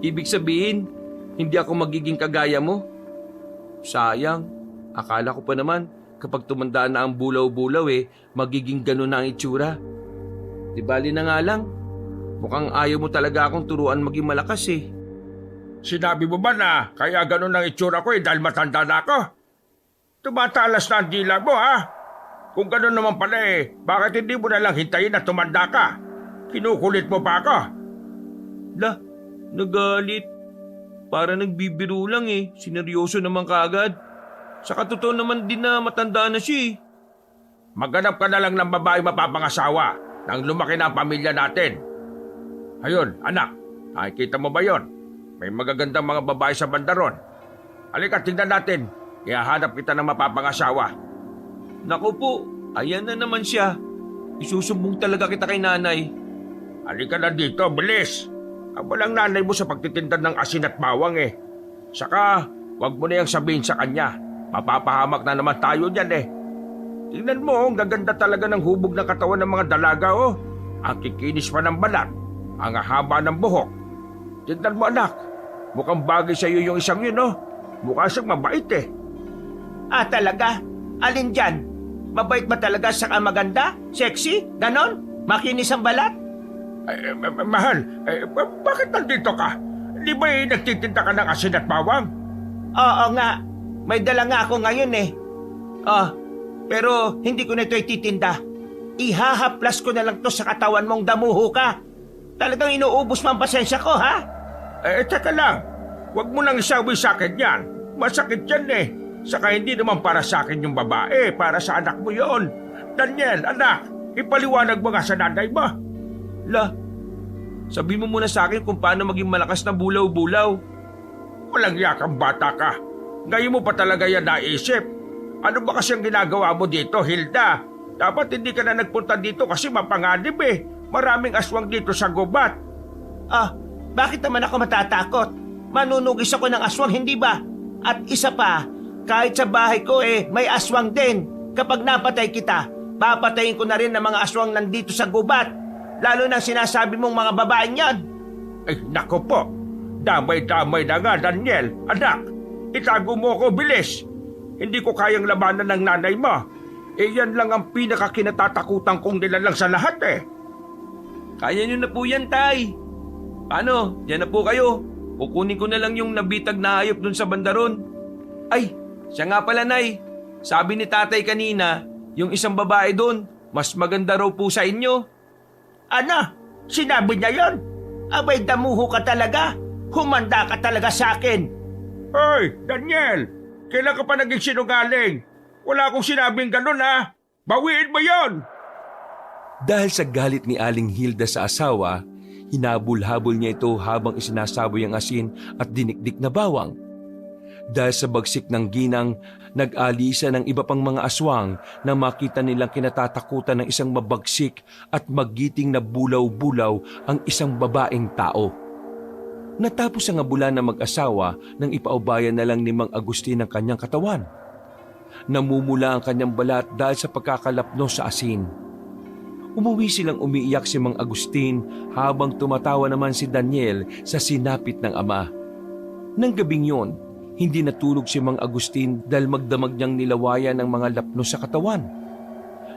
ibig sabihin, hindi ako magiging kagaya mo? Sayang, akala ko pa naman kapag tumandaan na ang bulaw-bulaw magiging ganun na ang itsura. Di bali na nga lang, mukhang ayaw mo talaga akong turuan maging malakas Sinabi mo ba na kaya ganon ang itsura ko dahil matanda na ako? Tumatalas na ang dila mo ha? Kung ganon naman pala bakit hindi mo na lang hintayin na tumanda ka? Kinukulit mo pa ako? Lah, nagalit. Para nagbibiro lang sineryoso naman kaagad. Saka totoo naman din na matanda na siya Maghanap ka na lang ng babae mapapangasawa nang lumaki na ang pamilya natin. Ayun, anak, nakikita mo ba yon? May magagandang mga babae sa bandaron. Halika, tingnan natin. Ihahanap kita ng mapapangasawa. Naku po, ayan na naman siya. Isusumbong talaga kita kay nanay. Halika na dito, bilis. Walang nanay mo sa pagtitinda ng asin at bawang Saka, wag mo na yung sabihin sa kanya. Mapapahamak na naman tayo dyan Tingnan mo, ang gaganda talaga ng hubog ng katawan ng mga dalaga Ang kikinis pa ng balat. Ang haba ng buhok. Tingnan mo anak, mukhang bagay sa iyo yung isang yun Mukha siyang mabait Talaga? Alin dyan? Mabait ba talaga saka maganda? Sexy? Ganon? Makinis ang balat? Mahal, bakit nandito ka? Di ba nagtitinda ka ng asin at bawang? Oo nga. May dala nga ako ngayon pero hindi ko na ito ititinda. Ihahaplas ko na lang to sa katawan mong damuho ka. Talagang inuubos mo ang pasensya ko, ha? Teka lang. Huwag mo nang isawi sa akin yan. Masakit yan Saka hindi naman para sa akin yung babae, para sa anak mo yon. Daniel, anak, ipaliwanag mo nga sa nanay mo. Lah, sabi mo muna sa akin kung paano maging malakas na bulaw-bulaw. Walang yakang bata ka. Ngayon mo pa talaga yan naisip. Ano ba kasi ang ginagawa mo dito, Hilda? Dapat hindi ka na nagpunta dito kasi mapanganib Maraming aswang dito sa gubat. Bakit naman ako matatakot? Manunugis ako ng aswang, hindi ba? At isa pa, kahit sa bahay ko may aswang din. Kapag napatay kita, papatayin ko na rin ng mga aswang nandito sa gubat. Lalo na sinasabi mong mga babaeng yan. Nako po. Damay-damay na nga, Daniel. Anak, itago mo ako, bilis. Hindi ko kayang labanan ng nanay mo. Yan lang ang pinakakinatatakutan kong nilalang sa lahat Kaya nyo na po yan, tay. Paano? Diyan na po kayo. Kukunin ko na lang yung nabitag na hayop dun sa bandaron. Ay, siya nga pala, nay. Sabi ni tatay kanina, yung isang babae dun, mas maganda raw po sa inyo. Ano? Sinabi niya yon? Abay, damuho ka talaga. Humanda ka talaga sa akin. Hoy, Daniel! Kailan ka pa naging sinungaling? Wala akong sinabing ganun Bawiin mo yon! Dahil sa galit ni Aling Hilda sa asawa, hinabol-habol niya ito habang isinasaboy ang asin at dinikdik na bawang. Dahil sa bagsik ng ginang, nag-alisa ng iba pang mga aswang na makita nilang kinatatakutan ng isang mabagsik at magiting na bulaw-bulaw ang isang babaeng tao. Natapos ang abulan ng mag-asawa nang ipaubayan na lang ni Mang Agustin ang kanyang katawan. Namumula ang kanyang balat dahil sa pagkakalapno sa asin. Umuwi silang umiiyak si Mang Agustin habang tumatawa naman si Daniel sa sinapit ng ama. Nang gabing yon, hindi natulog si Mang Agustin dahil magdamag niyang nilawayan ng mga lapno sa katawan.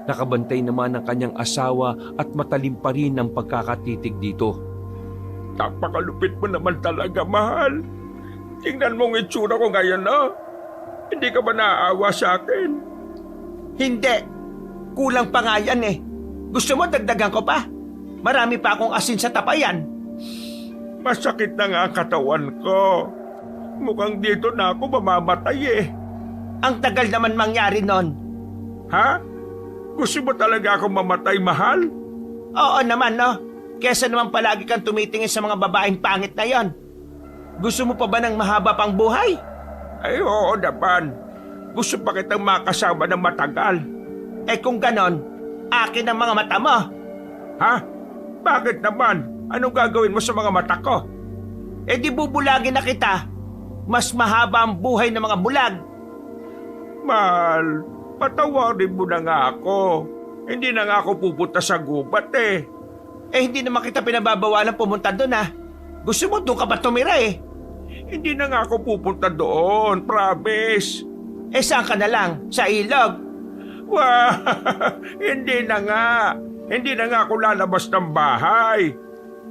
Nakabantay naman ang kanyang asawa at matalim pa rin ang pagkakatitig dito. Napakalupit mo naman talaga, mahal. Tingnan mo ang itsura ko ngayon, no? Hindi ka ba naaawa sa akin? Hindi. Kulang pa nga yan eh. Gusto mo dagdagan ko pa? Marami pa akong asin sa tapayan. Masakit na nga ang katawan ko. Mukhang dito na ako mamamatay eh. Ang tagal naman mangyari nun. Ha? Gusto mo talaga akong mamatay, mahal? Oo naman, no? Kesa naman palagi kang tumitingin sa mga babaeng pangit na yon. Gusto mo pa ba ng mahaba pang buhay? Ay, oo naman. Gusto pa kitang makasama ng matagal. Eh kung ganon, akin ang mga mata mo. Ha? Bakit naman? Anong gagawin mo sa mga mata ko? Eh di bubulagin na kita. Mas mahaba ang buhay ng mga bulag. Mahal, patawarin mo na nga ako. Hindi na nga ako pupunta sa gubat eh. Eh hindi naman kita pinababawalan pumunta doon ah. Gusto mo doon ka pa tumira eh. Hindi na nga ako pupunta doon, promise. Eh saan ka na lang? Sa ilog? Wah, hindi na nga. Hindi na nga ako lalabas ng bahay.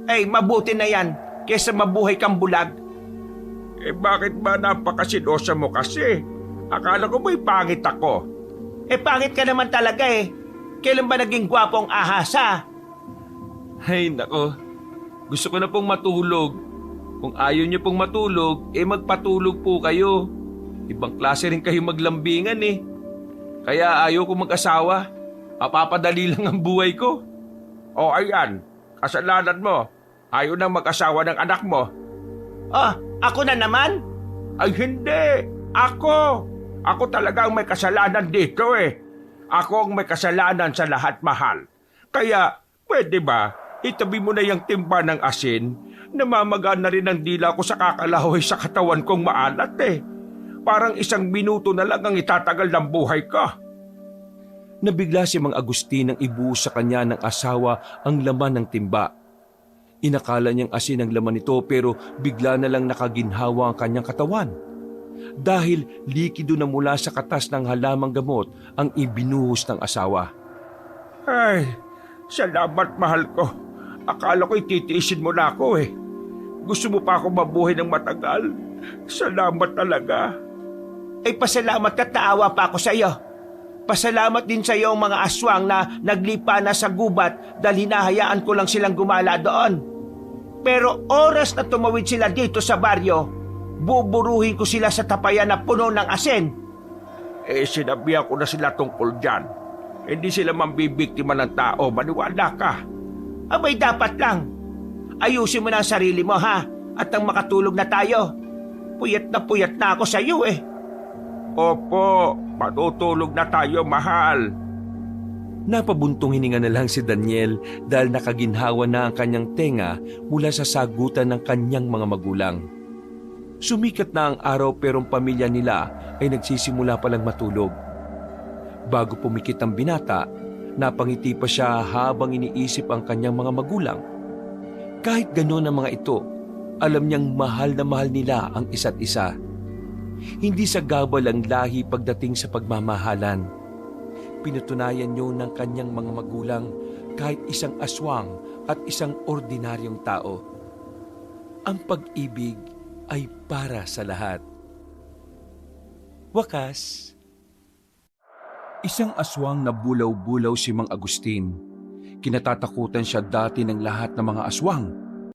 Eh mabuti na yan kesa mabuhay kang bulag. Eh bakit ba napakasilosa mo kasi? Akala ko ba'y pangit ako? Eh pangit ka naman talaga eh. Kailan ba naging gwapo ang ahasa? Ay nako, gusto ko na pong matulog. Kung ayaw niyo pong matulog, magpatulog po kayo. Ibang klase rin kayo maglambingan eh. Kaya ayaw ko mag-asawa. Mapapadali lang ang buhay ko. O ayan, kasalanan mo. Ayaw na mag-asawa ng anak mo. Oh, ako na naman? Ay hindi, ako. Ako talaga ang may kasalanan dito eh. Ako ang may kasalanan sa lahat, mahal. Kaya, pwede ba, itabi mo na yung timba ng asin, namamagaan na rin ang dila ko sa kakalahoy sa katawan kong maalat eh. Parang 1 minuto na lang ang itatagal ng buhay ko. Nabigla si Mang Agustin nang ibuhos sa kanya ng asawa ang laman ng timba. Inakala niyang asin ang laman nito pero bigla na lang nakaginhawa ang kanyang katawan. Dahil likido na mula sa katas ng halamang gamot ang ibinuhos ng asawa. Ay, salamat mahal ko. Akala ko ititiisin mo na ako eh. Gusto mo pa ako mabuhay ng matagal? Salamat talaga. Ay pasalamat ka, taawa pa ako sa iyo. Pasalamat din sa iyo ang mga aswang na naglipa na sa gubat dahil hinahayaan ko lang silang gumala doon. Pero oras na tumawid sila dito sa baryo, buburuhin ko sila sa tapayan na puno ng asin. Eh sinabihan ko na sila tungkol dyan. Hindi sila mambibiktima ng tao, maniwala ka. Abay dapat lang. Ayusin mo na ang sarili mo ha, at nang makatulog na tayo. Puyat na ako sa iyo eh. Opo, matutulog na tayo, mahal. Napabuntong hininga na lang si Daniel dahil nakaginhawa na ang kanyang tenga mula sa sagutan ng kanyang mga magulang. Sumikat na ang araw pero ang pamilya nila ay nagsisimula palang matulog. Bago pumikit ang binata, napangiti pa siya habang iniisip ang kanyang mga magulang. Kahit gano'n ang mga ito, alam niyang mahal na mahal nila ang isa't isa. Hindi sa gabal ang lahi pagdating sa pagmamahalan. Pinatunayan niyo ng kanyang mga magulang kahit isang aswang at isang ordinaryong tao. Ang pag-ibig ay para sa lahat. Wakas. Isang aswang na bulaw-bulaw si Mang Agustin. Kinatatakutan siya dati ng lahat ng mga aswang.